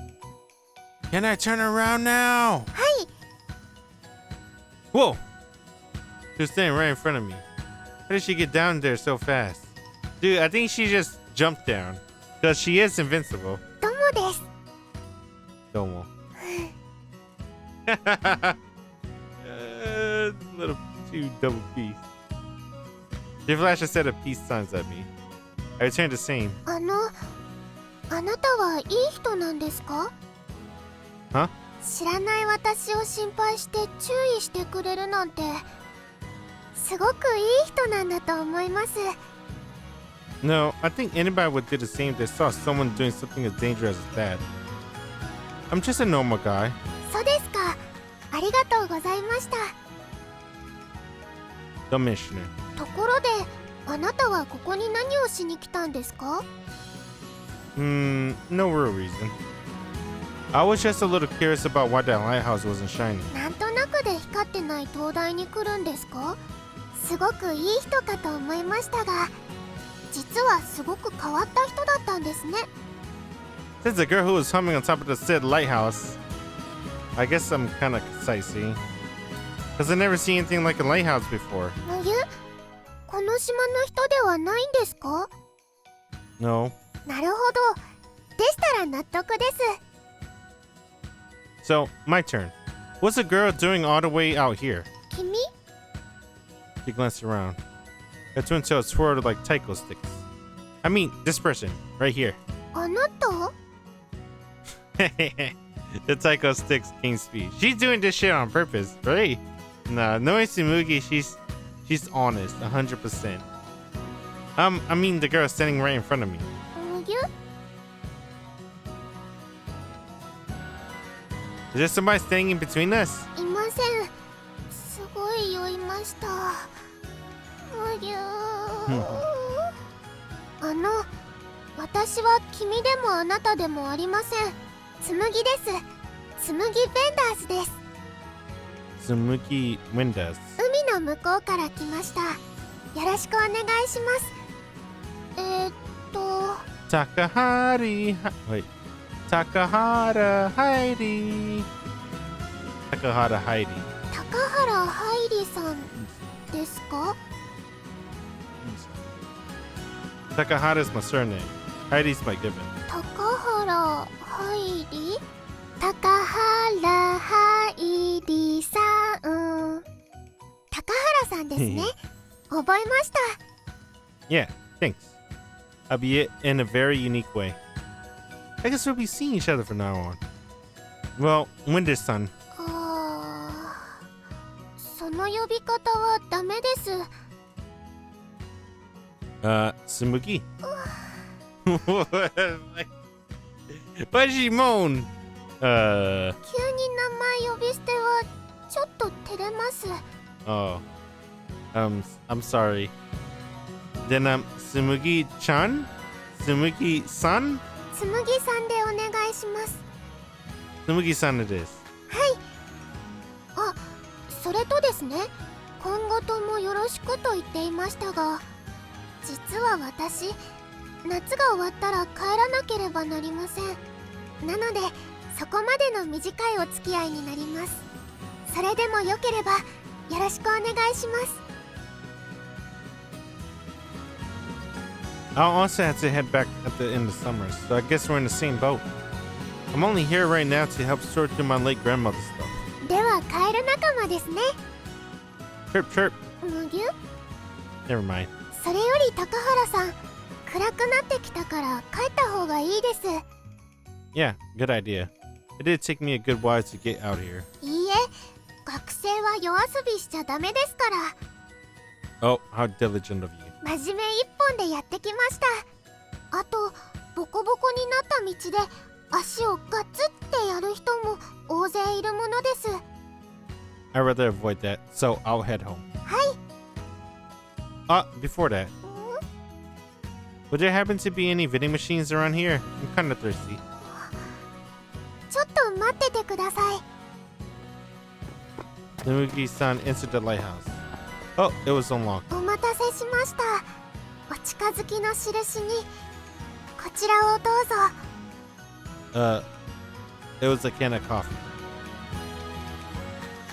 Can I turn around now? はい Whoa! She was standing right in front of me. How did she get down there so fast? Dude, I think she just jumped down. Because she is invincible. どうもです Domo. Little two double peace. She flashed a set of peace signs at me. I returned the same. あなたはいい人なんですか Huh? 知らない私を心配して注意してくれるなんてすごくいい人なんだと思います No, I think anybody would do the same if they saw someone doing something as dangerous as that. I'm just a normal guy. そうですかありがとうございました The missioner. ところであなたはここに何をしに来たんですか No real reason. I was just a little curious about why that lighthouse wasn't shining. なんとなくで光ってない灯台に来るんですか？すごくいい人かと思いましたが、実はすごく変わった人だったんですね。 Since the girl who was humming on top of the said lighthouse, I guess I'm kind of sightseeing. Because I've never seen anything like a lighthouse before. この島の人ではないんですか？ No. なるほど。でしたら納得です。 So, my turn. What's the girl doing all the way out here? 君？ She glanced around. Her twin tails swirled like taiko sticks. I mean, this person, right here. あなた？ The taiko sticks gain speed. She's doing this shit on purpose, right? Nah, knowing Tsumugi, she's honest, 100%. I mean, the girl standing right in front of me. ぎゅ？ Is there somebody standing in between us? いません。すごい酔いました。むぎゅ私は君でもあなたでもありません。紬です。紬ベンダーズです。 Tsumugi Wenders. 海の向こうから来ました。よろしくお願いします。Takahari. Wait. Takahara Hairi. Takahara Hairi. 高原ハイリさんですか？ Takahara's my surname. Heidi's my given. 高原ハイリ？高原ハイリさん。高原さんですね。覚えました。 Yeah, thanks. Albeit in a very unique way. I guess we'll be seeing each other from now on. Well, Wenders son. その呼び方はダメです。Tsumugi. Why did she moan? 急に名前呼び捨てはちょっと照れます。 Oh. I'm sorry. Then, Tsumugi-chan? Tsumugi-san? 紬さんでお願いします。 Tsumugi-san it is. はい。あ、それとですね、今後ともよろしくと言っていましたが、実は私、夏が終わったら帰らなければなりません。なので、そこまでの短いお付き合いになります。それでもよければよろしくお願いします。 I'll also have to head back at the end of summer, so I guess we're in the same boat. I'm only here right now to help sort through my late grandmother's stuff. ではカエル仲間ですね。 Chirp, chirp. むぎゅ？ Never mind. それより高原さん、暗くなってきたから帰った方がいいです。 Yeah, good idea. It did take me a good while to get out here. いいえ、学生は夜遊びしちゃダメですから。 Oh, how diligent of you. 真面目一本でやってきました。あと、ボコボコになった道で足をガツってやる人も大勢いるものです。 I'd rather avoid that, so I'll head home. はい。 Before that, would there happen to be any vending machines around here? I'm kind of thirsty. ちょっと待っててください。 Tsumugi-san entered the lighthouse. Oh, it was unlocked. お待たせしました。お近づきの印にこちらをどうぞ。It was a can of coffee.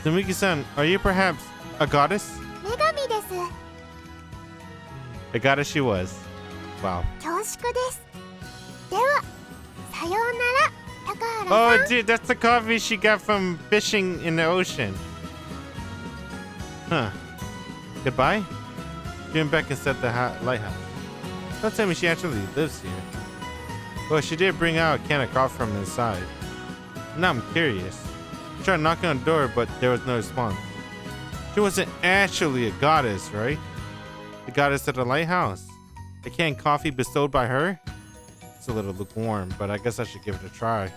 Tsumugi-san, are you perhaps a goddess? 女神です。 A goddess she was. Wow. 恐縮です。では、さようなら、高原さん。 Oh, dude, that's the coffee she got from fishing in the ocean. Huh. Goodbye? She went back inside the lighthouse. Don't tell me she actually lives here. Well, she did bring out a can of coffee from inside. Now I'm curious. I tried knocking on the door, but there was no response. She wasn't actually a goddess, right? The goddess of the lighthouse. The canned coffee bestowed by her? It's a little lukewarm, but I guess I should give it a try.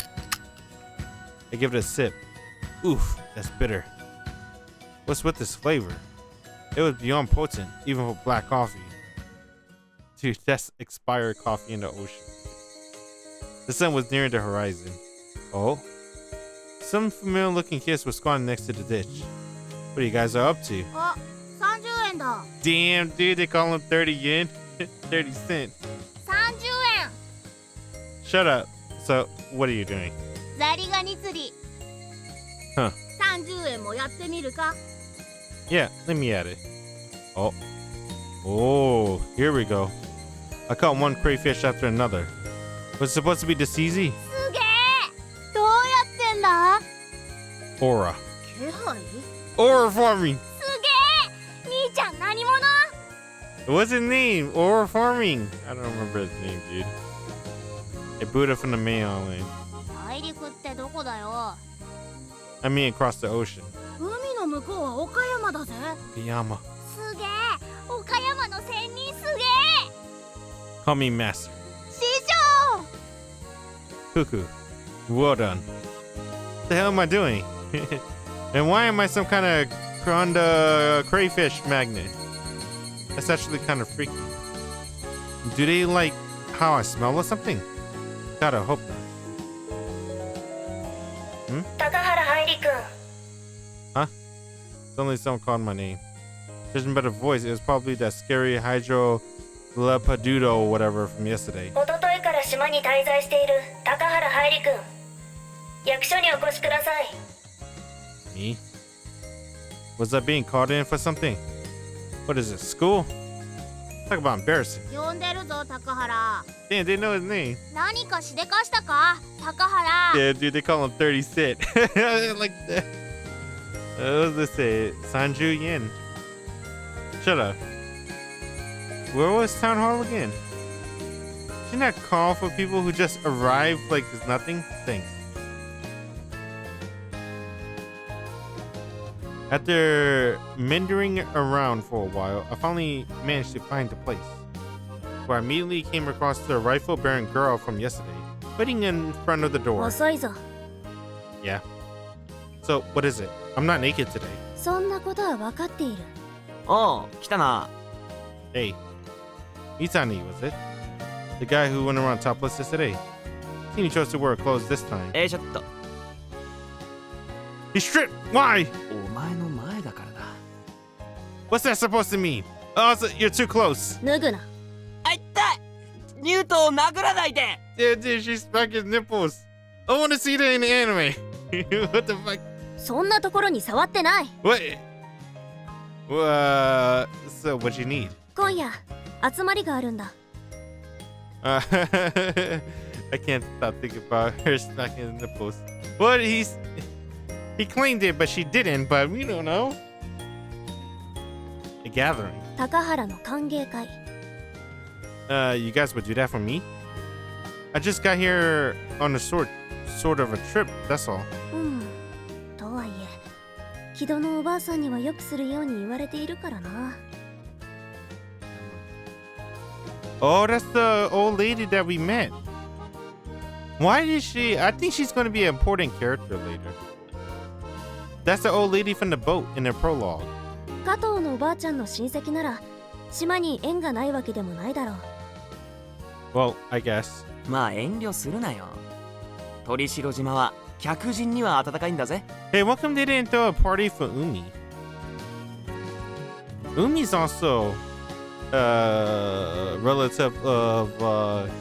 I give it a sip. Oof, that's bitter. What's with this flavor? It was beyond potent, even for black coffee. Dude, that's expired coffee in the ocean. The sun was nearing the horizon. Oh? Some familiar looking kids were squatting next to the ditch. What are you guys up to? あ、30円だ。 Damn, dude, they call him 30 yen? 30 cent. 30円。 Shut up. So, what are you doing? ザリガニ釣り。Huh. 30円もやってみるか？ Yeah, let me at it. Oh. Oh, here we go. I caught one crayfish after another. Was it supposed to be this easy? すげえ。どうやってんだ？ Aura. 気配？ Aura farming! すげえ。兄ちゃん何者？ What's his name? Aura farming! I don't remember his name, dude. A Buddha from the main island. 大陸ってどこだよ？ I mean across the ocean. 海の向こうは岡山だぜ。 Yama. すげえ。岡山の仙人すげえ。 Call me master. 師匠。 Cuckoo. Well done. What the hell am I doing? And why am I some kind of crayfish magnet? That's actually kind of freaky. Do they like how I smell or something? Gotta hope not. Takahara Hairi君 Huh? Suddenly someone called my name. Judging by the voice, it was probably that scary Hydro Lepadudo or whatever from yesterday. おとといから島に滞在している高原ハイリ君役所にお越しください Me? Was I being called in for something? What is it, school? Talk about embarrassing. 呼んでるぞ高原。 Damn, they know his name. 何かしでかしたか高原。 Yeah, dude, they call him 30 cent. Like that. What does it say? Sanju yen. Shut up. Where was town hall again? Shouldn't that call for people who just arrived like there's nothing? Thanks. After meandering around for a while, I finally managed to find the place, where I immediately came across the rifle-bearing girl from yesterday, waiting in front of the door. 遅いぞ。 Yeah. So, what is it? I'm not naked today. そんなことは分かっている。おう、来たな。 Hey. Mitani, was it? The guy who went around topless yesterday. Seen he chose to wear clothes this time. ちょっと。 He stripped! Why? お前の前だからだ。 What's that supposed to mean? Also, you're too close. 脱ぐな。あ、痛いニュートを殴らないで Yeah, dude, she stuck his nipples. I want to see that in the anime. What the fuck? そんなところに触ってない。 What? So what you need? 今夜、集まりがあるんだ。I can't stop thinking about her smacking his nipples. What? He claimed it, but she didn't, but we don't know. A gathering. 高原の歓迎会。 You guys would do that for me? I just got here on a sort of a trip, that's all. うん。とはいえ、木戸のおばあさんにはよくするように言われているからな。Oh, that's the old lady that we met. Why did she? I think she's going to be an important character later. That's the old lady from the boat in the prologue. 加藤のおばあちゃんの親戚なら、島に縁がないわけでもないだろう。Well, I guess. まあ遠慮するなよ。鳥城島は客人には温かいんだぜ。 Hey, how come they didn't throw a party for Umi? Umi's also relative of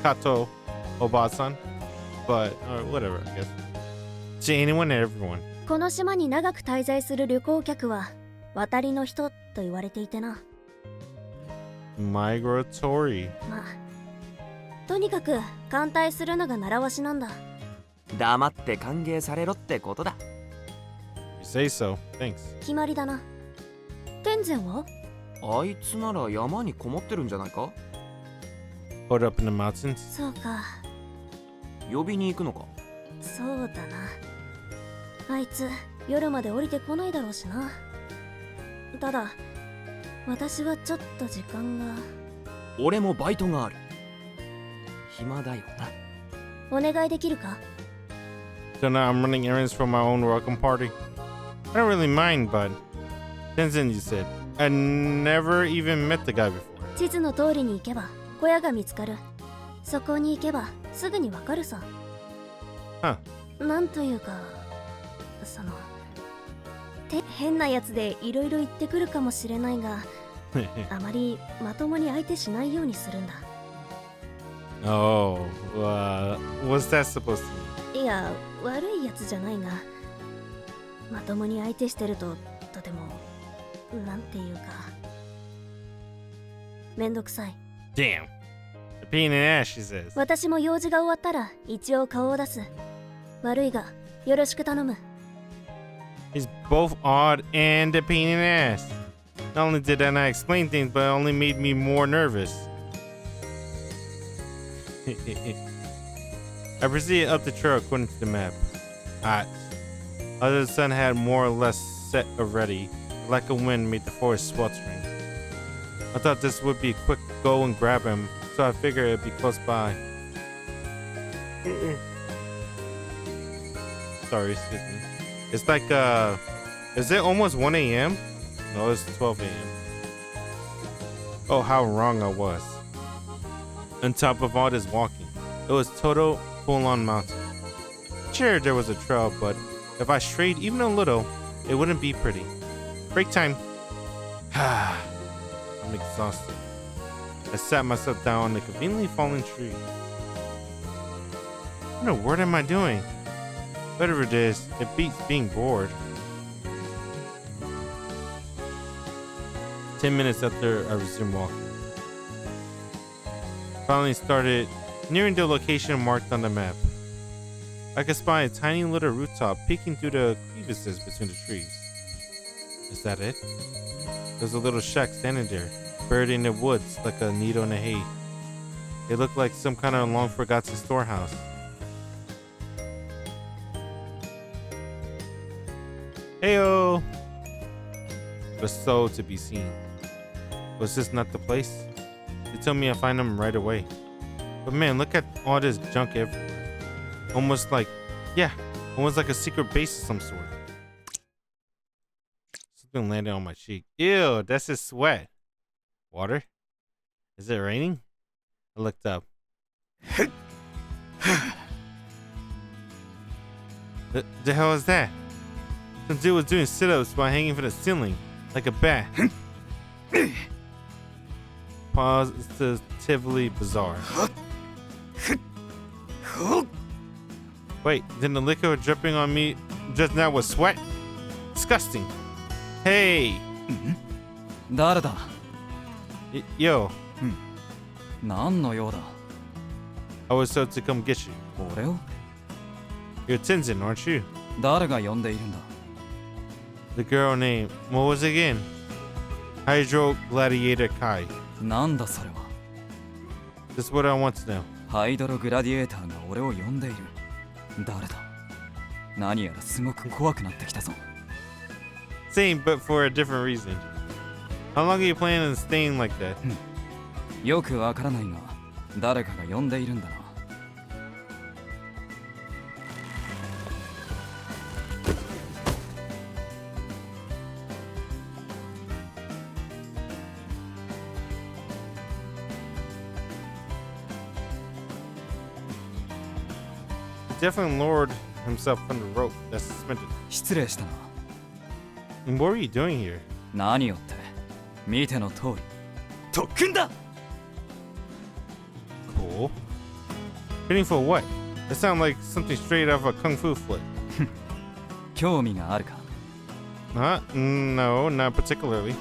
Kato Obasan, but whatever, I guess. To anyone and everyone. この島に長く滞在する旅行客は渡りの人と言われていてな。 Migratory. まあ、とにかく歓待するのが習わしなんだ。黙って歓迎されろってことだ。 You say so. Thanks. 決まりだな。天然は？あいつなら山にこもってるんじゃないか？ Hold up in the mountains. そうか。呼びに行くのか？そうだな。あいつ夜まで降りてこないだろうしな。ただ私はちょっと時間が。俺もバイトがある。暇だよな。お願いできるか？ So now I'm running errands for my own welcome party. I don't really mind, but Tenzin, you said. I never even met the guy before. 地図の通りに行けば小屋が見つかる。そこに行けばすぐにわかるさ。Huh. なんというか、その変なやつでいろいろ言ってくるかもしれないが、あまりまともに相手しないようにするんだ。Oh, what's that supposed to mean? いや、悪いやつじゃないが、まともに相手してるととてもなんていうかめんどくさい。 Damn. A pain in the ass, she says. 私も用事が終わったら一応顔を出す。悪いがよろしく頼む。 He's both odd and a pain in the ass. Not only did I not explain things, but it only made me more nervous. I proceeded up the trail according to the map. Hot. Although the sun had more or less set already, like a wind made the forest sweltering. I thought this would be a quick go and grab him, so I figured it'd be close by. Sorry, excuse me. It's like, is it almost 1 a.m.? No, it's 12 a.m. Oh, how wrong I was. On top of all this walking, it was total full-on mountain. Sure, there was a trail, but if I strayed even a little, it wouldn't be pretty. Break time. I'm exhausted. I sat myself down on a conveniently fallen tree. What in the world am I doing? Whatever it is, it beats being bored. 10 minutes after I resumed walking, finally started nearing the location marked on the map. I could spy a tiny little rooftop peeking through the crevices between the trees. Is that it? There's a little shack standing there, buried in the woods like a needle in a hay. It looked like some kind of long forgotten storehouse. Heyo! But so to be seen. Was this not the place? They told me I'd find them right away. But man, look at all this junk everywhere. Almost like a secret base of some sort. Something landed on my cheek. Ew, that's his sweat. Water? Is it raining? I looked up. The hell is that? Some dude was doing sit-ups while hanging from the ceiling, like a bat. Positively bizarre. Wait, then the liquor dripping on me just now was sweat? Disgusting. Hey! 誰だ Yo, 何の用だ I was told to come get you. 俺を You're Tenzin, aren't you? 誰が呼んでいるんだ The girl named, what was it again? Hydro Gladiator Kai. なんだそれは This is what I want to know. ハイドログラディエーターが俺を呼んでいる誰だ何やらすごく怖くなってきたぞ Same, but for a different reason. How long are you planning on staying like that? よくわからないが誰かが呼んでいるんだな He definitely lowered himself from the rope that's suspended. 失礼したな And what are you doing here? 何よって見ての通り特訓だ Cool. Training for what? That sounds like something straight out of a kung fu flick. 興味があるか Huh? No, not particularly.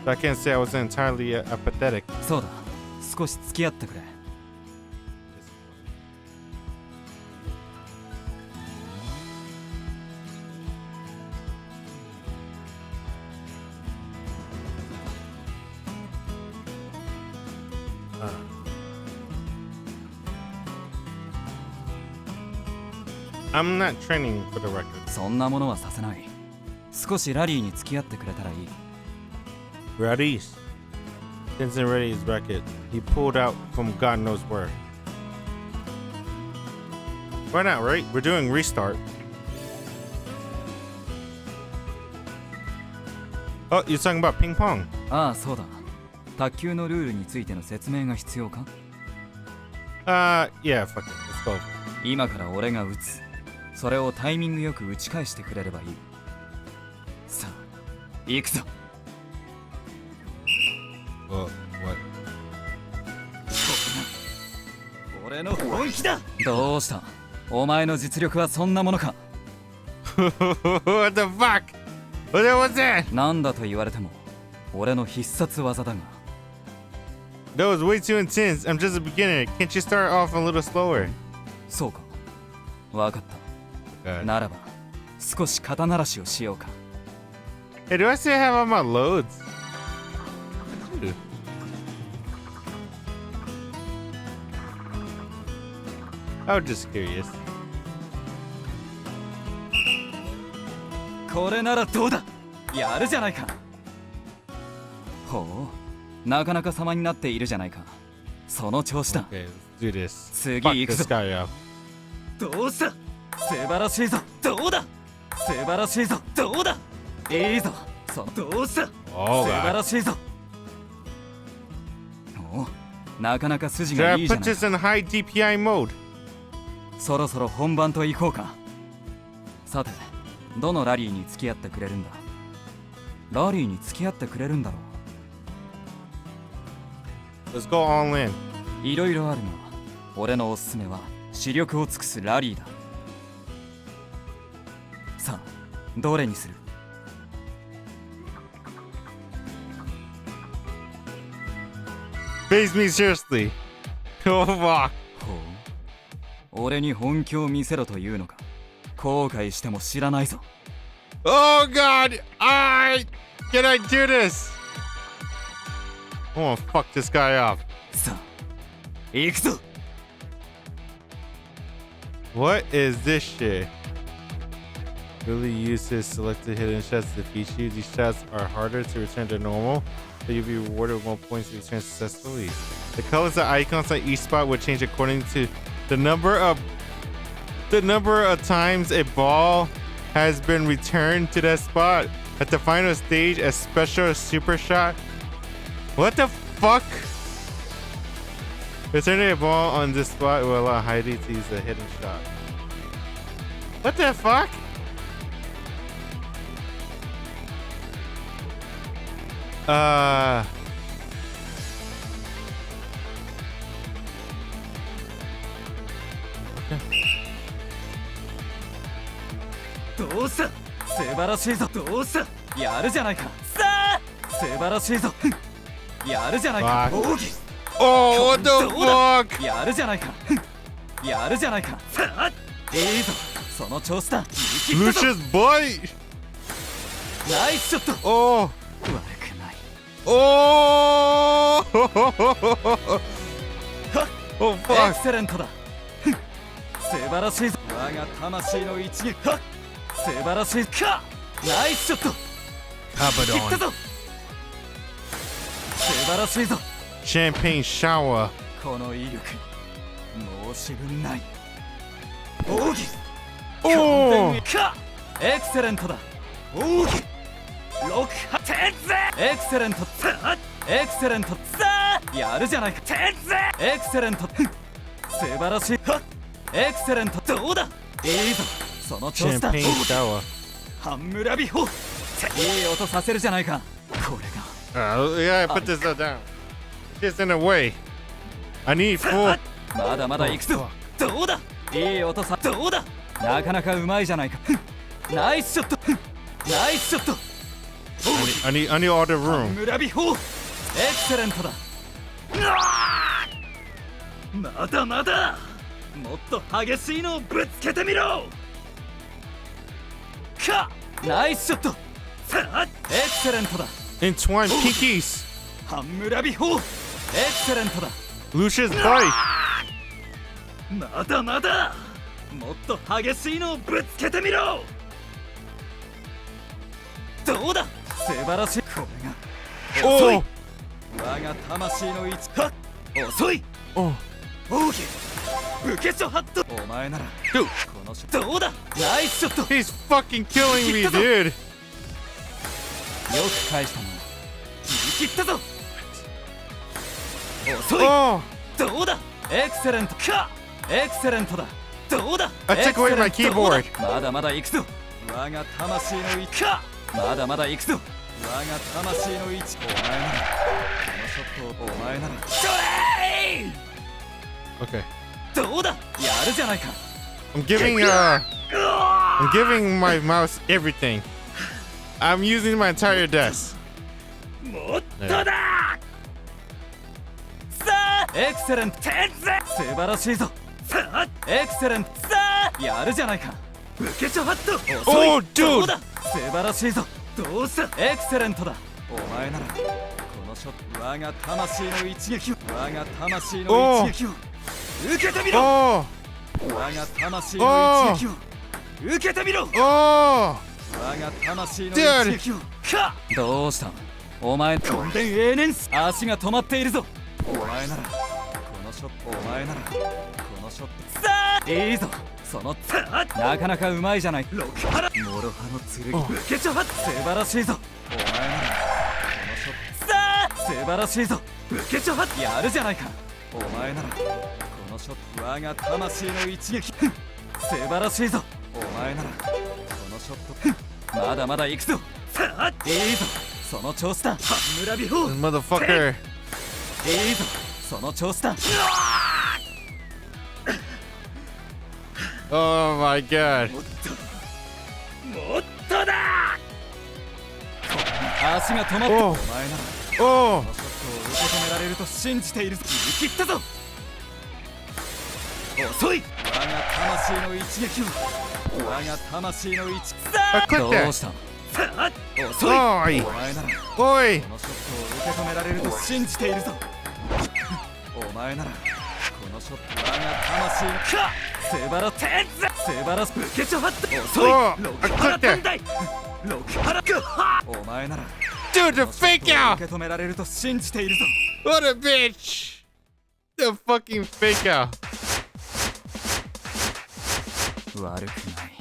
But I can't say I was entirely apathetic. そうだ少し付き合ってくれ I'm not training for the record. そんなものはさせない少しラリーに付き合ってくれたらいい Radis. Tenzin ready his racket. He pulled out from God knows where. Why not, right? We're doing restart. Oh, you're talking about ping pong. ああそうだ卓球のルールについての説明が必要か Yeah, fuck it. Let's go. 今から俺が打つ。それをタイミングよく打ち返してくれればいい。さあ行くぞ。What? 俺の本気だ。どうした？お前の実力はそんなものか？ What the fuck? What was that? なんだと言われても俺の必殺技だが。That was way too intense. I'm just a beginner. Can't you start off a little slower? そうか。わかった。ならば少し肩慣らしをしようか。Hey, do I still have all my loads? Dude. I was just curious. これならどうだ。やるじゃないか。ほう、なかなか様になっているじゃないか。その調子だ。 Okay, let's do this. 次 Fuck 行く this ぞ。 guy up. どうした？素晴らしいぞ。どうだ？素晴らしいぞ。どうだ？いいぞ。どうした？ Oh 素晴 god. らしいぞ。お、なかなか筋 Should が I いいじゃ put ない this in high DPI mode? そろそろ本番と行こうか。さて、どのラリーに付き合ってくれるんだ？ラリーに付き合ってくれるんだろう。 Let's go all in. いろいろあるが、俺のおすすめは視力を尽くすラリーだ。さあ、どれにする？ Face me seriously. Oh fuck. ほう、俺に本気を見せろというのか。後悔しても知らないぞ。 Oh god. Can I do this? I wanna fuck this guy up. さあ、行くぞ。 What is this shit? Really use his selected hidden shots to defeat you. These shots are harder to return to normal, but you'll be rewarded with 1 point to return successfully. The colors of icons on each spot will change according to the number of times a ball has been returned to that spot. At the final stage, a special super shot. What the fuck? Returning a ball on this spot will allow Hairi to use a hidden shot. What the fuck?どうした？素晴らしいぞ。どうした？やるじゃないか。さあ、素晴らしいぞ。やるじゃないか。 Fuck. 奥義。 Oh, what the どうだ？ fuck? やるじゃないか。やるじゃないか。さあ、いいぞ。その調子だ。 Lucius bite. ナイスショット。 Oh. 悪くない。 Oh. Oh エ fuck. クセレントだ。素晴らしいぞ。我が魂の一撃。素晴らしいか。ナイスショット。いったぞ。素晴らしいぞ。 Champagne shower. この威力、申し分ない。奥義。 Oh. か。エクセレントだ。奥義。6発ぜ。エクセレント。エクセレント。さあ、やるじゃないか。エクセレント。素晴らしい。エクセレント。どうだ？いいぞ。その調子だ。 Champagne shower. ハンムラビホ。いい音させるじゃないか。これが。Yeah, I put this down. It's in the way. I need full. まだまだ行くぞ。どうだ？いい音さ。どうだ？なかなかうまいじゃないか。ナイスショット。ナイスショット。I need all the room. 村ビホ。エクセレントだ。まだまだ。もっと激しいのをぶつけてみろ。か。ナイスショット。さあ、エクセレントだ。 Entwine pinkies. ハンムラビホ。エクセレントだ。 Lucius bite. まだまだ。もっと激しいのをぶつけてみろ。どうだ？素晴らしい。これが遅い。 Oh. 我が魂の一は遅い。 Oh. 奥義。武家諸ハット。お前なら Dude. このショット。どうだ？ナイスショット。 He's fucking killing me, dude. よく返したな。切ったぞ。遅い。 Oh. どうだ？エクセレントか。エクセレントだ。どうだ I took away my keyboard. まだまだ行くぞ我が魂の一かまだまだ行くぞ我が魂の一お前ならこのショットをお前ならそれ Okay. どうだやるじゃないか I'm giving my mouse everything. I'm using my entire desk. もっとださあエクセレント素晴らしいぞさあエクセレントさあやるじゃないか受けちょはっと遅い Oh, dude. どうだ素晴らしいぞどうしたエクセレントだお前ならこのショット我が魂の一撃を我が魂の一撃を受けてみろ Oh, 我が魂の一撃を受けてみろ oh. 我が魂の一撃をかどうしたお前とんでん永年足が止まっているぞお前ならこのショットお前ならこのショットさあいいぞそのなかなかうまいじゃないロクハラモロハの剣受けちょは素晴らしいぞお前ならこのショットさあ素晴らしいぞ受けちょはやるじゃないかお前ならこのショット我が魂の一撃素晴らしいぞお前ならこのショットまだまだ行くぞさあいいぞその調子だ村美穂 Motherfucker. いいぞその調子だ Oh my god. もっとだ足が止まったお前なら Oh. このショットを受け止められると信じているぞ言い切ったぞ遅い我が魂の一撃を我が魂の一さ I あ clicked どう that. したさあ遅い Oi. お前なら Oi. このショットを受け止められると信じているぞお前ならこのショット我が魂のか素晴らしい素晴らしい受けちょはって遅い Oh, ロ I クハラ clicked 短 that. 大ロクハラグッハお前なら Dude, the fake 受 out. け止められると信じているぞ What a bitch. The fucking fake out. 悪くない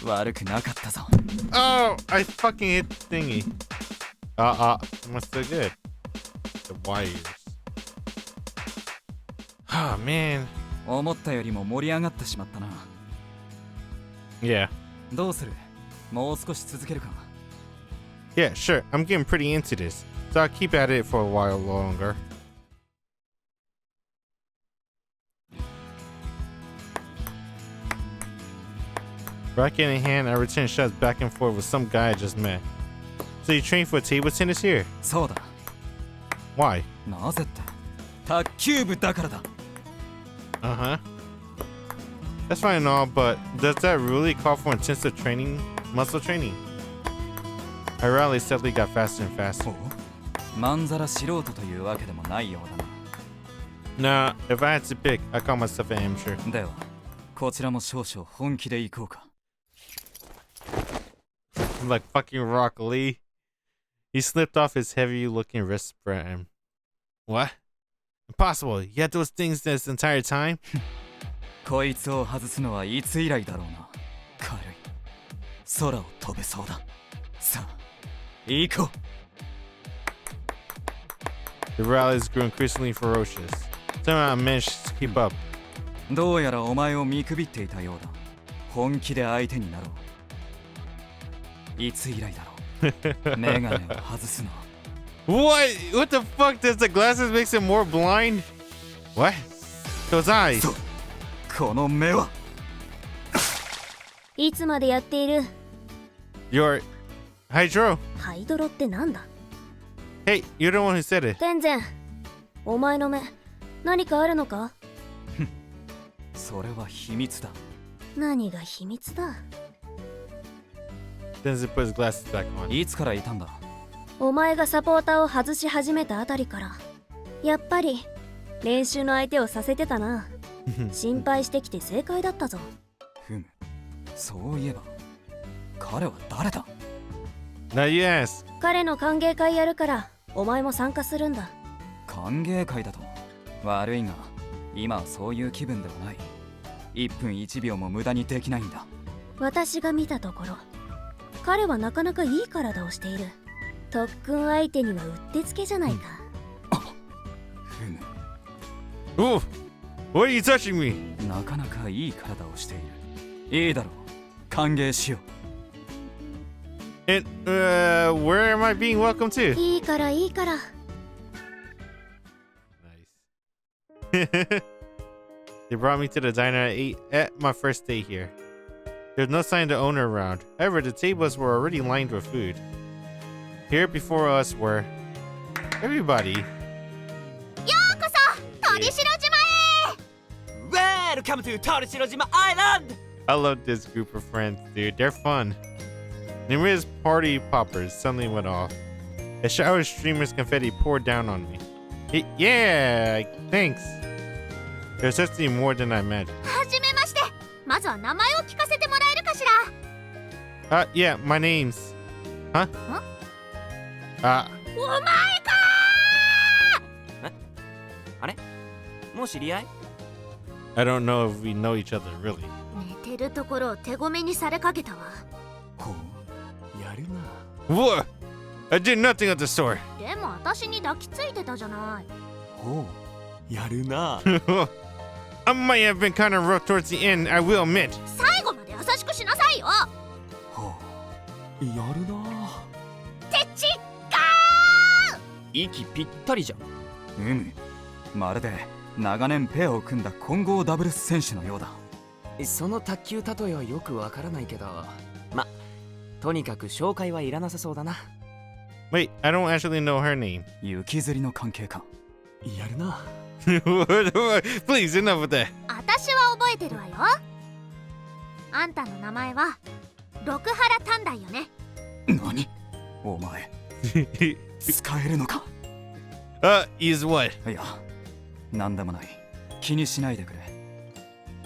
あ悪くなかったぞ Oh, I fucking hit the thingy. Am I still good? The wires. Oh man. 思ったよりも盛り上がってしまったな Yeah. どうするもう少し続けるか Yeah, sure. I'm getting pretty into this, so I'll keep at it for a while longer. Racket in hand, I return shots back and forth with some guy I just met. So you train for table tennis here? そうだ Why? なぜって卓球部だからだ Uh-huh. That's fine and all, but does that really call for intensive training, muscle training? I rarely steadily got faster and faster. まんざら素人というわけでもないようだ Nah, if I had to pick, I call myself an amateur. なではこちらも少々本気でいこうか I'm like fucking Rock Lee. He slipped off his heavy-looking wristband. What? Impossible. You had those things this entire time? こいつを外すのはいつ以来だろうな軽い空を飛べそうださあ行こう The rallies grew increasingly ferocious. Somehow I managed to keep up. どうやらお前を見くびっていたようだ本気で相手になろういつ以来だろうメガネを外すの What? What the fuck? Does the glasses makes him more blind? What? Those eyes. そうこの目はいつまでやっている You're Hydro. ハイドロってなんだ Hey, you're the one who said it. 天然お前の目何かあるのかそれは秘密だ何が秘密だ Denzel put his glasses back on. いつからいたんだお前がサポーターを外し始めたあたりからやっぱり練習の相手をさせてたな心配してきて正解だったぞふむそういえば彼は誰だ Now you ask. 彼の歓迎会やるからお前も参加するんだ歓迎会だと悪いが今はそういう気分ではない1分1秒も無駄にできないんだ私が見たところ彼はなかなかいい体をしている特訓相手にはうってつけじゃないかふむ Ooh. Why are you touching me? なかなかいい体をしている。いいだろう。歓迎しよう。 And where am I being welcome to? いいからいいから。 Nice. They brought me to the diner I ate at my first day here. There's no sign of the owner around. However, the tables were already lined with food. Here before us were everybody. ようこそ鳥城島へ。 Welcome to Torishirojima Island! I love this group of friends, dude. They're fun. Numerous party poppers suddenly went off. A shower of streamers confetti poured down on me. Yeah, thanks. There's certainly more than I imagined. はじめまして。まずは名前を聞かせてもらえるかしら。 Yeah, my name's... Huh? お前かえあれもう知り合い I don't know if we know each other, really. 寝てるところを手ごめにされかけたわ。ほう、やるな。 What? I did nothing of the sort. でも私に抱きついてたじゃない。ほう、やるな。 I might have been kind of rough towards the end, I will admit. 最後まで優しくしなさいよ。ほう、やるな。てちっか息ぴったりじゃん。まるで長年ペアを組んだ混合ダブルス選手のようだ。その卓球例えはよくわからないけど、ま、とにかく紹介はいらなさそうだな。Wait, I don't actually know her name. 雪吊りの関係か。やるな。Please, enough with that. 私は覚えてるわよ。あんたの名前は六原短大よね。何？お前使えるのか？ Is what? いや、なんでもない。気にしないでくれ。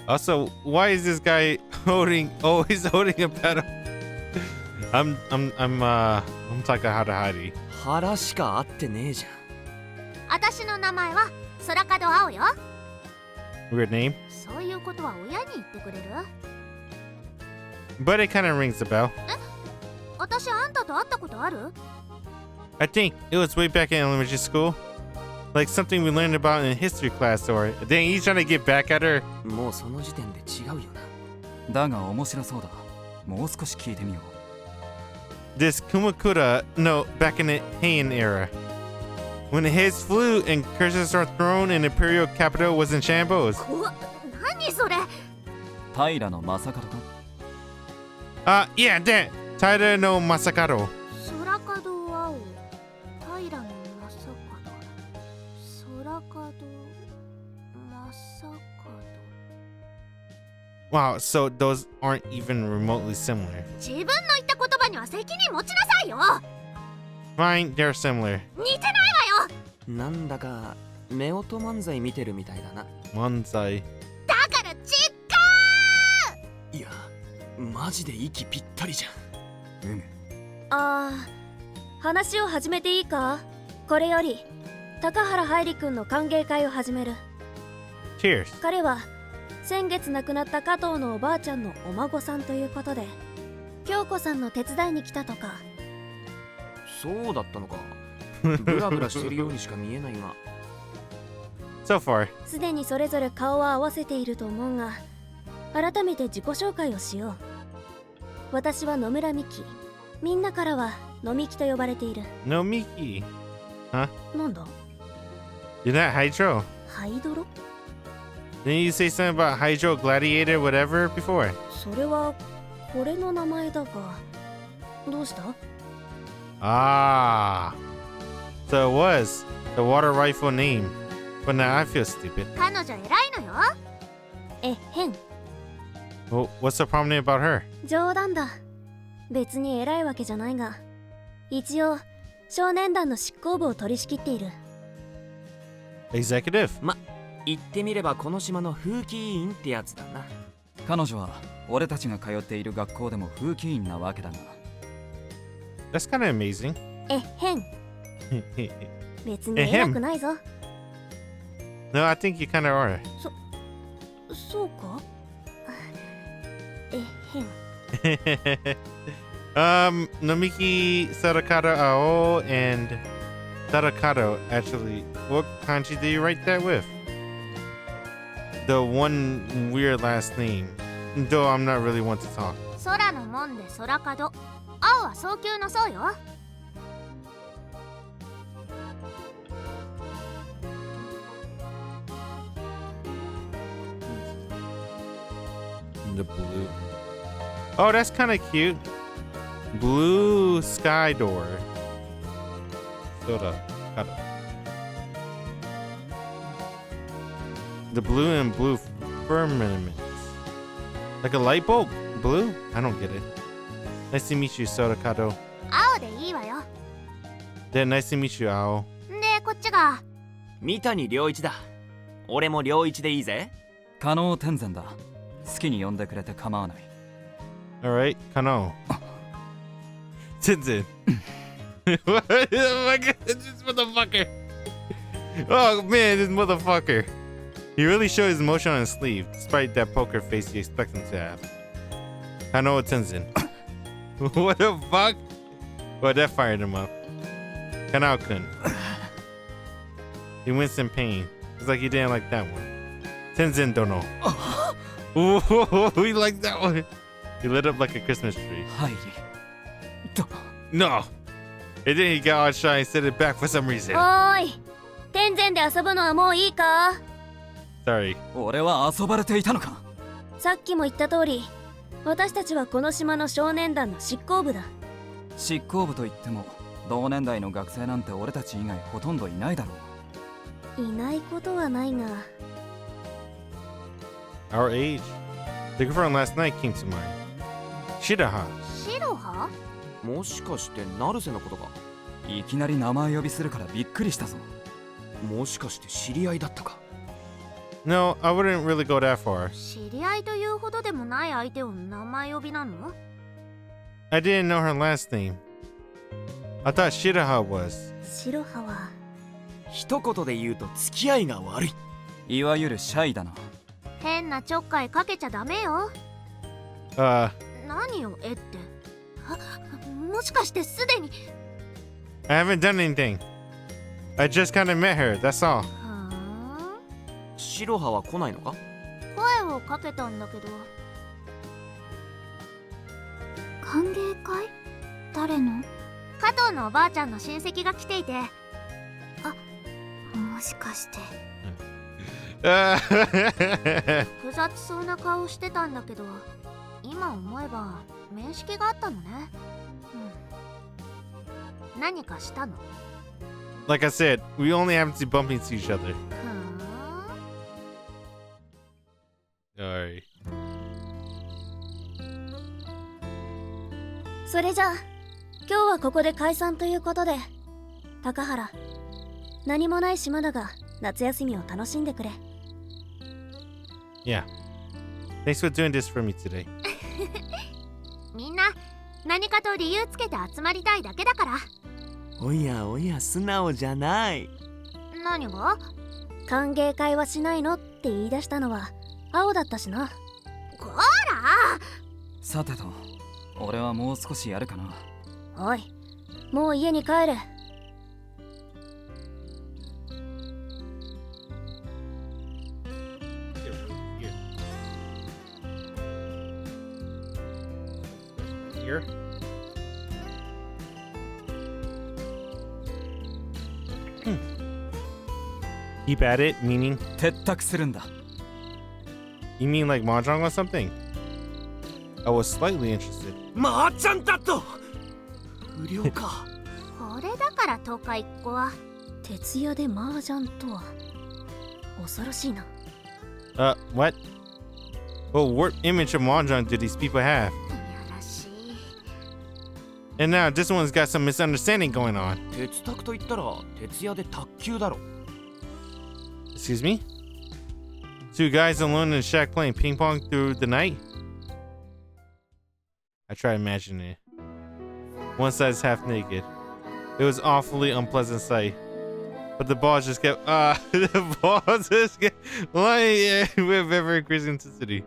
Also, why is this guy always holding a paddle? I'm Takahara Hairi. 腹しか合ってねえじゃん。私の名前はSorakado青よ。 Weird name, そういうことは親に言ってくれる？ but it kind of rings a bell. 私あんたと会ったことある？ I think it was way back in elementary school. Like something we learned about in history class, or dang, he's trying to get back at her. もうその時点で違うよな。だが面白そうだ。もう少し聞いてみよう。 This Kumakura, no, back in the Heian era. When the heads flew and curses are thrown and the imperial capital was in shambles. 何それ？平野正門か？ Yeah, that. Taira no Masakado. 空門青、平野正門、空門正門。 Wow, so those aren't even remotely similar. 自分の言った言葉には責任持ちなさいよ。 Fine, they're similar. 似てないわよ。なんだか夫婦漫才見てるみたいだな。 Manzai. だからちっかいや、マジで息ぴったりじゃん。話を始めていいか？これより高原海里くんの歓迎会を始める。 Cheers. 彼は先月亡くなった加藤のおばあちゃんのお孫さんということで、京子さんの手伝いに来たとか。そうだったのか。ブラブラしてるようにしか見えないが。So far. すでにそれぞれ顔は合わせていると思うが、改めて自己紹介をしよう。私は野村美希。みんなからは野美希と呼ばれている。 No Miki. Huh? なんだ？ You're not Hydro. ハイドロ？ Didn't you say something about Hydro Gladiator whatever before? それはこれの名前だが、どうした？ Ah. So it was the water rifle name. But now I feel stupid. 彼女偉いのよ。えへん。 Well, what's so prominent about her? 冗談だ。別に偉いわけじゃないが、一応少年団の執行部を取り仕切っている。 Executive. ま、言ってみればこの島の風紀委員ってやつだな。彼女は俺たちが通っている学校でも風紀委員なわけだが。 That's kind of amazing. えへん。別に偉くないぞ。 No, I think you kind of are. そうか？えへん。Nomiki Sorakado Ao and Sorakado. Actually, what kanji do you write that with? the one weird last name. Though I'm not really one to talk. 空の門で空門。青は早急のそうよ。The blue. Oh, that's kind of cute. Blue sky door. Sorakado. The blue and blue firmament. Like a light bulb? Blue? I don't get it. Nice to meet you, Sorakado. 青でいいわよ。 Yeah, nice to meet you, Ao. で、こっちが。三谷良一だ。俺も良一でいいぜ。加納天然だ。好きに呼んでくれて構わない。Alright, Kano. Tenzin. What? Oh my god, this motherfucker. Oh man, this motherfucker. He really showed his emotion on his sleeve, despite that poker face you expect him to have. Kano Tenzin. What the fuck? Well, that fired him up. Kanao-kun. He winced in pain. It's like he didn't like that one. Tenzin don't know. Ooh, he liked that one. He lit up like a Christmas tree. Hairi. No. And then he got all shy and set it back for some reason. おーい、天然で遊ぶのはもういいか？ Sorry. 俺は遊ばれていたのか。さっきも言った通り、私たちはこの島の少年団の執行部だ。執行部といっても同年代の学生なんて俺たち以外ほとんどいないだろう。いないことはないが。Our age. The girlfriend last night came to mind. Shiroha. シロハ？もしかして成瀬のことか。いきなり名前呼びするからびっくりしたぞ。もしかして知り合いだったか。No, I wouldn't really go that far. 知り合いというほどでもない相手を名前呼びなの？ I didn't know her last name. I thought Shiroha was. シロハは一言で言うと付き合いが悪い。いわゆるシャイだな。変なちょっかいかけちゃダメよ。何よ、えって。もしかしてすでに。I haven't done anything. I just kind of met her, that's all. 白羽は来ないのか？声をかけたんだけど。歓迎会？誰の？加藤のおばあちゃんの親戚が来ていて。もしかして。複雑そうな顔してたんだけど、今思えば面識があったのね。何かしたの？ Like I said, we only happen to bump into each other. Alright. それじゃあ今日はここで解散ということで、高原、何もない島だが夏休みを楽しんでくれ。Yeah. Thanks for doing this for me today. みんな何かと理由つけて集まりたいだけだから。おやおや、素直じゃない。何が？歓迎会はしないのって言い出したのは青だったしな。こら！さてと、俺はもう少しやるかな。おい、もう家に帰れ。Here. Keep at it, meaning? 撤退するんだ。You mean like mahjong or something? I was slightly interested. マーちゃんだと不良か。これだから東海っ子は。徹夜で麻雀とは恐ろしいな。What? What warped image of mahjong do these people have? やらしい。 And now this one's got some misunderstanding going on. 鉄卓と言ったら徹夜で卓球だろ。Excuse me? Two guys alone in the shack playing ping pong through the night? I try imagining it. One side's half naked. It was awfully unpleasant sight. But the balls just kept the balls just kept flying with ever increasing intensity.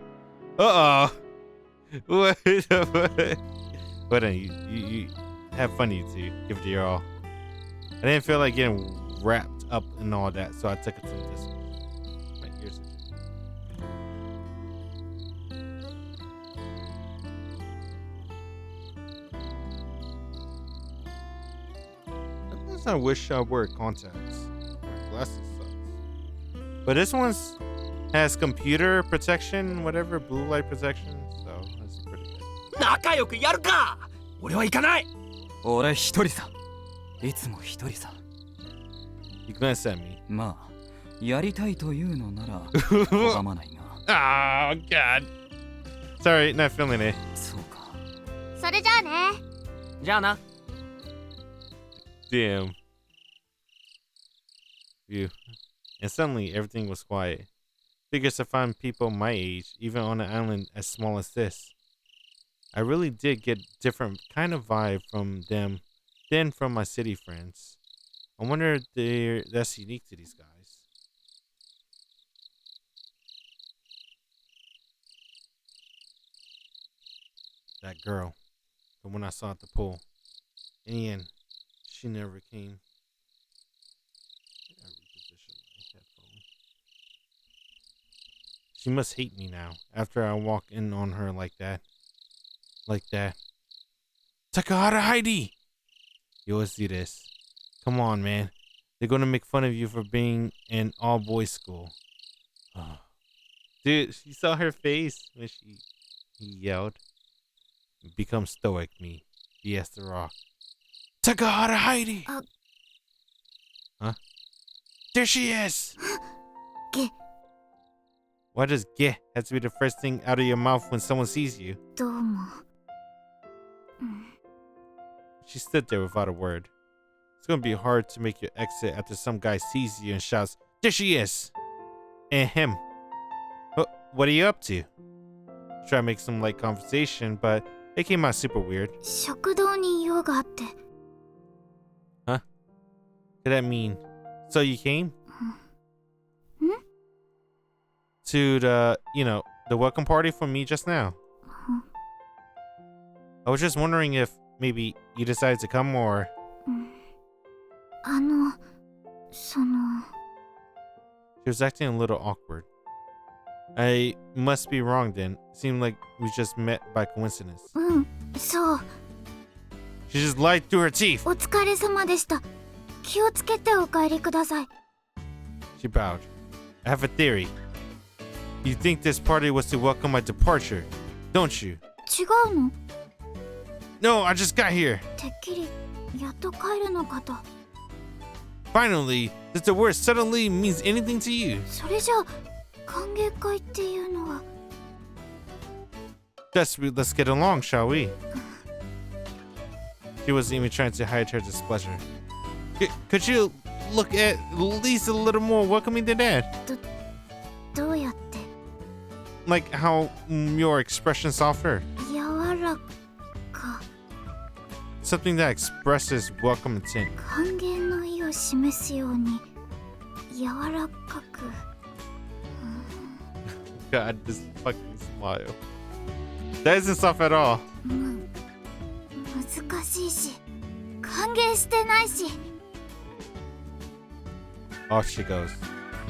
Uh-oh. What the fuck? But then you have fun, you two. Give it your all. I didn't feel like getting wrapped up in all that, so I took it to this. My ears. Sometimes I wish I wear contacts. My glasses sucks. But this one's has computer protection, whatever, blue light protection, so that's pretty good. 仲良くやるか。俺は行かない。俺一人さ。いつも一人さ。You glanced at me. まあ、やりたいというのなら拒まないが。Oh God. Sorry, not feeling it. そうか。それじゃあね。じゃあな。Damn. Phew. And suddenly everything was quiet. Figures to find people my age, even on an island as small as this. I really did get different kind of vibe from them than from my city friends. I wonder if that's unique to these guys. That girl, the one I saw at the pool. In the end, she never came. I gotta reposition my headphone. She must hate me now after I walk in on her like that. Like that. Takahara Heidi! You always do this. Come on, man. They're gonna make fun of you for being in all-boys school. Oh. Dude, she saw her face when he yelled. Become stoic, me. BS the rock. Takahara Heidi! Huh? There she is! Ge. Why does ge have to be the first thing out of your mouth when someone sees you? どうも。She stood there without a word. It's gonna be hard to make your exit after some guy sees you and shouts, "There she is!" And him. What are you up to? Try to make some light conversation, but it came out super weird. 食堂に用があって。Huh? Could that mean? So you came? To the, the welcome party for me just now. I was just wondering if maybe you decided to come or... その... She was acting a little awkward. I must be wrong then. Seemed like we just met by coincidence. そう。 She just lied through her teeth. お疲れ様でした。気をつけてお帰りください。 She bowed. I have a theory. You think this party was to welcome my departure, don't you? 違うの？ No, I just got here. てっきりやっと帰るのかと。 Finally, does the word suddenly means anything to you? それじゃあ歓迎会っていうのは。 Let's get along, shall we? She wasn't even trying to hide her displeasure. Could you look at least a little more welcoming than that? どうやって？ Like how your expression softer. 柔らか。 Something that expresses welcome intent. 歓迎の意を示すように柔らかく。God, this fucking smile. That isn't soft at all. 難しいし、歓迎してないし。 Off she goes,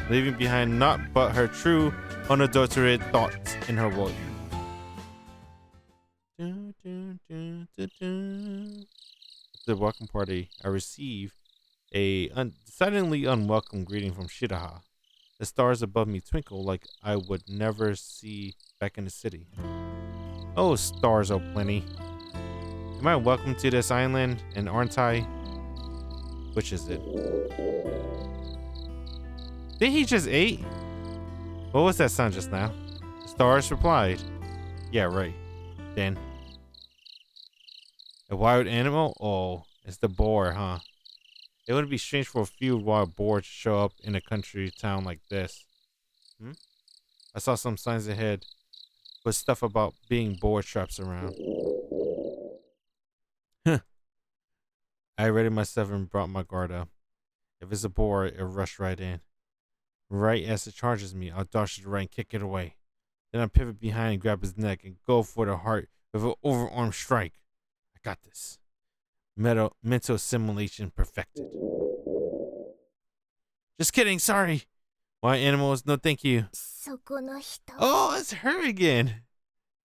leaving behind naught but her true, unadulterated thoughts in her world. At the welcome party, I receive a suddenly unwelcome greeting from Shiroha. The stars above me twinkle like I would never see back in the city. Oh, stars, oh plenty. Am I welcome to this island, and aren't I? Which is it? Did he just ate? What was that sound just now? The stars replied. Yeah, right. Then. A wild animal? Oh, it's the boar, huh? It wouldn't be strange for a few wild boars to show up in a country town like this. I saw some signs ahead with stuff about being boar traps around. I readied myself and brought my guard up. If it's a boar, it'll rush right in. Right as it charges me, I'll dodge to the right and kick it away. Then I'll pivot behind and grab his neck and go for the heart with an overarm strike. I got this. Mental assimilation perfected. Just kidding, sorry. Wild animals, no thank you. そこの人。 Oh, it's her again.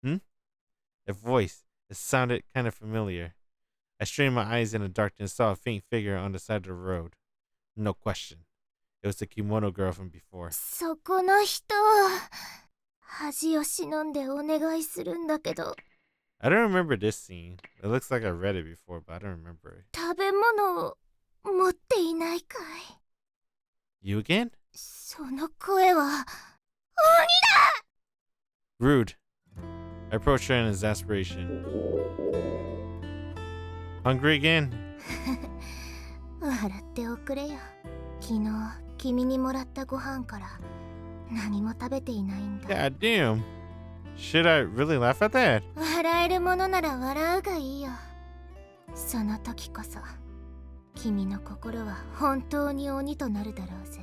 A voice. It sounded kind of familiar. I strained my eyes in the darkness and saw a faint figure on the side of the road. No question. It was the kimono girl from before. そこの人、恥を忍んでお願いするんだけど、 I don't remember this scene. It looks like I read it before, but I don't remember it. 食べ物を持っていないかい？ You again? その声は Rude. I approached her in exasperation. Hungry again? 笑っておくれよ。昨日君にもらったご飯から何も食べていないんだ。 God damn. Should I really laugh at that? 笑えるものなら笑うがいいよ。その時こそ君の心は本当に鬼となるだろうぜ。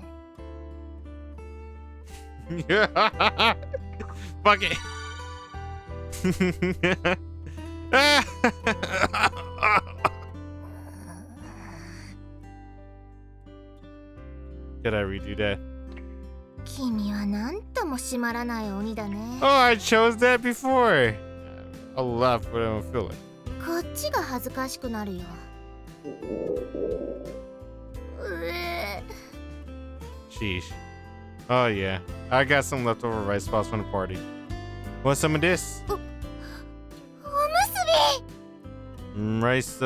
Fuck it. Could I redo that? 君はなんとも締まらない鬼だね。 Oh, I chose that before. I'll laugh, but I don't feel it. こっちが恥ずかしくなるよ。Sheesh. Oh yeah, I got some leftover rice balls from the party. Want some of this? おむすび Rice,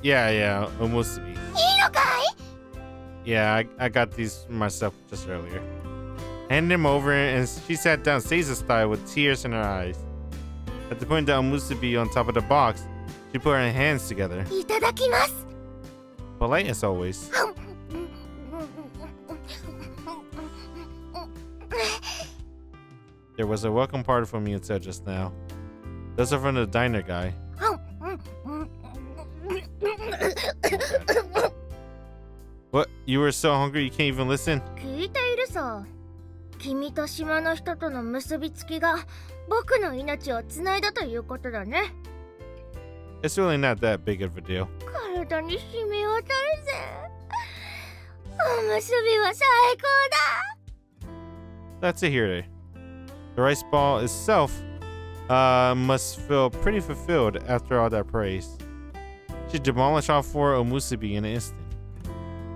yeah, omusubi. いいのかい？ Yeah, I got these myself just earlier. Handed them over, and she sat down Seiza style with tears in her eyes. At the point the omusubi on top of the box, she put her hands together. いただきます。 Polite as always. There was a welcome party for me until just now. Those are from the diner guy. What? You were so hungry you can't even listen? 聞いているさ。君と島の人との結びつきが僕の命をつないだということだね。 It's really not that big of a deal. 体に染み渡るぜ。おむすびは最高だ。 That's it here. The rice ball itself must feel pretty fulfilled after all that praise. She demolished all 4 omusubi in an instant.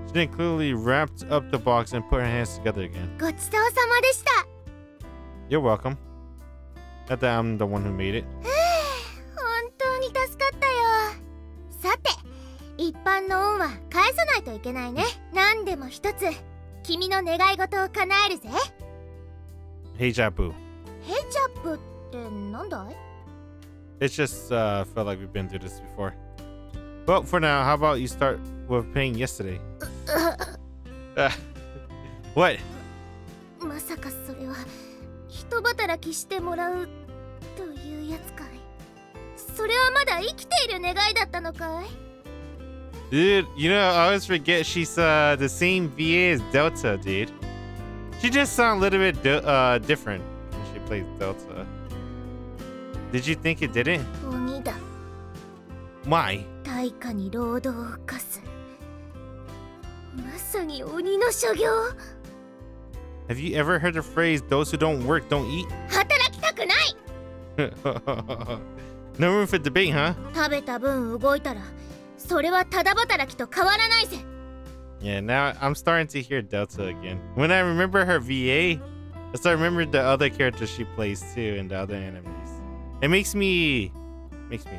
She then clearly wrapped up the box and put her hands together again. ごちそうさまでした。 You're welcome. Not that I'm the one who made it. 本当に助かったよ。さて、一般の恩は返さないといけないね。何でも一つ、君の願い事を叶えるぜ。 Hey, Jabu. ヘイチャップってなんだい？ It's just felt like we've been through this before. Well, for now, how about you start with paying yesterday? What? まさかそれは人働きしてもらうというやつかい？それはまだ生きている願いだったのかい？ Dude, you know, I always forget she's the same VA as Delta, dude. She just sounds a little bit different when she plays Delta. Did you think it didn't? 鬼だ。 Why? 対価に労働を課す。まさに鬼の所業。 Have you ever heard the phrase, those who don't work don't eat? 働きたくない。 No room for debate, huh? 食べた分動いたら、それはただ働きと変わらないぜ。 Yeah, now I'm starting to hear Delta again. When I remember her VA, I start remembering the other characters she plays too in the other enemies. It makes me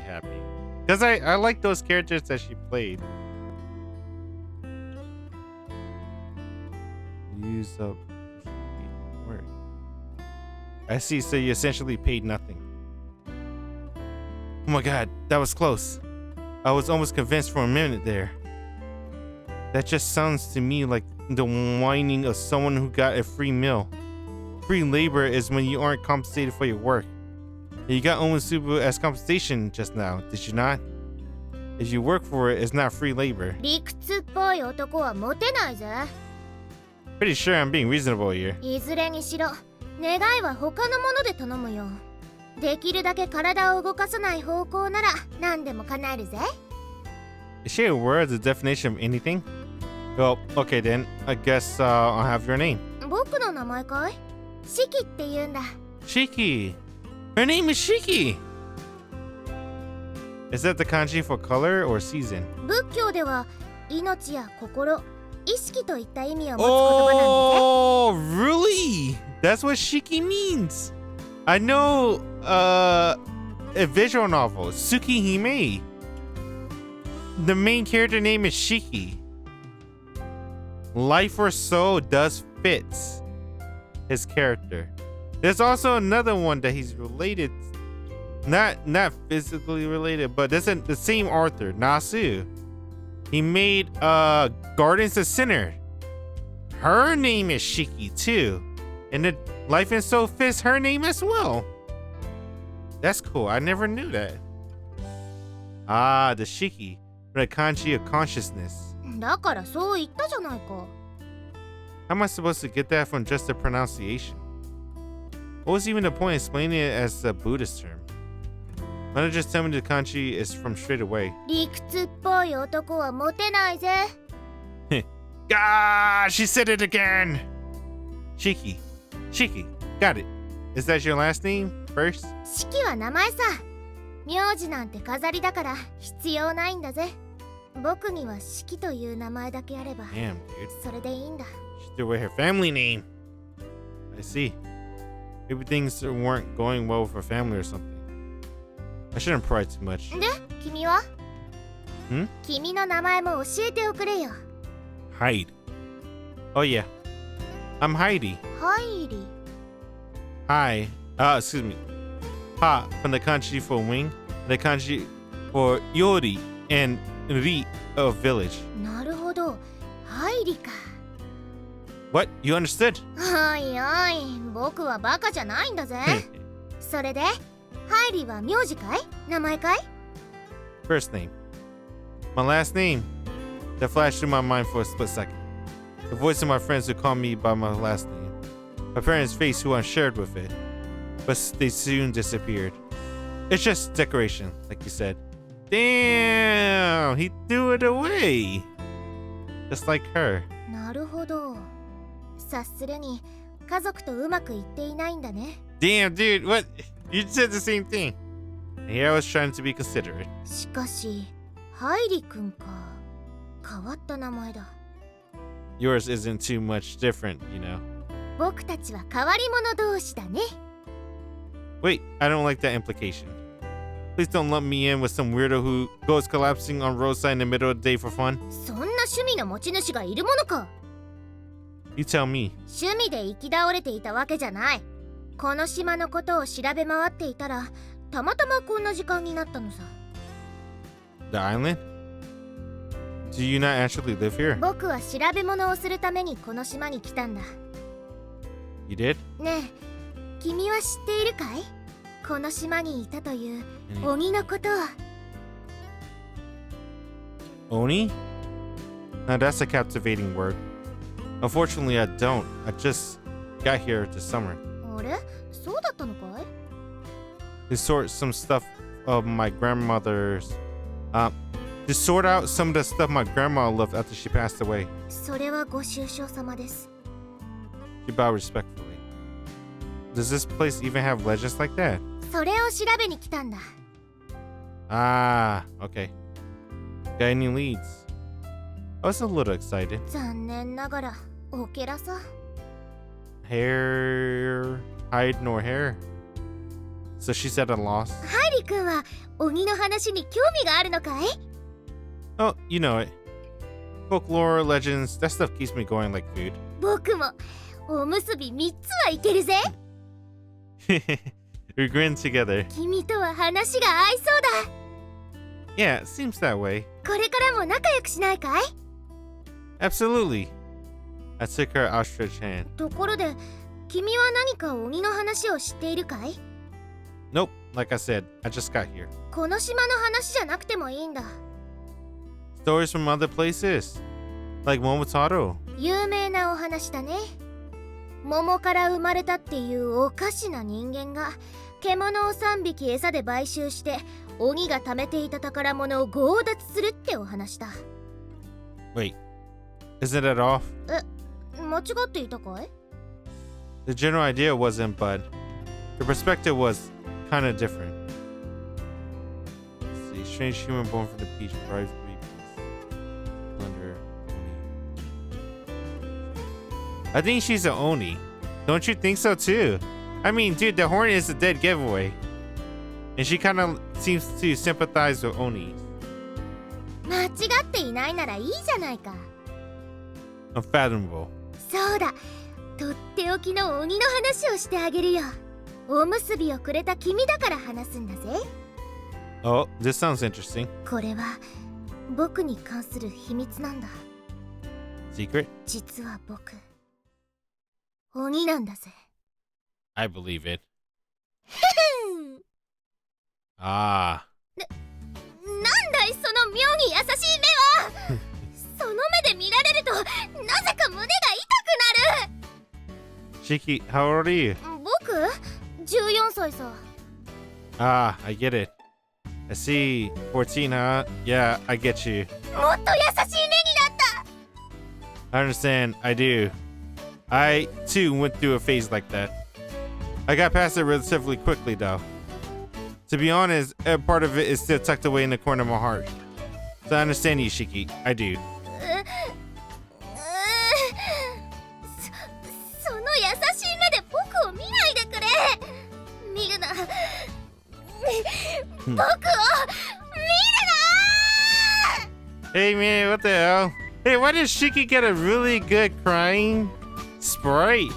happy. Because I like those characters that she played. Use up work. I see, so you essentially paid nothing. Oh my god, that was close. I was almost convinced for a minute there. That just sounds to me like the whining of someone who got a free meal. Free labor is when you aren't compensated for your work. You got Omusubu as compensation just now, did you not? If you work for it, it's not free labor. 理屈っぽい男はモテないぜ。 Pretty sure I'm being reasonable here. いずれにしろ、願いは他のもので頼むよ。できるだけ体を動かさない方向なら何でも叶えるぜ。 Is she aware of the definition of anything? Well, okay then. I guess I'll have your name. 僕の名前かい？シキって言うんだ。 Shiki. Her name is Shiki. Is that the kanji for color or season? 仏教では命や心、意識といった意味を持つ言葉なんだぜ。 Oh, really? That's what Shiki means. I know a visual novel, Tsukihime. The main character name is Shiki. Life or soul does fits his character. There's also another one that he's related, not physically related, but that's the same author, Nasu. He made Gardens of Sinner. Her name is Shiki too. And the Life and Soul fits her name as well. That's cool. I never knew that. Ah, the Shiki, the kanji of consciousness. だからそう言ったじゃないか。 How am I supposed to get that from just the pronunciation? What was even the point of explaining it as a Buddhist term? Why not just tell me the kanji is from straight away? 理屈っぽい男はモテないぜ。 Ah, she said it again. Shiki. Shiki. Got it. Is that your last name first? 式は名前さ。名字なんて飾りだから必要ないんだぜ。僕には式という名前だけあれば Damn, dude. それでいいんだ。 She threw away her family name. I see. Maybe things weren't going well with her family or something. I shouldn't pry too much. で、君は？ Hmm? 君の名前も教えておくれよ。 Heidi. Oh yeah. I'm Heidi. ハイリ。 Hi. Excuse me. Ha from the kanji for wing, the kanji for yori and ri of village. なるほど。ハイリか。 What? You understood? おいおい、僕はバカじゃないんだぜ。それで、ハイリは名字かい？名前かい？ First name. My last name. That flashed through my mind for a split second. The voice of my friends who called me by my last name. My parents' face who I shared with it. But they soon disappeared. It's just decoration, like you said. Damn! He threw it away! Just like her. なるほど。察するに、家族とうまくいっていないんだね。 Damn, dude, what? You said the same thing. And here I was trying to be considerate. しかし、ハイリ君か。変わった名前だ。 Yours isn't too much different, you know. 僕たちは変わり者同士だね。 Wait, I don't like that implication. Please don't lump me in with some weirdo who goes collapsing on roadside in the middle of the day for fun. そんな趣味の持ち主がいるものか。 You tell me. 趣味で行き倒れていたわけじゃない。この島のことを調べ回っていたら、たまたまこんな時間になったのさ。 The island? Do you not actually live here? 僕は調べ物をするためにこの島に来たんだ。 You did? ねえ、君は知っているかい？この島にいたという鬼のことを。 Oni? Now that's a captivating word. Unfortunately, I don't. I just got here this summer. あれ？そうだったのかい？ To sort some stuff of my grandmother's. To sort out some of the stuff my grandma left after she passed away. それはご愁傷様です。 She bowed respectfully. Does this place even have legends like that? それを調べに来たんだ。 Ah, okay. Got any leads? I was a little excited. 残念ながら、オケラさ。 Hair, hide nor hair. So she's at a loss. ハイリ君は鬼の話に興味があるのかい？ Oh, you know it. Folklore, legends, that stuff keeps me going like food. 僕もおむすび3つはいけるぜ。 We grin together. 君とは話が合いそうだ。 Yeah, it seems that way. これからも仲良くしないかい？ Absolutely. I took her outstretched hand. ところで、君は何か鬼の話を知っているかい？ Nope, like I said, I just got here. この島の話じゃなくてもいいんだ。 Stories from other places, like Momotaro. 有名なお話だね。桃から生まれたっていうおかしな人間が獣を3匹餌で買収して鬼が貯めていた宝物を強奪するってお話だ。 Wait, isn't that off? 間違っていたかい？ The general idea wasn't, but the perspective was kind of different. Let's see. Strange human born from the beach. Bribes 3 piece. Slender Oni. I think she's an Oni. Don't you think so too? I mean, dude, the horn is a dead giveaway. And she kind of seems to sympathize with Oni. 間違っていないならいいじゃないか。 Unfathomable. そうだ、とっておきの鬼の話をしてあげるよ。おむすびをくれた君だから話すんだぜ。 Oh, this sounds interesting. これは僕に関する秘密なんだ。 Secret? 実は僕、鬼なんだぜ。 I believe it. Ah. なんだいその妙に優しい目は。その目で見られるとなぜか胸が痛くなる。 Shiki, how old are you? 僕14歳さ。 Ah, I get it. I see. 14, huh? Yeah, I get you. もっと優しい目になった。 I understand. I do. I, too, went through a phase like that. I got past it relatively quickly, though. To be honest, a part of it is still tucked away in the corner of my heart. So I understand you, Shiki. I do. その優しい目で僕を見ないでくれ。見るな。僕を見るな。 Hey, man, what the hell? Hey, why does Shiki get a really good crying sprite?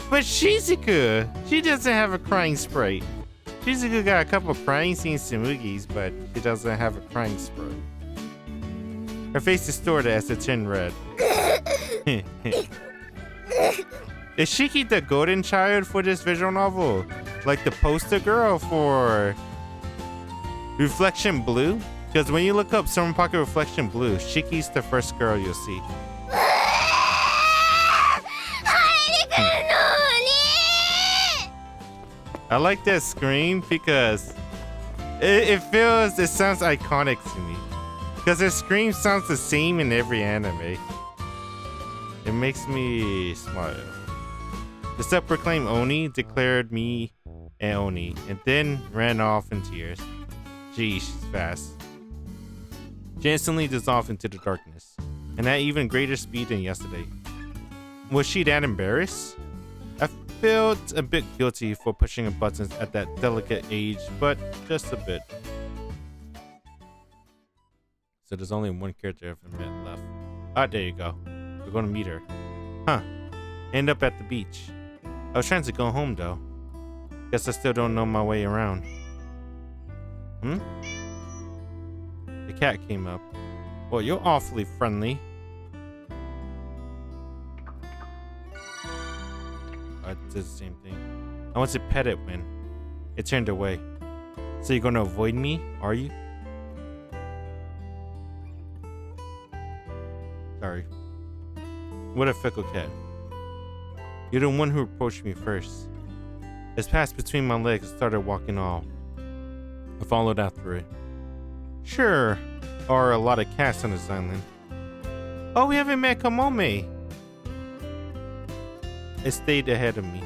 But Shizuku, she doesn't have a crying sprite. Shizuku got a couple crying scenes Tsumugis, but she doesn't have a crying sprite. Her face distorted as it turned red. Is Shiki the golden child for this visual novel? Like the poster girl for Reflection Blue? Because when you look up Summer Pocket Reflection Blue, Shiki's the first girl you'll see. I like that scream because it sounds iconic to me. Because her scream sounds the same in every anime. It makes me smile. The self-proclaimed Oni declared me an Oni and then ran off in tears. Gee, she's fast. She instantly dissolved into the darkness, and at even greater speed than yesterday. Was she that embarrassed? I felt a bit guilty for pushing her buttons at that delicate age, but just a bit. So there's only one character I've met left. Ah, there you go. We're gonna meet her. Huh. End up at the beach. I was trying to go home though. Guess I still don't know my way around. Hmm? The cat came up. Well, you're awfully friendly. I did the same thing. I want to pet it when it turned away. So you're gonna avoid me, are you? Sorry. What a fickle cat. You're the one who approached me first. It passed between my legs and started walking off. I followed after it. Sure, there are a lot of cats on this island. Oh, we haven't met Kamome. It stayed ahead of me.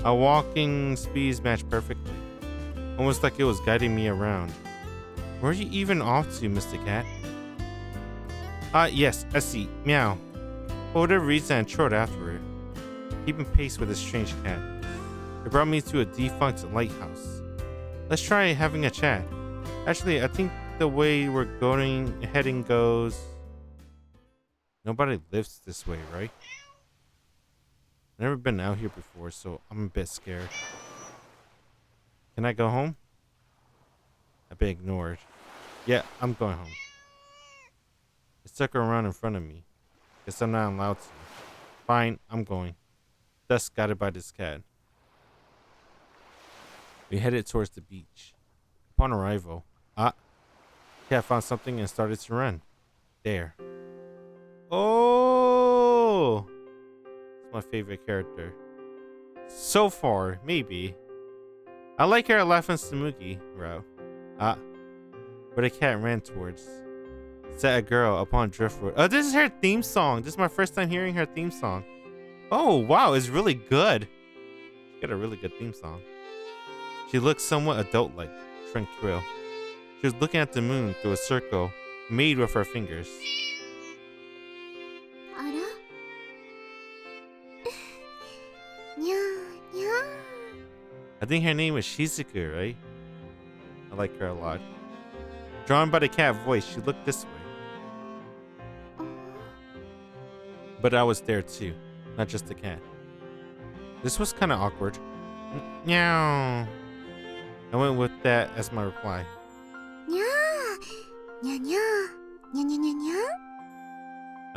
Our walking speeds matched perfectly, almost like it was guiding me around. Where are you even off to, Mr. Cat? Yes, I see. Meow. For whatever reason, I trotted after it, keeping pace with a strange cat. It brought me to a defunct lighthouse. Let's try having a chat. Actually, I think the way we're heading goes... Nobody lives this way, right? I've never been out here before, so I'm a bit scared. Can I go home? I've been ignored. Yeah, I'm going home. It stuck around in front of me. Guess I'm not allowed to. Fine, I'm going. Thus guided by this cat. We headed towards the beach. Upon arrival, cat found something and started to run. There. Oh! It's my favorite character. So far, maybe. I like her laughing Tsumugi route. Where the cat ran towards. Set a girl upon driftwood. Oh, this is her theme song. This is my first time hearing her theme song. Oh, wow, it's really good. She got a really good theme song. She looks somewhat adult-like, tranquil. She was looking at the moon through a circle made with her fingers. あらにゃーにゃ I think her name was Shizuku, right? I like her a lot. Drawn by the cat voice, she looked this way. But I was there too, not just the cat. This was kind of awkward. Meow. I went with that as my reply. ーにゃーにゃにゃーにゃにゃにゃにゃ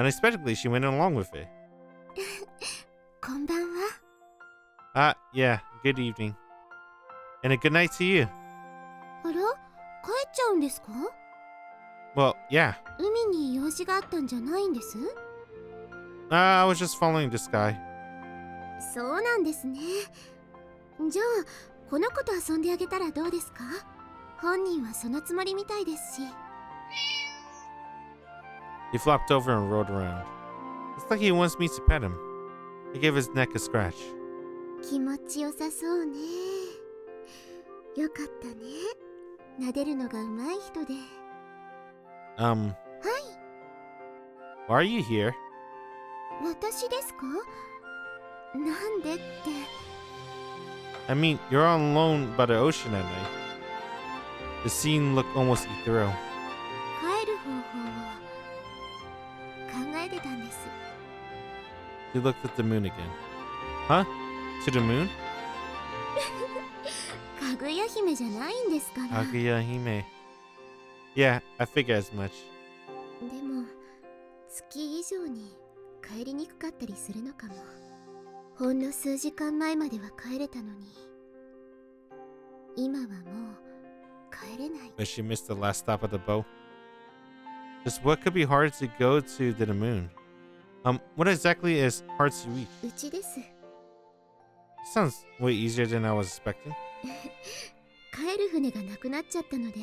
Unexpectedly, she went along with it. こんばんは Ah, yeah, good evening. And a good night to you. あら帰っちゃうんですか Well, yeah. 海に用事があったんじゃないんです I was just following the sky. そうなんですねじゃあこの子と遊んであげたらどうですか本人はそのつもりみたいですし He flopped over and rolled around. It's like he wants me to pet him. I gave his neck a scratch. 気持ちよさそうねよかったね撫でるのがうまい人で Why are you here? 私ですかなんでって I mean, you're all alone by the ocean at night. The scene looked almost ethereal. 帰る方法を考えてたんです He looked at the moon again. Huh? To the moon? かぐや姫じゃないんですから Kaguya Hime. Yeah, I figure as much. でも月以上に帰りにくかったりするのかもほんの数時間前までは帰れたのに今はもう帰れない But she missed the last stop of the boat. Just what could be hard to go to the moon? What exactly is hard to reach? うちです Sounds way easier than I was expecting. 帰る船がなくなっちゃったので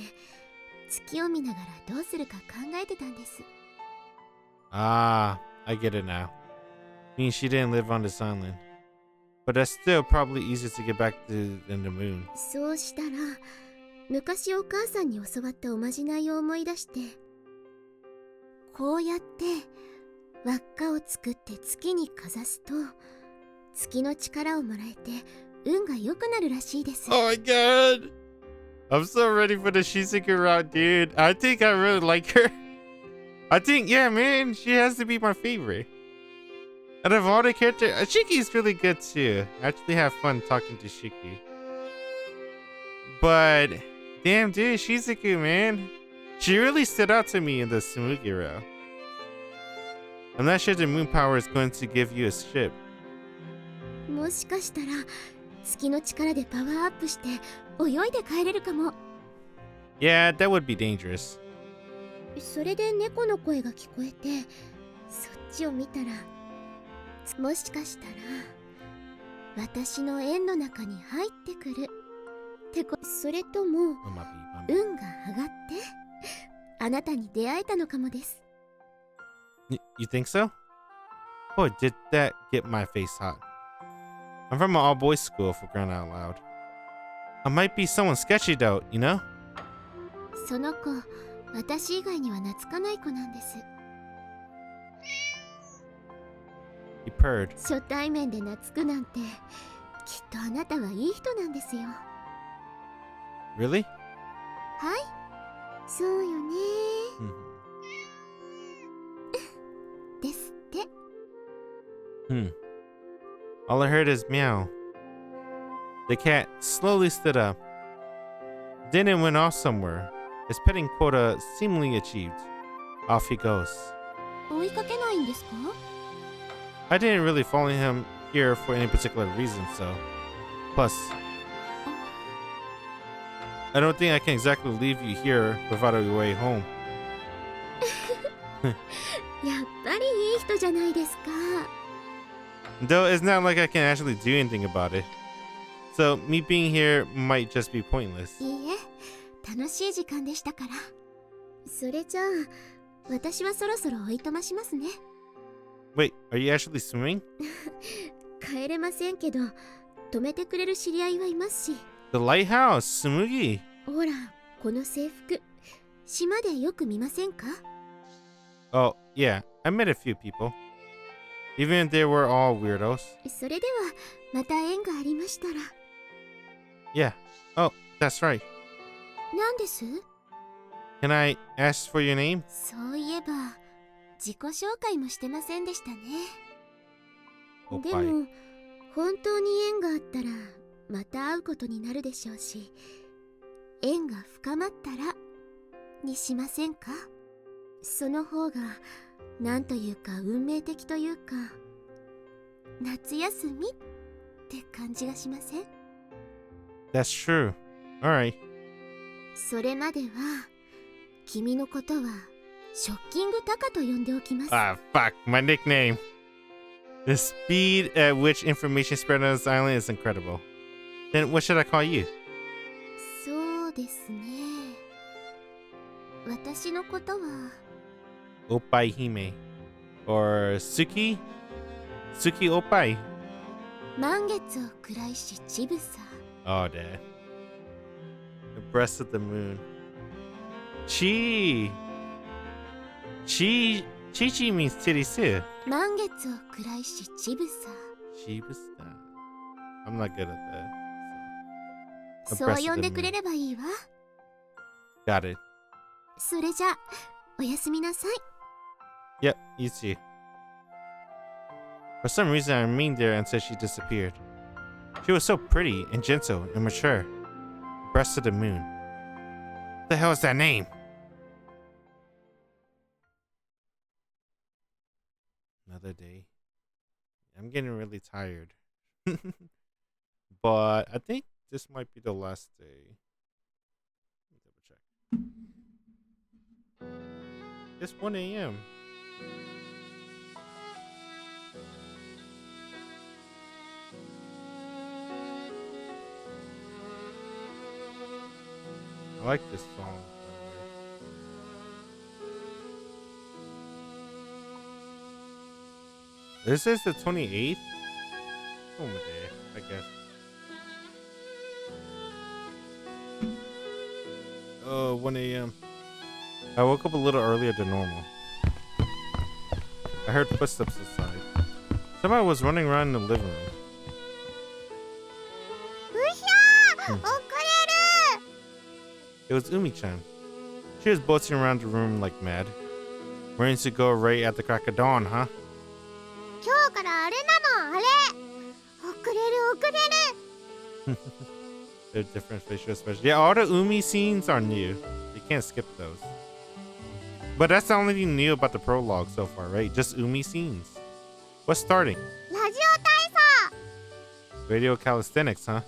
月を見ながらどうするか考えてたんです Ah, I get it now. Means she didn't live on this island. But that's still probably easier to get back to than the moon. そうしたら昔お母さんに教わったおまじないを思い出してこうやって輪っかを作って月にかざすと月の力をもらえて運が良くなるらしいです Oh my god! I'm so ready for the Shizuku route, dude. I think I really like her. I think, yeah, man, she has to be my favorite. Out of all the characters, Shiki's really good too. I actually have fun talking to Shiki. But, damn, dude, Shizuku, man. She really stood out to me in the Tsumugi route. I'm not sure the moon power is going to give you a ship. もしかしたら月の力でパワーアップして泳いで帰れるかも Yeah, that would be dangerous. それで猫の声が聞こえてそっちを見たらもしかしたら私の円の中に入ってくるってそれとも運が上がってあなたに出会えたのかもです You think so? Boy, did that get my face hot. I'm from an all-boys school, for crying out loud. I might be someone sketchy though, you know? その子私以外には懐かない子なんです He purred. 初対面で懐くなんてきっとあなたはいい人なんですよ Really? はいそうよね ですって All I heard is meow. The cat slowly stood up. Then it went off somewhere. His petting quota seemingly achieved. Off he goes. 追いかけないんですか I didn't really follow him here for any particular reason, so. Plus, I don't think I can exactly leave you here without a way home. やっぱりいい人じゃないですか Though it's not like I can actually do anything about it. So me being here might just be pointless. いいえ楽しい時間でしたからそれじゃあ私はそろそろおいとましますね Wait, are you actually swimming? 帰れませんけど止めてくれる知り合いはいますし The lighthouse, Tsumugi. ほらこの制服島でよく見ませんか？ Oh, yeah, I met a few people. Even if they were all weirdos. それではまた縁がありましたら。 Yeah. Oh, that's right. 何です？ Can I ask for your name? そういえば自己紹介もしてませんでしたね。Oh, で bye. も本当に縁があったらまた会うことになるでしょうし、縁が深まったらにしませんか？その方がなんというか運命的というか、夏休みって感じがしません？ That's true. Alright. それまでは君のことはショッキングタカと呼んでおきます。 Ah, fuck, my nickname. The speed at which information spread on this island is incredible. Then what should I call you? そうですね。私のことは Oppai Hime. Or Suki? Suki Oppai. 満月を暗いしちぶさ。 Oh, Dad. The breast of the moon. Chi. Chi means titties too. 満月を暗いしちぶさ。 Chibusta. I'm not good at that. そう呼んでくれればいいわ。 Got it. それじゃおやすみなさい。 Yep, you too. For some reason, I remained there until she disappeared. She was so pretty and gentle and mature. Breast of the moon. What the hell is that name? Another day. I'm getting really tired. But I think this might be the last day. Let me double check. It's 1 a.m. I like this song. This is the 28th? Oh my day, I guess. Oh, 1 a.m. I woke up a little earlier than normal. I heard footsteps outside. Somebody was running around in the living room. うひゃー、遅れる。 It was Umi-chan. She was boasting around the room like mad. Ready to go right at the crack of dawn, huh? 今日からあれなの、あれ。遅れる遅れる。 They're different facial expressions. Yeah, all the Umi scenes are new. You can't skip those. But that's the only thing new about the prologue so far, right? Just Umi scenes. What's starting? ラジオ体操。 Radio calisthenics, huh?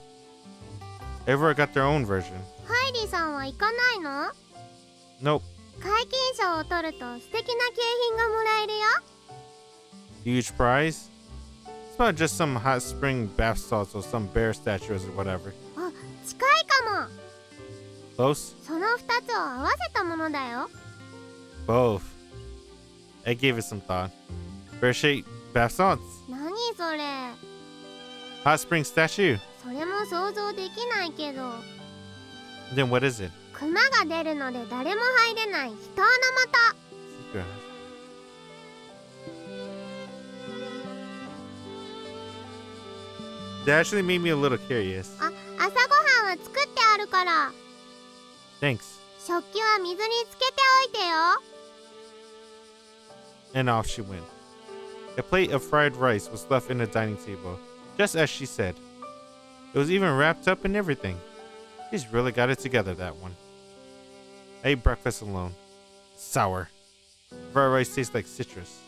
Everyone got their own version. ハイリーさんは行かないの？ Nope. 皆勤賞を取ると素敵な景品がもらえるよ。 Huge prize? It's not just some hot spring bath salts or some bear statues or whatever. あ、近いかも。 Close? その2つを合わせたものだよ。 Both. I gave it some thought. Bear shaped bath salts. 何それ。 Hot spring statue. それも想像できないけど。 Then what is it? クマが出るので誰も入れない秘湯の素。 Secret. That actually made me a little curious. あ、朝ごはんは作ってあるから。 Thanks. 食器は水につけておいてよ。 And off she went. A plate of fried rice was left in the dining table, just as she said. It was even wrapped up and everything. She's really got it together, that one. I ate breakfast alone. Sour. Fried rice tastes like citrus.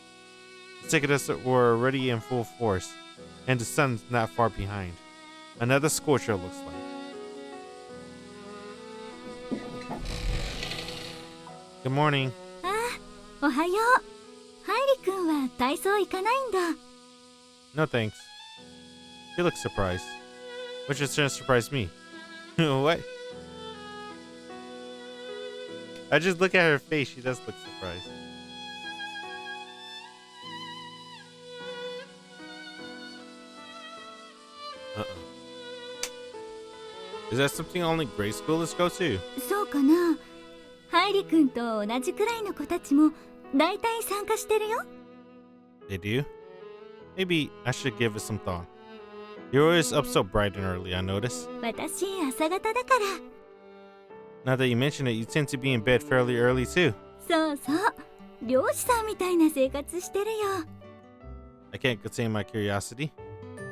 The cicadas were already in full force, and the sun's not far behind. Another scorcher looks like. Good morning. ああ、おはよう。ハイリ君は体操行かないんだ。 No thanks. She looks surprised. Which is trying to surprise me. What? I just look at her face. She does look surprised. Uh-oh. Is that something only grade schoolers go to? そうかな。ハハイリ君と同じくらいの子たちもだいたい参加してるよ。 They do? Maybe I should give it some thought. You're always up so bright and early, I notice. 私朝方だから。 Now that you mention it, you tend to be in bed fairly early too. そうそう、漁師さんみたいな生活してるよ。 I can't contain my curiosity.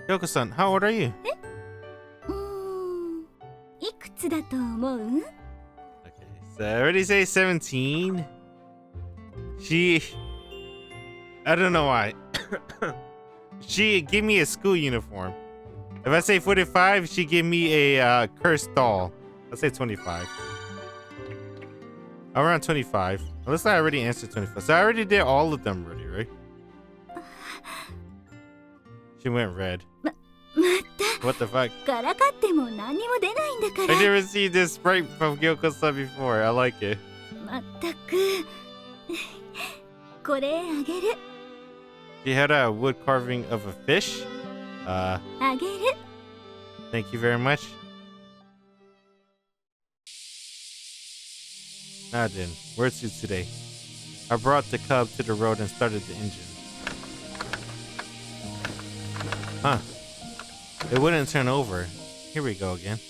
Yoko-san, how old are you? いくつだと思う？ Okay, so I already say 17. I don't know why. She gave me a school uniform. If I say 45, she gave me a cursed doll. I'll say 25. Around 25. Unless I already answered 25. So I already did all of them already, right? She went red. また What the fuck? からかっても何にも出ないんだか I ら。 never seen this sprite from Gyoko-san before. I like it. まったくこれあげる She had a wood carving of a fish. あげる。 Thank you very much. Now then, where to today? I brought the cub to the road and started the engine. Huh. It wouldn't turn over. Here we go again.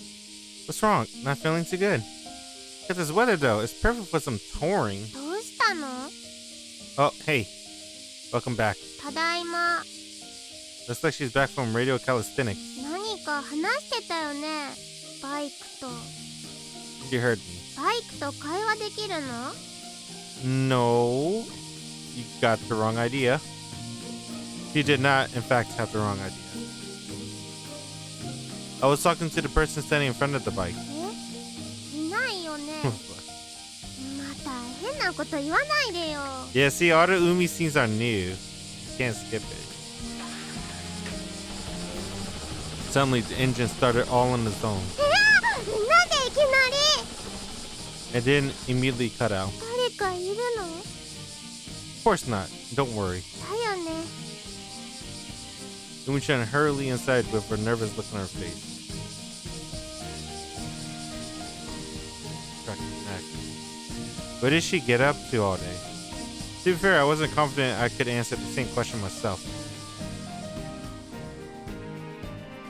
What's wrong? Not feeling too good. Look at this weather though. It's perfect for some touring. どうしたの？ Oh, hey. Welcome back. ただいま。 Looks like she's back from radio calisthenics. 何か話してたよね。バイクと。 She heard me. バイクと会話できるの？ No. You got the wrong idea. She did not, in fact, have the wrong idea. I was talking to the person standing in front of the bike. え？いないよね。また変なこと言わないでよ。 Yeah, see, all the Umi scenes are new. You can't skip it. Suddenly, the engine started all on its own. なんでいきなり？ And then immediately cut out. 誰かいるの？ Of course not. Don't worry. だよね。 Umi-chan hurriedly inside with a nervous look on her face. What did she get up to all day? To be fair, I wasn't confident I could answer the same question myself.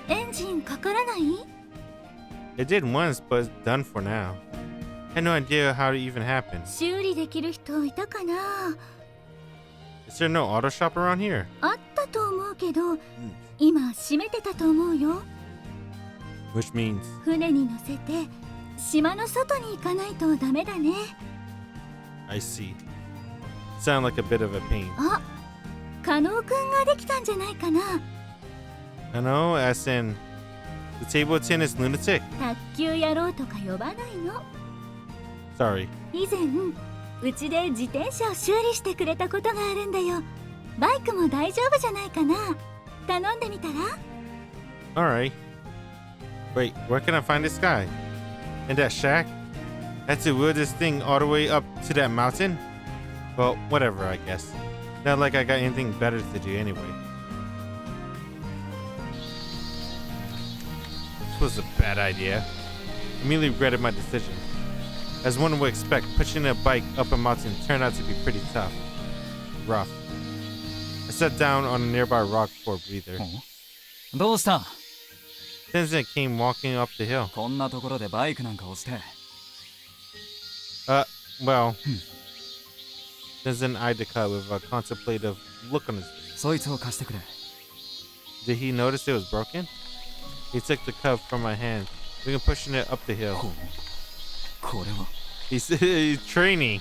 エンジンかからない？ It did once, but it's done for now. I had no idea how it even happened. 修理できる人いたかな？ Is there no auto shop around here? あったと思うけど、今閉めてたと思うよ。 Which means 船に乗せて島の外に行かないとダメだね。 I see. Sound like a bit of a pain. あ、加納くんができたんじゃないかな。 I know, as in the table tennis lunatic. 卓球やろうとか呼ばないの。 Sorry. 以前うちで自転車を修理してくれたことがあるんだよ。バイクも大丈夫じゃないかな。頼んでみたら？ Alright. Wait, where can I find this guy? In that shack? Had to wheel this thing all the way up to that mountain? Well, whatever, I guess. Not like I got anything better to do anyway. This was a bad idea. I immediately regretted my decision. As one would expect, pushing a bike up a mountain turned out to be pretty tough. Rough. I sat down on a nearby rock for a breather. どうした？ Tenzin came walking up the hill. こんなところでバイクなんか押して。Well, Tenzin eyed the cub with a contemplative look on his face. そいつを貸してくれ。 Did he notice it was broken? He took the cub from my hand, began pushing it up the hill. これは。 He's training.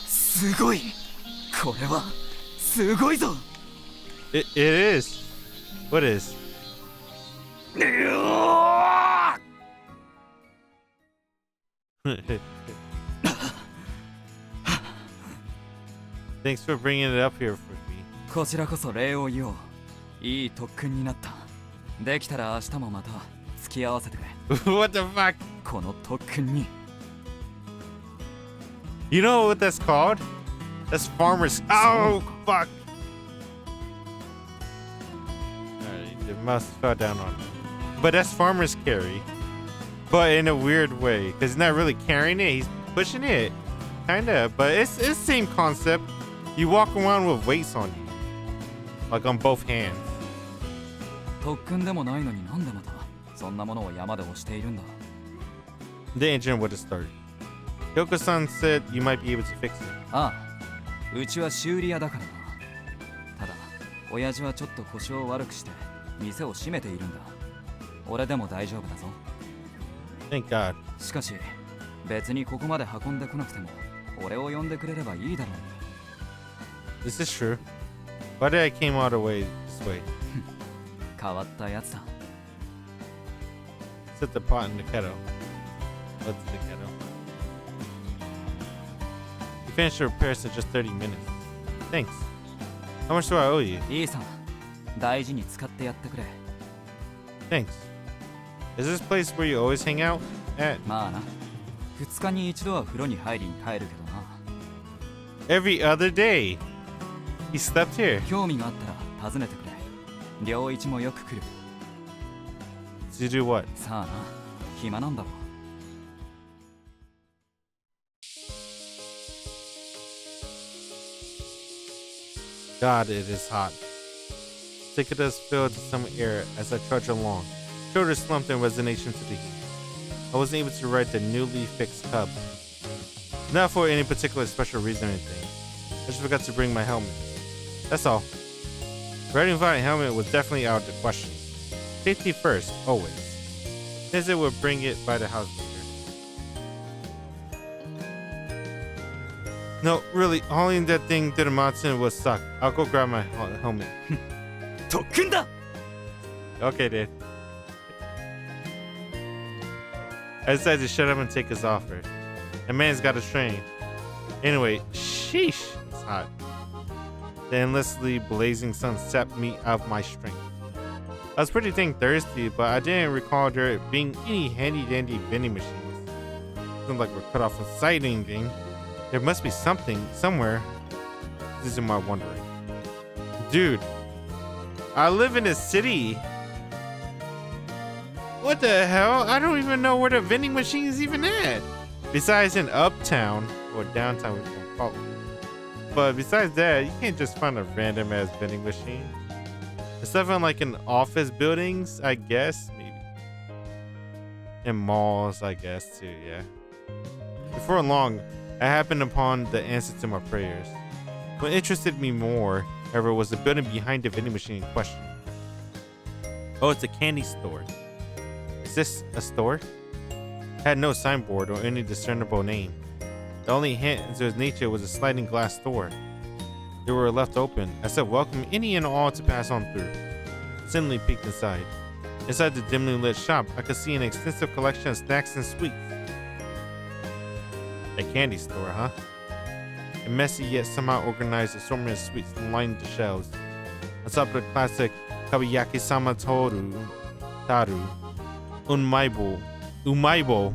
すごい。これはすごいぞ。 It is. What is? Thanks for bringing it up here for me. こちらこそ礼を言おう。いい特訓になった。できたら明日もまた付き合わせてくれ。What the fuck? この特訓に。You know what that's called? That's farmers. Oh, fuck. Alright, the mouse fell down on it. But that's farmer's carry. but in a weird way, because he's not really carrying it, he's pushing it, kinda. But it's the same concept. You walk around with weights on you, like on both hands. 特訓でもないのになんでまたそんなものを山で押しているんだ。 The engine would have started. Yoko-san said you might be able to fix it. ああ、うちは修理屋だからな。ただ、親父はちょっと腰を悪くして店を閉めているんだ。俺でも大丈夫だぞ。 Thank God. しかし、別にここまで運んでこなくても俺を呼んでくれればいいだろう。 This is true. Why did I came all the way this way? 変わったやつだ。 Set the pot in the kettle. What's the kettle? You finished the repairs in just 30 minutes. Thanks. How much do I owe you? いいさ、大事に使ってやってくれ。 Thanks. Is this place where you always hang out at? まあな、2日に一度は風呂に入りに帰るけどな。 Every other day. He slept here. 興味があったら訪ねてくれ。良一もよく来る。 To do what? さあな、暇なんだろう。 God, it is hot. Cicadas filled some air as I trudged along. Shoulders slumped in resignation to the heat. I wasn't able to ride the newly fixed cub. Not for any particular special reason or anything. I just forgot to bring my helmet. That's all. Riding without a helmet was definitely out of the question. Safety first, always. Visit would bring it by the house later. No, really, hauling that thing to the mountain would suck. I'll go grab my helmet. 特訓だ。 Okay, dude. I decided to shut up and take his offer. A man's got a train. Anyway, sheesh, it's hot. The endlessly blazing sun sapped me of my strength. I was pretty dang thirsty, but I didn't recall there being any handy-dandy vending machines. It wasn't like we're cut off from sight or anything. There must be something, somewhere. This is my wondering. Dude, I live in a city. What the hell? I don't even know where the vending machine is even at. Besides in uptown, or downtown, we don't call it. But besides that, you can't just find a random ass vending machine. It's stuff in like in office buildings, I guess, maybe. In malls, I guess too, yeah. Before long, I happened upon the answer to my prayers. What interested me more, however, was the building behind the vending machine in question. Oh, it's a candy store. Is this a store? It had no signboard or any discernible name. The only hint into its nature was a sliding glass door. They were left open, as if welcoming any and all to pass on through. Suddenly peeked inside. Inside the dimly lit shop, I could see an extensive collection of snacks and sweets. A candy store, huh? A messy yet somehow organized assortment of sweets lined the shelves. On top of the classic Kabayaki-sama Taru, Umaibo,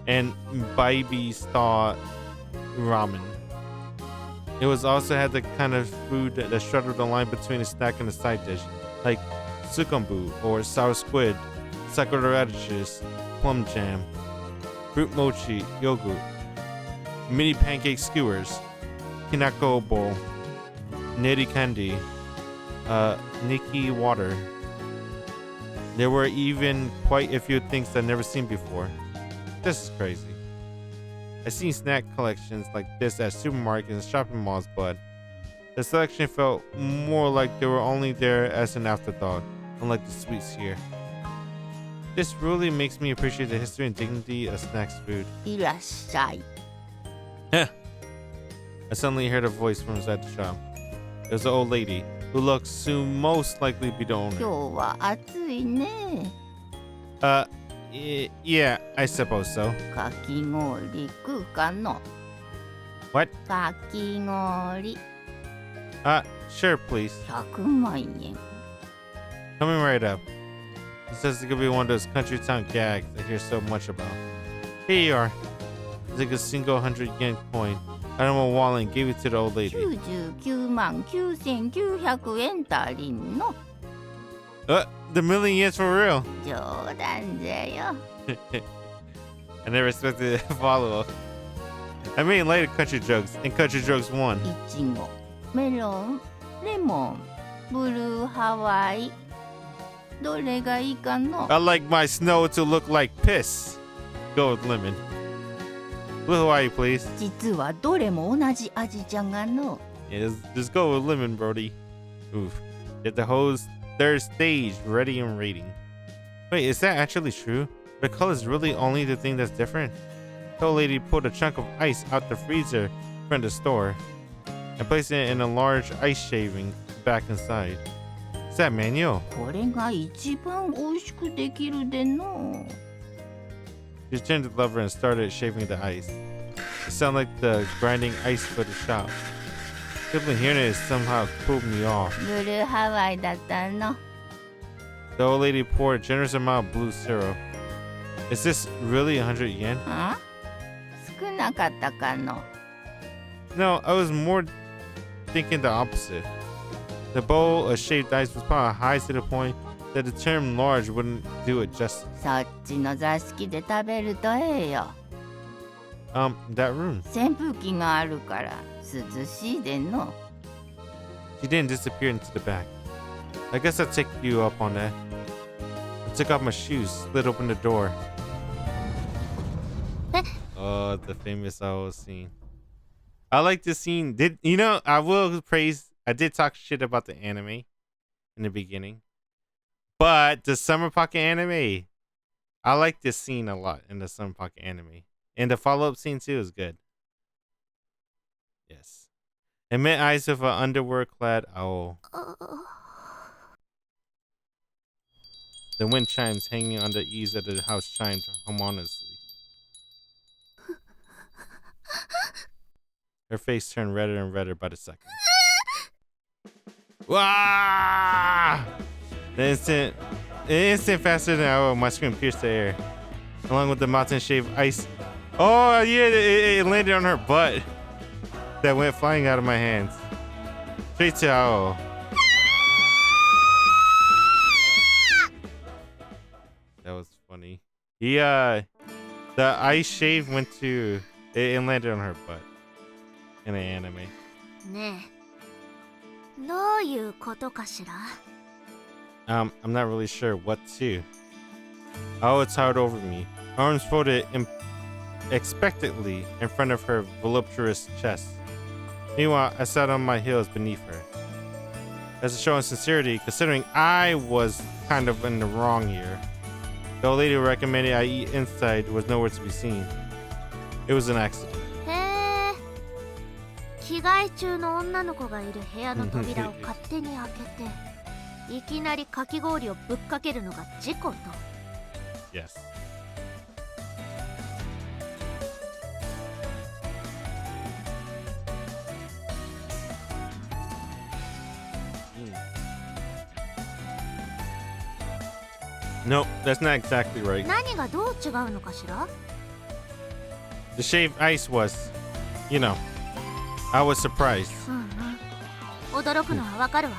and Baby Star Ramen. It was also had the kind of food that straddled the line between a snack and a side dish, like sukombu or sour squid, sakura radishes, plum jam, fruit mochi, yogurt, mini pancake skewers, kinako bowl, neri candy, Nikki water. There were even quite a few things I'd never seen before. This is crazy. I've seen snack collections like this at supermarkets and shopping malls, but the selection felt more like they were only there as an afterthought, unlike the sweets here. This really makes me appreciate the history and dignity of snacks food. いらっしゃい。 I suddenly heard a voice from inside the shop. It was an old lady who looked to most likely be the 今 owner. 日は暑いね。 Yeah, I suppose so. かき氷食うかの。 What? かき氷 Sure, please. 100万円。 Coming right up. He says it could be one of those country town gags I hear so much about. Here you are. He took a single 100 yen coin out of my wallet and gave it to the old lady. 99万9900円足りんの。 The million yens for real. 冗談じゃよ。I never expected a follow up. I made light of country jokes, and country jokes won. いちごメロンレモンブルーハワイどれがいいかの I like my snow to look like piss. Go with lemon. Blue Hawaii, please. 実はどれも同じ味じゃがの Yeah, just go with lemon, Brody. Oof. Get the whole third stage ready and rating. Wait, is that actually true? The color is really only the thing that's different? The old lady pulled a chunk of ice out the freezer in front of the store and placed it in a large ice shaving back inside. Is that manual? これが一番美味しくできるでの She turned the lever and started shaving the ice. It sounded like the grinding ice for the shop. Simply hearing it somehow pulled me off. ブルーハワイだったの The old lady poured a generous amount of blue syrup. Is this really 100 yen? あ少なかったかの No, I was more thinking the opposite. The bowl of shaved ice was probably high to the point that the term large wouldn't do it justice. そっちの座敷で食べるとええよ That room. 扇風機があるから涼しいでの She didn't disappear into the back. I guess I'll take you up on that. I took off my shoes, slid open the door. Oh, the famous owl scene. I like this scene. I will praise. I did talk shit about the anime in the beginning, but the Summer Pocket anime, I like this scene a lot in the Summer Pocket anime, and the follow-up scene too is good. Yes, it met eyes of an underwear-clad owl. The wind chimes hanging on the eaves of the house chimed harmoniously. Her face turned redder and redder by the second. Wah! The instant faster than I will, my scream pierced the air. Along with the mountain shaved ice. Oh, yeah, it landed on her butt. That went flying out of my hands. Straight to Ao. That was funny. The ice shave went to, it landed on her butt. In an anime. ねえどういうことかしら I'm not really sure what to. Oh, it's hard over me. Arms folded expectantly in front of her voluptuous chest. Meanwhile, I sat on my heels beneath her. As a show of sincerity, considering I was kind of in the wrong here, the old lady recommended I eat inside was nowhere to be seen. It was an accident. へえ着替え中の女の子がいる部屋の扉を勝手に開けていきなりかき氷をぶっかけるのが事故と Yes. Nope, that's not exactly right. 何がどう違うのかしら The shaved ice was, you know, I was surprised. 驚くのはわかるわ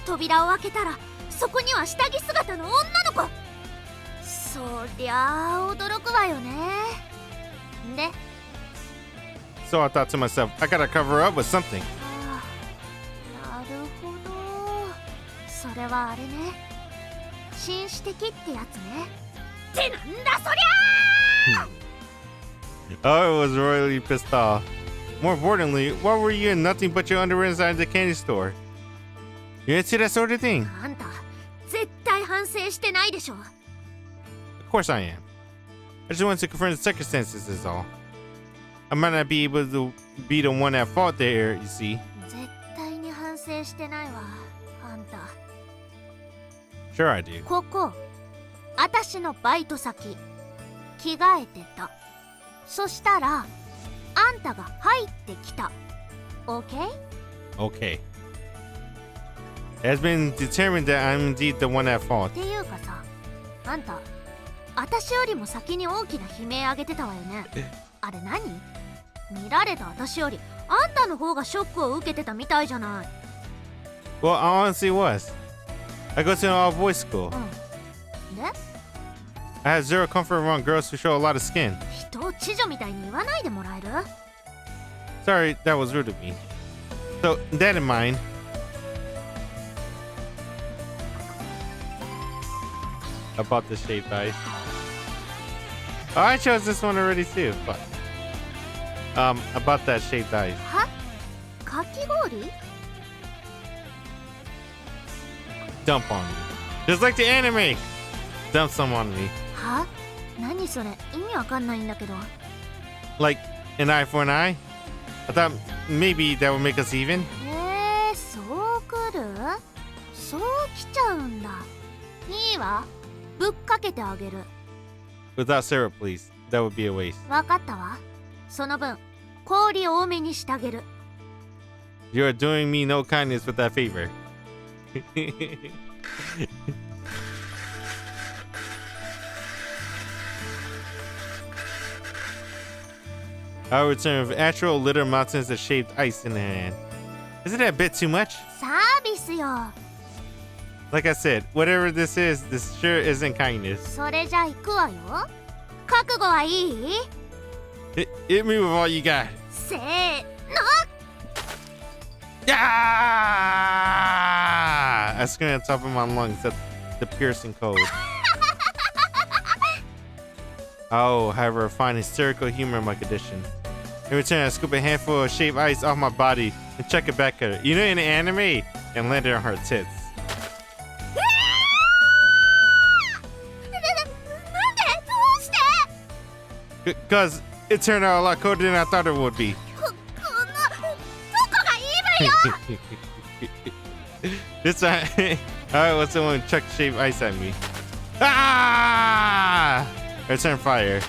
扉を開けたらそこには下着姿の女の子そりゃあ驚くわよねで So I thought to myself, I gotta cover up with something. なるほどそれはあれね紳士的ってやつねってなんだそりゃ Oh, I was royally pissed off. More importantly, why were you in nothing but your underwear inside the candy store? You into that sort of thing? あんた絶対反省してないでしょ Of course I am. I just wanted to confirm the circumstances is all. I might not be able to be the one at fault there, you see. 絶対に反省してないわあんた Sure I do. ここ私のバイト先着替えてたそしたらあんたが入ってきた OK? Okay. It has been determined that I'm indeed the one at fault. っていうかさあんた私よりも先に大きな悲鳴あげてたわよねあれ何見られた私よりあんたの方がショックを受けてたみたいじゃない Well, I honestly was. I go to an all-boys school. で I have zero comfort around girls who show a lot of skin. 人を知女みたいに言わないでもらえる？ Sorry, that was rude of me. So, that in mind, I bought the shaved ice. Oh, I chose this one already too. Fuck. I bought that shaved ice. は？かき氷？ Dump on me. Just like the anime. Dump some on me. は？何それ？意味わかんないんだけど。 Like an eye for an eye? I thought maybe that would make us even. そうくる？そうきちゃうんだ。いいわ。ぶっかけてあげる。 Without syrup, please. That would be a waste. わかったわ。その分、氷多めにしてあげる。 You're doing me no kindness with that favor. I will return with actual literal mountains of shaved ice in the hand. Isn't that a bit too much? サービスよ。 Like I said, whatever this is, this sure isn't kindness. それじゃ行くわよ。覚悟はいい？ Hit me with all you got. せーの。 Yeah! I screamed at the top of my lungs at the piercing cold. Oh, however, I find hysterical humor in my condition. In return, I scoop a handful of shaved ice off my body and chuck it back at her. You know, in the anime, and land it on her tits. なんで？どうして？ Because it turned out a lot colder than I thought it would be. このどこがいいわよ。 This time, alright, what's someone chuck shaved ice at me? Ah! I turn fire.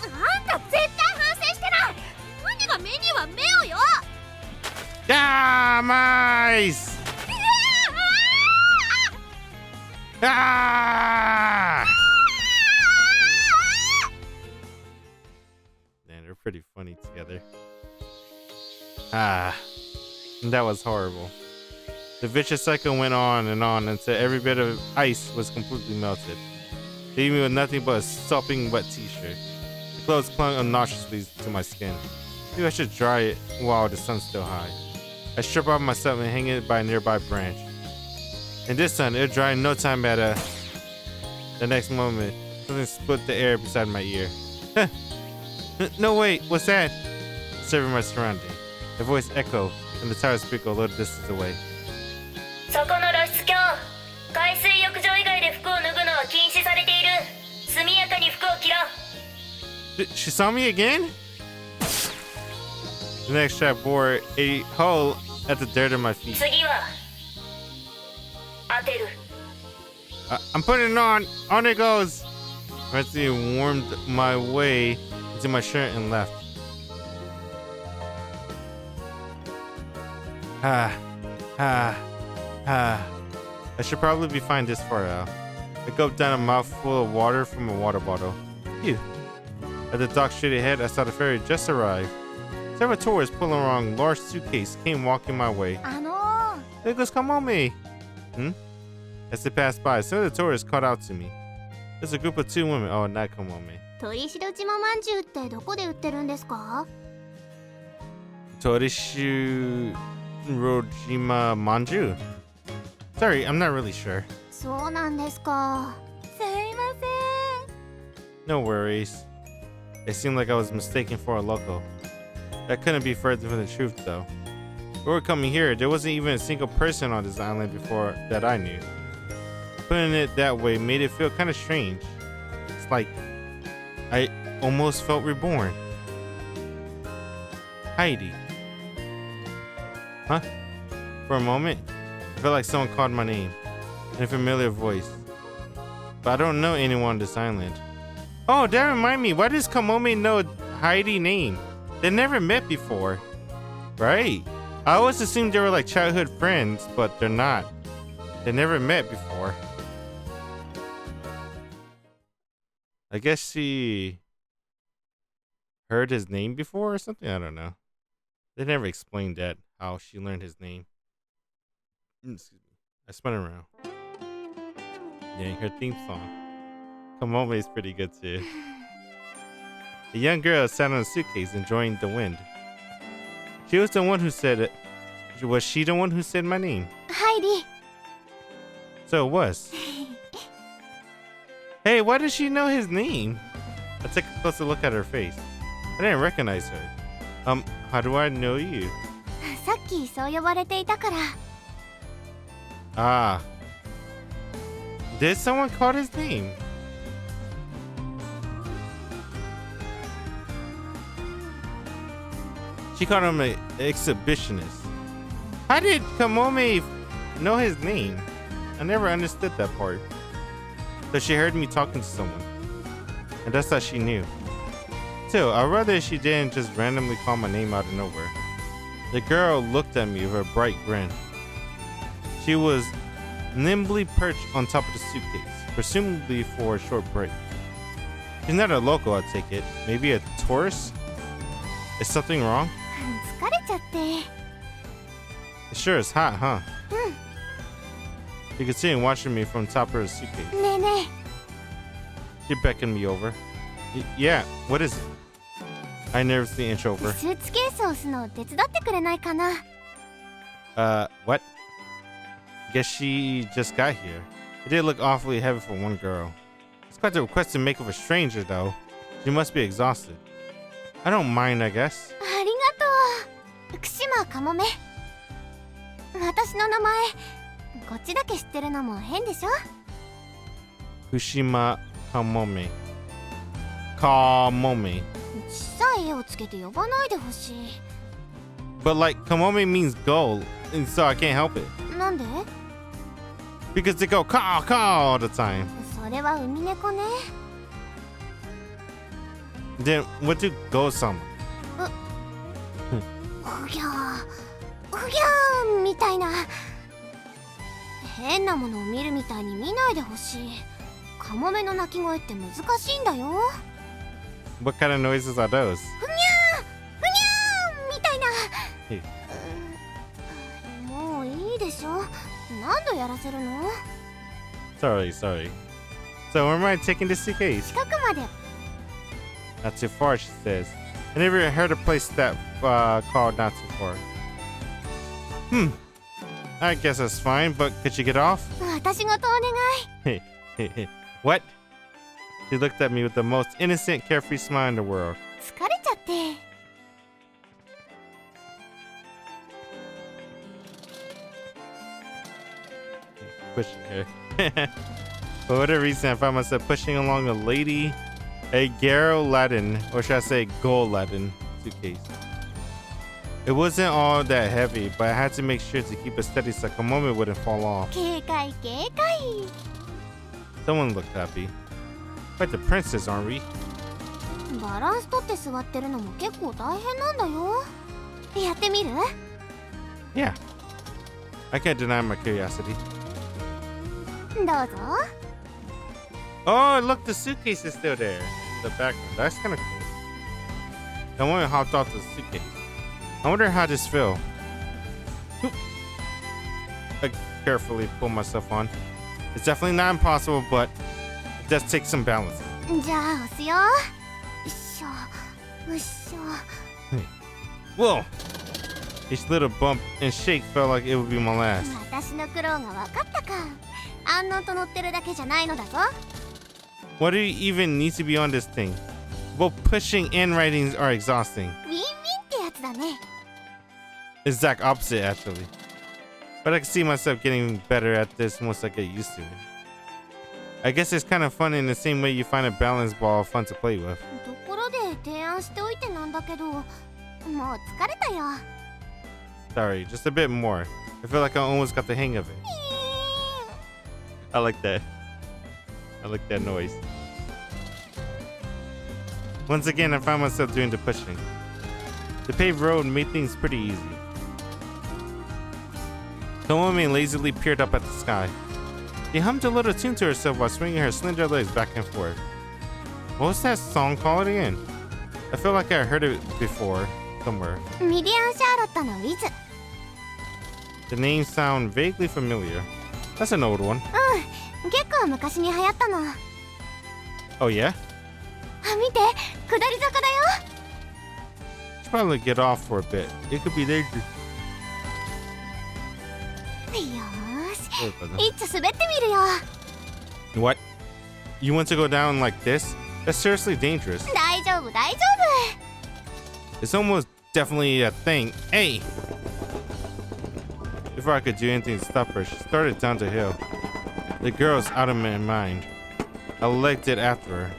あんた絶対反省してない。何が目には目をよ。 Ah, mice! Ah! Man, they're pretty funny together. Ah, that was horrible. The vicious cycle went on until every bit of ice was completely melted, leaving me with nothing but a sopping wet t-shirt. The clothes clung obnoxiously to my skin. Maybe I should dry it while the sun's still high. I strip off myself and hang it by a nearby branch. And this time, it'll dry in no time at the next moment, something split the air beside my ear. No, wait, what's that? Observing my surroundings. The voice echoed, and the tower speaker a little distance away. そこの露出鏡、海水浴場以外で服を脱ぐのは禁止されている。速やかに服を着ろ。 She saw me again? The next trap bore a hole at the dirt of my feet. 次は当てる。 I'm putting it on. On it goes. Rancy warmed my way into my shirt and left. I should probably be fine this far out. I gulped down a mouthful of water from a water bottle. Phew. At the dock straight ahead, I saw the ferry just arrive. Several tourists pulling around a large suitcase came walking my way. There goes Kamome. As they passed by, some of the tourists called out to me. There's a group of two women. Oh, not Kamome. 鳥城島まんじゅうってどこで売ってるんですか？ Torishirojima manju? Sorry, I'm not really sure. そうなんですか。すいません。 No worries. It seemed like I was mistaken for a local. That couldn't be further from the truth, though. Before coming here, there wasn't even a single person on this island before that I knew. Putting it that way made it feel kind of strange. It's like I almost felt reborn. Heidi. Huh? For a moment, I felt like someone called my name in a familiar voice. But I don't know anyone on this island. Oh, that reminds me. Why does Kamome know Heidi's name? They never met before. Right. I always assumed they were like childhood friends, but they're not. They never met before. I guess she heard his name before or something? I don't know. They never explained that, how she learned his name. Excuse me. I spun around. Yeah, her theme song. Kamome is pretty good too. A young girl sat on a suitcase enjoying the wind. She was the one who said it. Was she the one who said my name? Hairi. So it was. Hey, why does she know his name? I took a closer look at her face. I didn't recognize her. How do I know you? さっきそう呼ばれていたから。 Ah. Did someone call his name? She called him an exhibitionist. How did Kamome know his name? I never understood that part. So she heard me talking to someone. And that's how she knew. Still, I'd rather she didn't just randomly call my name out of nowhere. The girl looked at me with a bright grin. She was nimbly perched on top of the suitcase, presumably for a short break. She's not a local, I take it. Maybe a tourist? Is something wrong? 疲れちゃって。 It sure is hot, huh? She continued watching me from top of her suitcase. ねえね She beckoned me over. Yeah, what is it? I nervously inched え、 over. スーツケースを押すの手伝ってくれないかな。 What? Guess she just got here. It did look awfully heavy for one girl. It's quite a request to make of a stranger, though. She must be exhausted. I don't mind, I guess. ありがとう。串間かもめ。私の名前、こっちだけ知ってるのも変でしょ。 Kushima Kamome. Kamome. 小さい絵をつけて呼ばないでほしい。 But like, Kamome means gold, and so I can't help it. なんで？ Because they go caw caw all the time. それはウミネコね。 Then what do ghosts sound like? うぎゃー、うぎゃーみたいな。変なものを見るみたいに見ないでほしい。カモメの鳴き声って難しいんだよ。 What kind of noises are those? ふにゃー、ふにゃーみたいな。 Hey. もういいでしょ。何度やらせるの？ Sorry. So where am I taking this suitcase? 近くまで。 Not too far, she says. I never heard a place that called not too far. I guess that's fine, but could you get off? 私ごとお願い。 What? She looked at me with the most innocent, carefree smile in the world. 疲れちゃって。 Pushing her. For whatever reason, I found myself pushing along a Garo Latin, or should I say gold Latin suitcase. It wasn't all that heavy, but I had to make sure to keep it steady so Kamome wouldn't fall off. 警戒警戒。 Someone looked happy. Quite the princess, aren't we? バランス取って座ってるのも結構大変なんだよ。やってみる？ Yeah. I can't deny my curiosity. どうぞ。 Oh, look, the suitcase is still there. In the background. That's kind of cool. Kamome hopped off the suitcase. I wonder how this feels. I carefully pulled myself on. It's definitely not impossible, but it does take some balance. じゃあ押すよ。うっしょ、うっしょ。 Whoa! Each little bump and shake felt like it would be my last. 私の苦労が分かったか。あんのと乗ってるだけじゃないのだぞ。 What do you even need to be on this thing? Both pushing and writing are exhausting. ウィンウィンってやつだね。 Exact opposite, actually. But I can see myself getting better at this once I get used to it. I guess it's kind of fun in the same way you find a balance ball fun to play with. ところで提案しておいてなんだけど、もう疲れたよ。 Sorry, just a bit more. I feel like I almost got the hang of it. I like that. I like that noise. Once again, I found myself doing the pushing. The paved road made things pretty easy. The woman lazily peered up at the sky. She hummed a little tune to herself while swinging her slender legs back and forth. What was that song called again? I feel like I heard it before, somewhere. ミディアン・シャーロットのウィズ。 The names sound vaguely familiar. That's an old one. 結構昔に流行ったの。 Oh yeah? 見て、下り坂だよ。 Should probably get off for a bit. It could be dangerous. よーし、いっちょ滑ってみるよ。 What? You want to go down like this? That's seriously dangerous. 大丈夫、大丈 It's almost definitely a thing. Hey! Before I could do anything to stop her, she started down the hill. The girl's out of my mind. I legged it after her.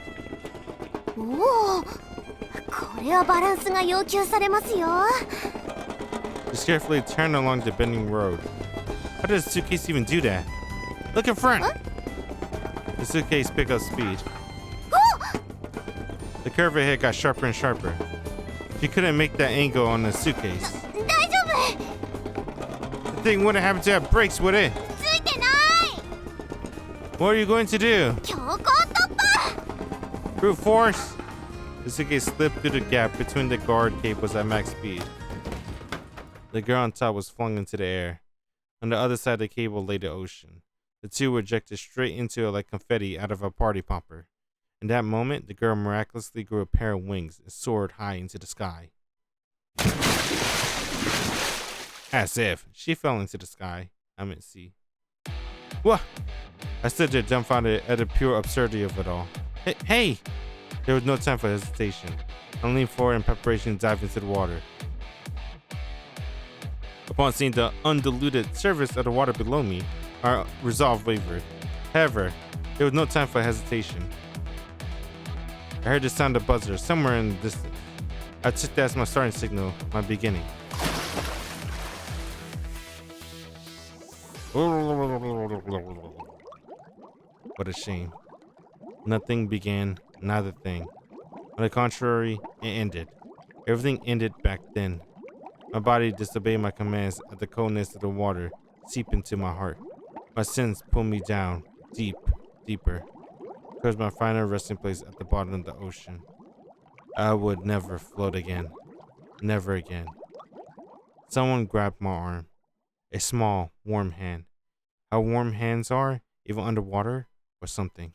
夫。おお、これはバランスが要求されますよ。 She carefully turned along the bending road. How does a suitcase even do that? Look in front! The suitcase picked up speed. The curve ahead got sharper and sharper. She couldn't make that angle on the suitcase. 大丈夫。 The thing wouldn't happen to have brakes, would it? ついてない。 What are you going to do? 強行突破。 Brute force! The suitcase slipped through the gap between the guard cables at max speed. The girl on top was flung into the air. On the other side of the cable lay the ocean. The two were ejected straight into it like confetti out of a party popper. In that moment, the girl miraculously grew a pair of wings and soared high into the sky. As if she fell into the sky. I meant sea. What? I stood there dumbfounded at the pure absurdity of it all. Hey! There was no time for hesitation. I leaned forward in preparation to dive into the water. Upon seeing the undiluted surface of the water below me, our resolve wavered. However, there was no time for hesitation. I heard the sound of buzzer somewhere in the distance. I took that as my starting signal, my beginning. What a shame. Nothing began, neither thing. On the contrary, it ended. Everything ended back then. My body disobeyed my commands at the coldness of the water seep into my heart. My sins pulled me down, deep, deeper, towards my final resting place at the bottom of the ocean. I would never float again. Never again. Someone grabbed my arm. A small, warm hand. How warm hands are, even underwater, or something.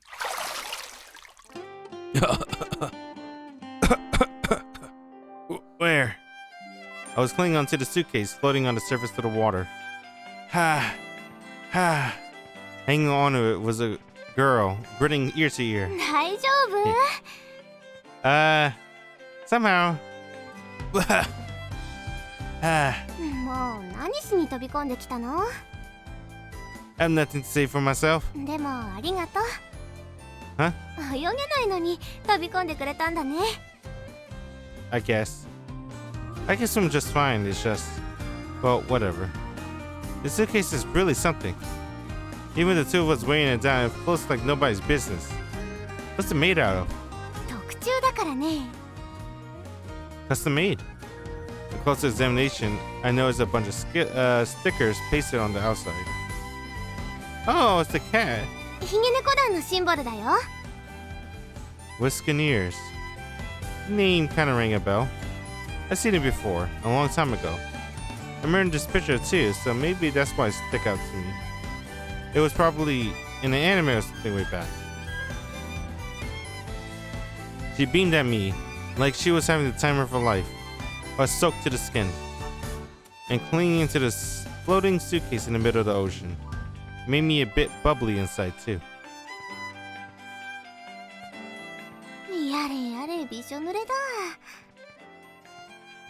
Where? I was clinging onto the suitcase, floating on the surface of the water. Hanging on to it was a girl, grinning ear to ear. 大丈夫？ Somehow. もう何しに飛び込んできたの？ I have nothing to say for myself. でもありがとう。 Huh? 泳げないのに飛び込んでくれたんだね。 I guess I'm just fine. It's just, well, whatever. The suitcase is really something. Even the two of us weighing it down, it floats like nobody's business. What's it made out of? 特注だからね。 Custom made. The closer examination, I noticed a bunch of stickers pasted on the outside. Oh, it's the cat. ヒゲ猫団のシンボルだよ。 Whiskineers. Name kind of rang a bell. I've seen it before, a long time ago. I remember this picture too, so maybe that's why it stuck out to me. It was probably in an anime or something way back. She beamed at me, like she was having the time of her life. I was soaked to the skin, and clinging to this floating suitcase in the middle of the ocean. It made me a bit bubbly inside too. やれやれびしょ濡れだ。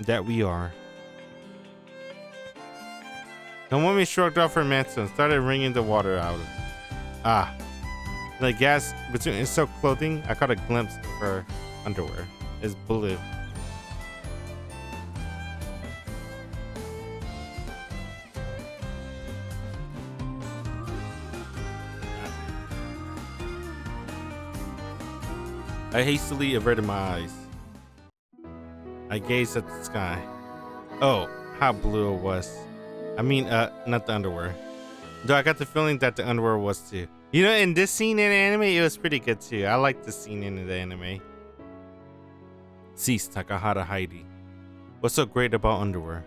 That we are. Kamome shrugged off her mantle and started wringing the water out of it. The gas between his soaked clothing, I caught a glimpse of her underwear. It's blue. I hastily averted my eyes. I gazed at the sky. Oh, how blue it was. I mean, not the underwear. Though I got the feeling that the underwear was too. You know, in this scene in the anime, it was pretty good too. I like the scene in the anime. Cease, Takahara Hairi. What's so great about underwear?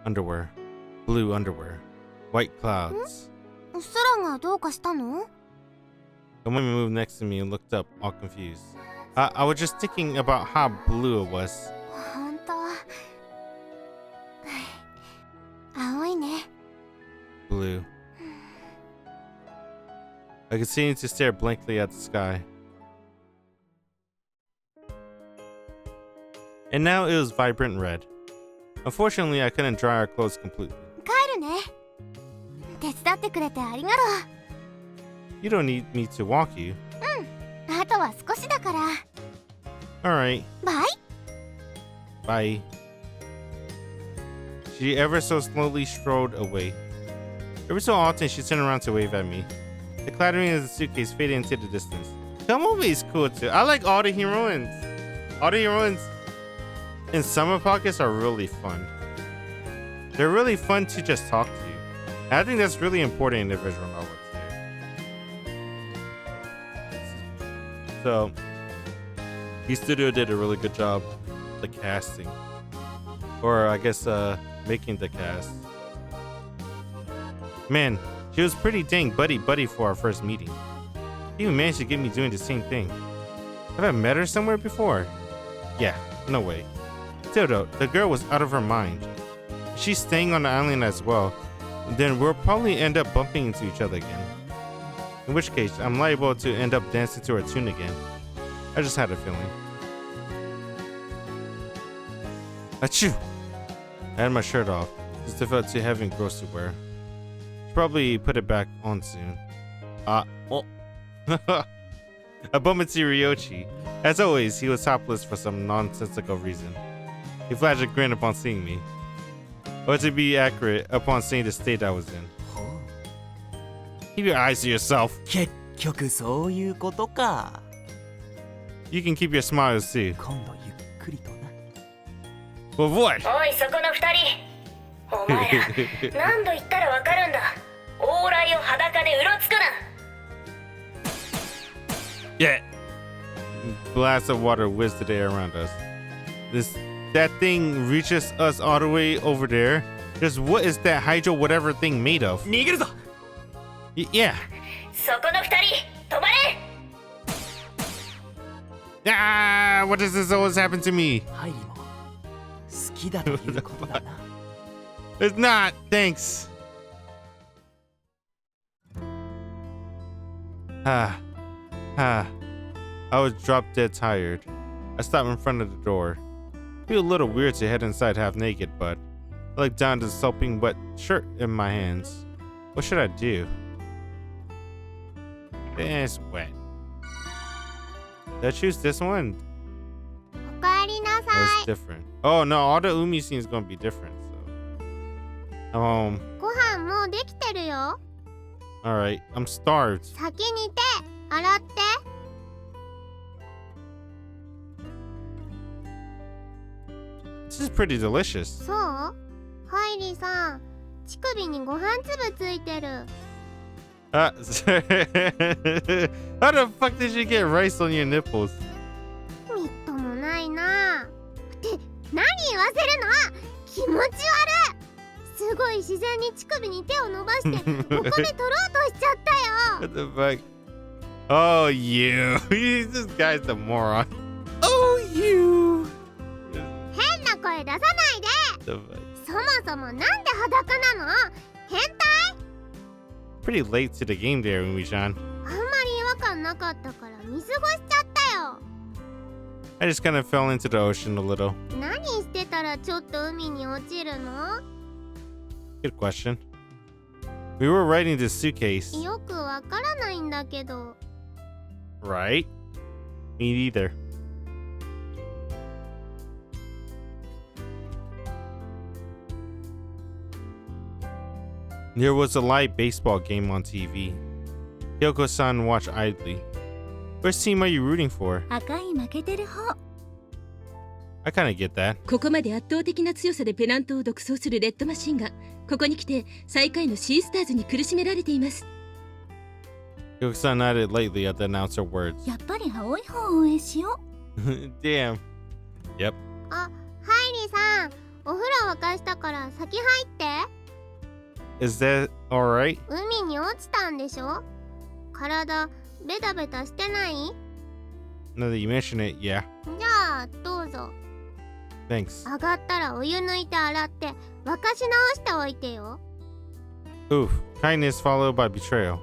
Underwear. Blue underwear. White clouds. 空がどうかしたの？ The woman moved next to me and looked up, all confused. I was just thinking about how blue it was. 本当青いね Blue. I continued to stare blankly at the sky. And now it was vibrant red. Unfortunately, I couldn't dry our clothes completely. 帰るね手伝ってくれてありがと You don't need me to walk you. うあとは少しだから Alright, バイ bye. She ever so slowly strolled away. Every so often, she turned around to wave at me. The clattering of the suitcase faded into the distance. Kamome is cool too. I like all the heroines. All the heroines in Summer Pockets are really fun. They're really fun to just talk to. And I think that's really important in the visual novel too. So, the studio did a really good job the casting. Or I guess making the cast. Man, she was pretty dang buddy for our first meeting. She even managed to get me doing the same thing. Have I met her somewhere before? Yeah, no way. Still though, the girl was out of her mind. She's staying on the island as well, then we'll probably end up bumping into each other again. In which case, I'm liable to end up dancing to her tune again. I just had a feeling. Achoo! I had my shirt off, just felt too heavy and gross to wear. Should probably put it back on soon. Oh. I bumped into Ryochi. As always, he was topless for some nonsensical reason. He flashed a grin upon seeing me. Or to be accurate, upon seeing the state I was in. Keep your eyes to yourself. 結局そういうことか You can keep your smiles too. 今度ゆっくりとな Well, what? おいそこの二人お前ら何度言ったらわかるんだ往来を裸でうろつくな Yeah. Blast of water whizzed the air around us. That thing reaches us all the way over there. Just what is that hydro whatever thing made of? 逃げるぞ Yeah. そこの二人止まれ Ah, what does this always happen to me? ハイリも好きだということだな It's not. Thanks. I was drop dead tired. I stopped in front of the door. Feel a little weird to head inside half naked, but I looked down at the soaping wet shirt in my hands. What should I do? It's wet. Did I choose this one? おかえりなさ That's い different. Oh no, all the Umi scenes gonna be different. So,ご飯もうできてるよ all right. I'm starved. 先に手洗って This is pretty delicious. そうハイリさん乳首にご飯粒ついてる How the fuck did you get rice on your nipples? みっともないなって何言わせるの気持ち悪いすごい自然に乳首に手を伸ばしてここで取ろうとしちゃったよ What the fuck? Oh, you. This guy's a moron. Oh, you. 変な声出さないで The fuck? そもそもなんで裸なの変態 Pretty late to the game there, Umi-chan. あんまり違和感なかったから見過ごしちゃったよ I just kind of fell into the ocean a little. 何してたらちょっと海に落ちるの Good question. We were riding this suitcase. よくわからないんだけど Right? Me neither. There was a live baseball game on TV. Kyoko-san watched idly. Which team are you rooting for? 赤い負けてる方 I kind of get that. ここまで圧倒的な強さでペナントを独走するレッドマシンがここに来て最下位のシースターズに苦しめられています Kyoko-san nodded lightly at the announcer words. やっぱり青い方を応援しよ Damn. Yep. あハイリさんお風呂沸かしたから先入って Is that alright? 海に落ちたんでしょ体ベタベタしてない？ Now that you mention it, yeah. じゃあどうぞ。 Thanks. 上がったらお湯抜いて洗って沸かし直しておいてよ。 Oof. Kindness followed by betrayal.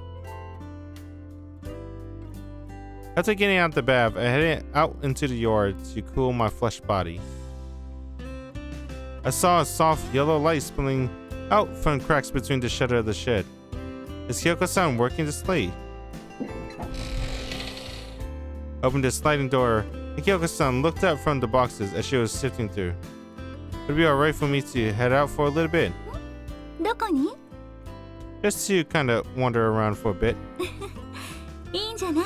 After getting out the bath, I headed out into the yard to cool my flesh body. I saw a soft yellow light spilling out from cracks between the shutter of the shed. Is Kyoko-san working the slate? Opened the sliding door, and Kyoko-san looked up from the boxes as she was sifting through. Would it be alright for me to head out for a little bit? どこに？ Just to kind of wander around for a bit. いいんじゃない？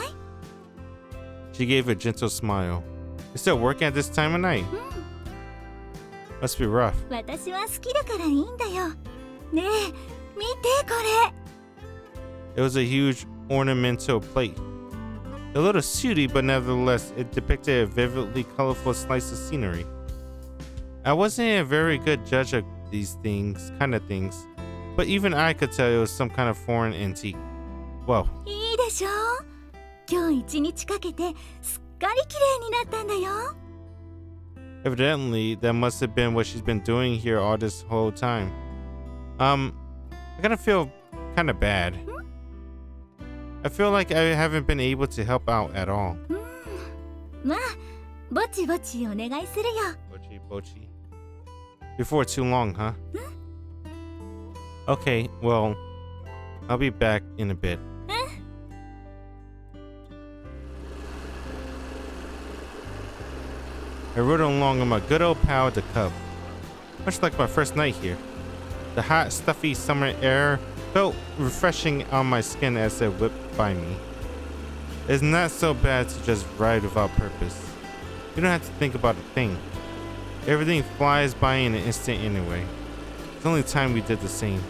She gave a gentle smile. You're still working at this time of night? Must be rough. 私は好きだからいいんだよ。ねえ、見てこれ。 It was a huge ornamental plate. A little sooty, but nevertheless, it depicted a vividly colorful slice of scenery. I wasn't a very good judge of these kind of things, but even I could tell it was some kind of foreign antique. Whoa. いいでしょ？今日一日かけてすっかり綺麗になったんだよ。 Evidently, that must have been what she's been doing here all this whole time. I kind of feel kind of bad. I feel like I haven't been able to help out at all. まあ、ぼちぼちお願いするよ。 Bochi. Before too long, huh? Okay, well, I'll be back in a bit. I rode along with my good old pal, the Cub. Much like my first night here. The hot, stuffy summer air felt refreshing on my skin as it whipped by me. It's not so bad to just ride without purpose. You don't have to think about a thing. Everything flies by in an instant anyway. It's only time we did the same.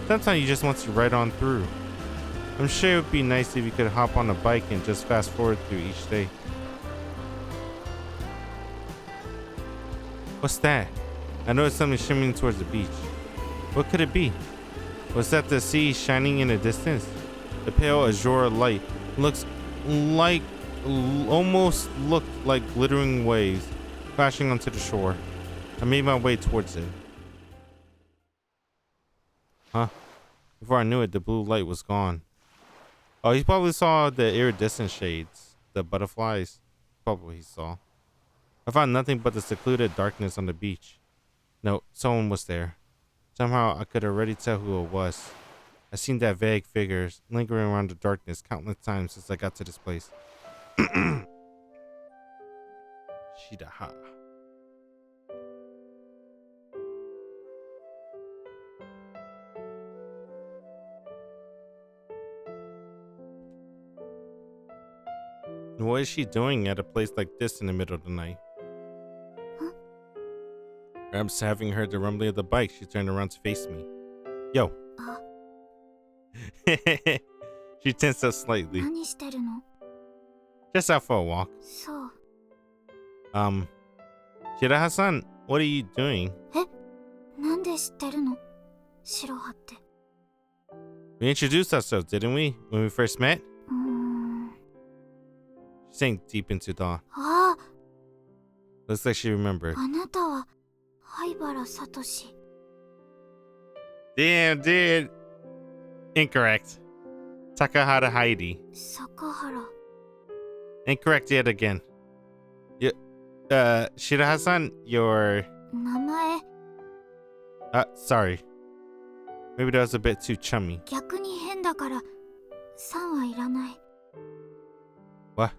Sometimes you just want to ride on through. I'm sure it would be nice if you could hop on a bike and just fast forward through each day. What's that? I noticed something shimmering towards the beach. What could it be? Was that the sea shining in the distance? The pale azure light almost looked like glittering waves crashing onto the shore. I made my way towards it. Huh? Before I knew it, the blue light was gone. Oh, he probably saw the iridescent shades. The butterflies. Probably he saw. I found nothing but the secluded darkness on the beach. No, someone was there. Somehow I could already tell who it was. I've seen that vague figure lingering around the darkness countless times since I got to this place. Shiroha. What is she doing at a place like this in the middle of the night? Perhaps having heard the rumbling of the bike, she turned around to face me. Yo. She tensed up slightly. 何してるの？ Just out for a walk. そう。Shiroha-san, what are you doing? なんで知ってるの？白羽って。 We introduced ourselves, didn't we, when we first met? She sank deep into thought. ああ、 Looks like she remembered. あなたは灰原聡。 Damn, dude. Incorrect. Takahara Hairi. 坂原。 Incorrect yet again. Shiroha-san, your... 名前。 sorry. Maybe that was a bit too chummy. 逆に変だからさんはいらない。 What?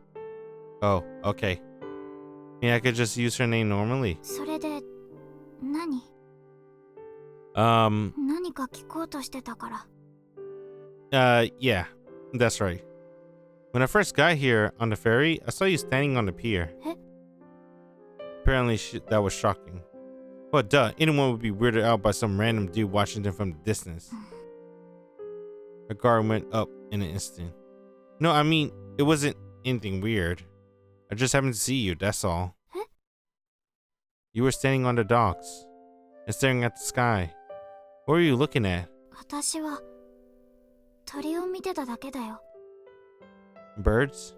Oh, okay. Yeah, I could just use her name normally. それで何？ 何か聞こうとしてたから。 Yeah, that's right. When I first got here on the ferry, I saw you standing on the pier. Apparently, that was shocking. Well, duh, anyone would be weirded out by some random dude watching them from the distance. Her guard went up in an instant. No, I mean, it wasn't anything weird. I just happened to see you, that's all. You were standing on the docks and staring at the sky. What were you looking at? 私は鳥を見てただけだよ。Birds?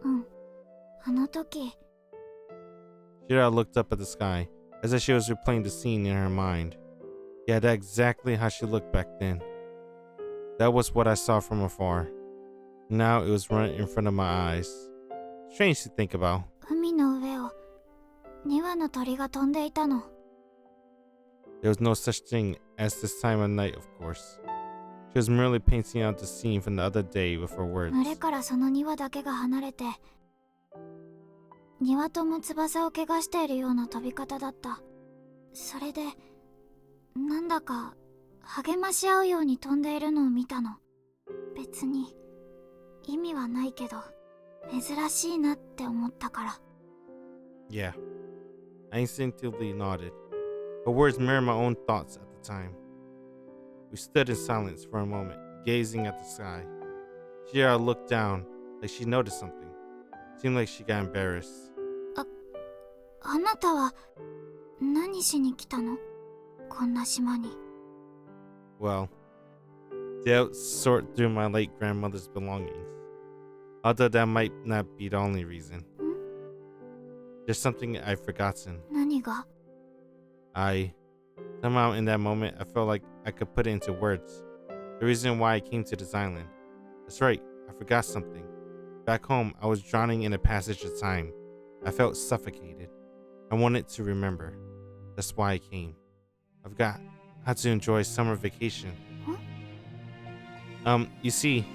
あの時 Shira looked up at the sky, as if she was replaying the scene in her mind. Yeah, that's exactly how she looked back then. That was what I saw from afar. Now it was right in front of my eyes. Strange to think about. 海の上を2羽の鳥が飛んでいたの。 There was no such thing as this time of night, of course. She was merely painting out the scene from the other day with her words. 群れからその2羽だけが離れて2羽とも翼を怪我しているような飛び方だった。それでなんだか励まし合うように飛んでいるのを見たの。別に意味はないけど珍しいなって思ったから。 Yeah. I instinctively nodded. Her words mirrored my own thoughts at the time. We stood in silence for a moment, gazing at the sky. Shira looked down, like she noticed something. Seemed like she got embarrassed. あなたは何しに来たの？こんな島に。 Well, to help sort through my late grandmother's belongings. Although that might not be the only reason. There's something I've forgotten. 何が？ Somehow in that moment, I felt like I could put it into words. The reason why I came to this island. That's right, I forgot something. Back home, I was drowning in a passage of time. I felt suffocated. I wanted to remember. That's why I came. I forgot how to enjoy summer vacation. You see,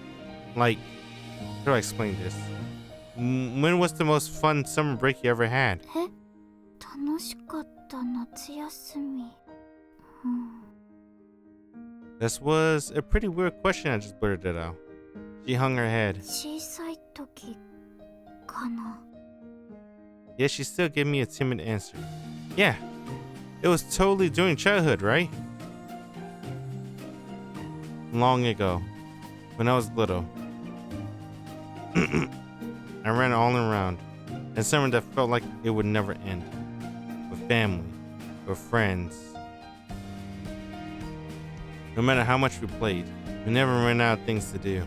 like, how do I explain this? When was the most fun summer break you ever had? 楽しかった夏休み。This was a pretty weird question. I just blurted it out. She hung her head. 小さい時かな。 Yet she still gave me a timid answer. Yeah, it was totally during childhood, right? Long ago, when I was little. I ran all around, in summer that felt like it would never end. With family, with friends. No matter how much we played, we never ran out of things to do.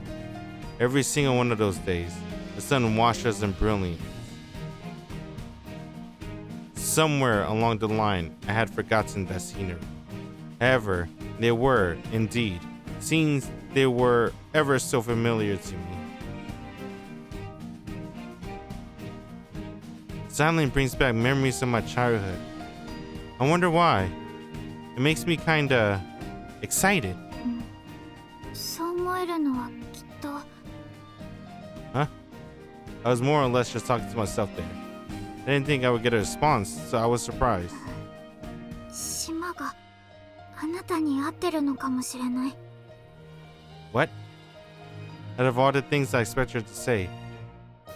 Every single one of those days, the sun washed us in brilliance. Somewhere along the line, I had forgotten that scenery. However, they were, indeed, scenes they were ever so familiar to me. Silence brings back memories of my childhood. I wonder why. It makes me kinda excited. そう思えるのはきっと。 Huh? I was more or less just talking to myself there. I didn't think I would get a response, so I was surprised. 島があなたに合ってるのかもしれない。 What? Out of all the things I expected her to say,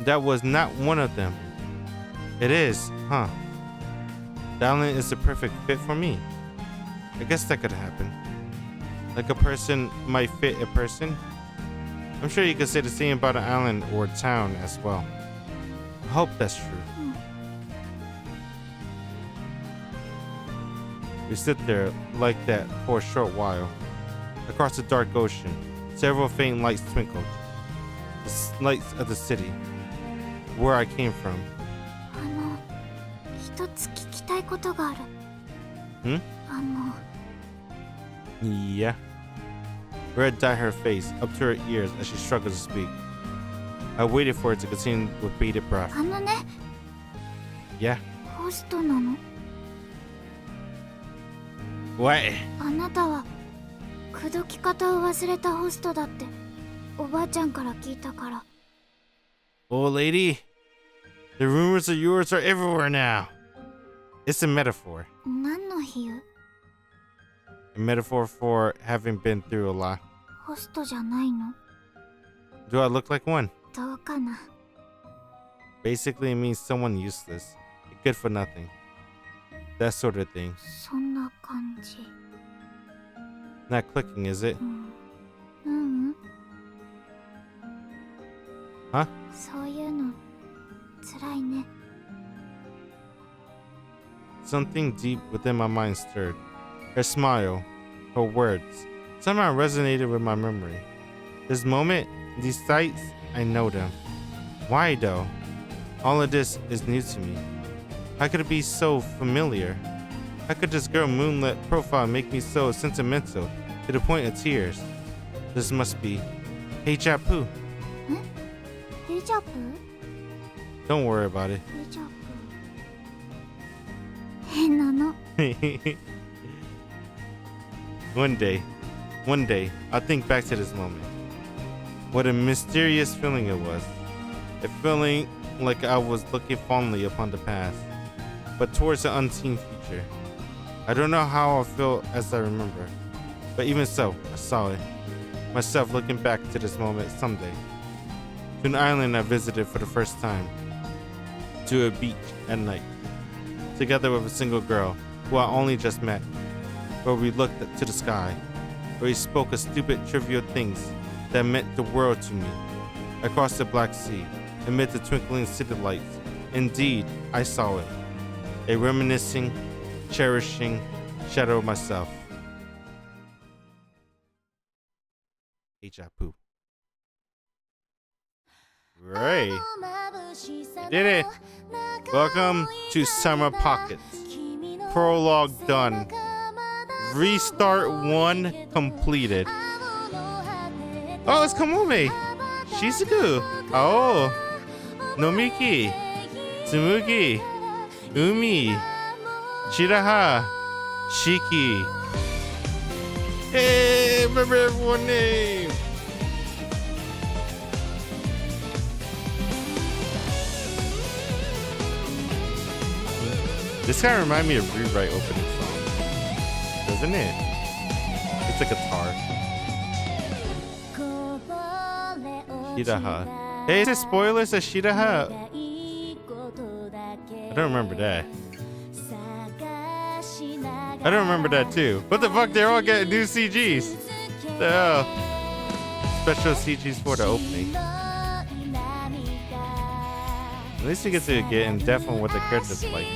that was not one of them. It is, huh? The island is the perfect fit for me. I guess that could happen. Like a person might fit a person. I'm sure you could say the same about an island or a town as well. I hope that's true. We stood there like that for a short while. Across the dark ocean, several faint lights twinkled. The lights of the city, where I came from. 一つ聞きたいことがある。 Hmm? Yeah. Red dyed her face up to her ears as she struggled to speak. I waited for her to continue with bated breath. ね。 Yeah. ホストなの？ What? あなたは口説き方を忘れたホストだっておばあちゃんから聞いたから。 Old lady, the rumors of yours are everywhere now. It's a metaphor. 何の比喩？ A metaphor for having been through a lot. ホストじゃないの？ Do I look like one? どうかな。 Basically, it means someone useless, good for nothing. That sort of thing. そんな感じ。 Not clicking, is it? ううん。 Huh? そういうの辛いね。 Something deep within my mind stirred. Her smile, her words, somehow resonated with my memory. This moment, these sights, I know them. Why though? All of this is new to me. How could it be so familiar? How could this girl moonlit profile make me so sentimental to the point of tears? This must be Hey Chapu. ヘリチャップ Don't worry about it. ヘリチャップ変なの One day, I'll think back to this moment. What a mysterious feeling it was. A feeling like I was looking fondly upon the past, but towards the unseen future. I don't know how I feel as I remember, but even so, I saw it. Myself looking back to this moment someday. To an island I visited for the first time. To a beach at night. Together with a single girl who I only just met. Where we looked up to the sky. Where we spoke of stupid trivial things that meant the world to me. Across the Black Sea, amid the twinkling city lights. Indeed, I saw it. A reminiscing, cherishing shadow of myself. Hey Chapu. Right. Did it. Welcome to Summer Pockets. Prologue done. Restart 1 completed. Oh, it's Kamome. Shizuku. Oh. Nomiki. Tsumugi. Umi. Shiroha. Shiki. Hey, remember everyone's name. This kind of reminds me of Rewrite opening song, doesn't it? It's a guitar. Shiroha. Hey, is it spoilers of Shiroha? I don't remember that. I don't remember that too. What the fuck? They're all getting new CGs. The hell? Special CGs for the opening. At least you get to get in depth on what the characters like.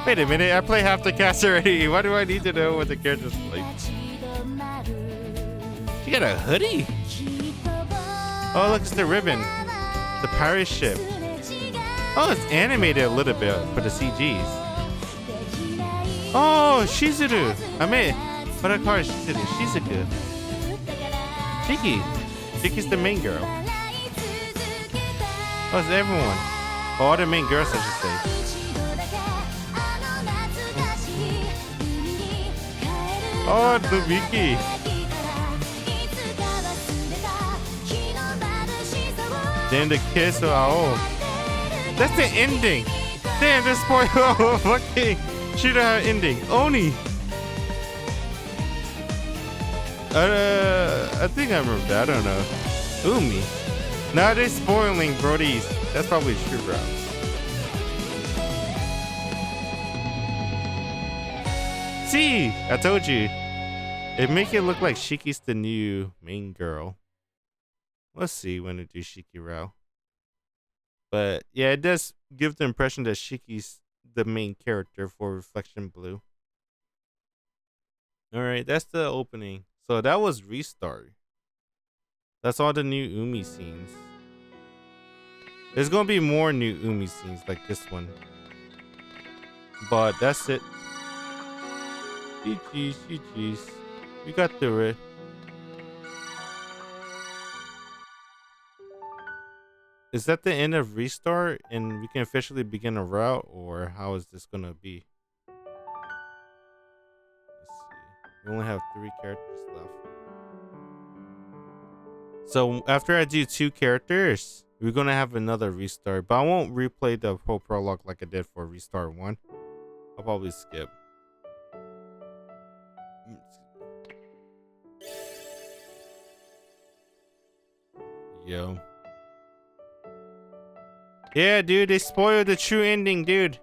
Wait a minute, I play half the cast already. Why do I need to know what the characters like? You got a hoodie? Oh, look, it's the ribbon. The pirate ship. Oh, it's animated a little bit for the CGs. Oh, Shizuru. I mean, what I call her Shizuru. Shizuku. Shiki. Shiki's the main girl. Oh, it's everyone. All the main girls, I should say. Oh, the Viki. Then the kiss. Oh, that's the ending. Damn, this spoiled fucking Shiroha ending. Oni. I think I remember that. I don't know. Umi. Now they're spoiling Brody's. That's probably true, bro. See, I told you. It make it look like Shiki's the new main girl. Let's see when they do Shiki Rao. But yeah, it does give the impression that Shiki's the main character for Reflection Blue. Alright, that's the opening. So that was Restart. That's all the new Umi scenes. There's gonna be more new Umi scenes like this one. But that's it. GG's, GG's. We got through it. Is that the end of Restart and we can officially begin a route, or how is this gonna be? Let's see. We only have 3 characters left. So after I do 2 characters, we're gonna have another Restart, but I won't replay the whole prologue like I did for Restart 1. I'll probably skip. Yo. Yeah, dude, they spoiled the true ending, dude.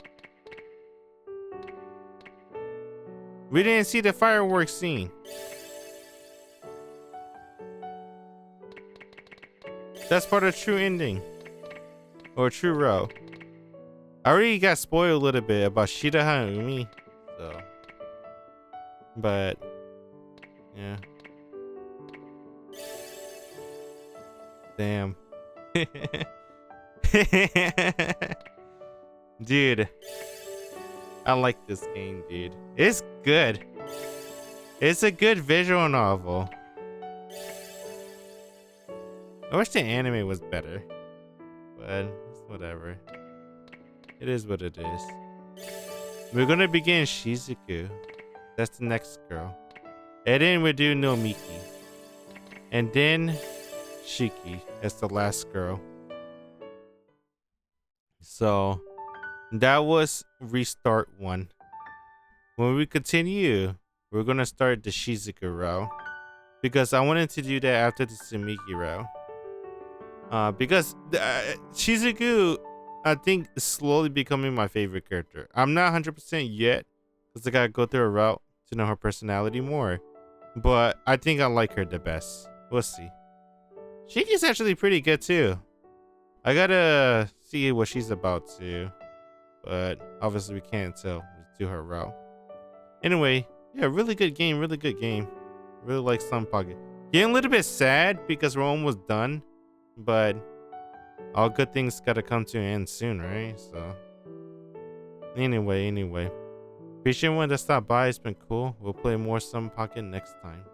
We didn't see the fireworks scene. That's part of true ending. Or true row. I already got spoiled a little bit about Shiroha and Umi. So. But. Yeah. Damn. Dude, I like this game, dude. It's good. It's a good visual novel. I wish the anime was better, but it's whatever. It is what it is. We're gonna begin Shizuku. That's the next girl. And then we do Nomiki. And then Shiki. That's the last girl. So that was Restart 1. When we continue, we're gonna start the Shizuku route. Because I wanted to do that after the Tsumugi route. Because Shizuku, I think, is slowly becoming my favorite character. I'm not 100% yet, because I gotta go through a route to know her personality more. But I think I like her the best. We'll see. Shiki's actually pretty good too. I gotta see what she's about too. But obviously we can't until we do her route. Anyway, yeah, really good game, really good game. Really like Sun Pocket. Getting a little bit sad because we're almost done. But all good things gotta come to an end soon, right? So anyway. Appreciate everyone that stopped by. It's been cool. We'll play more Sun Pocket next time.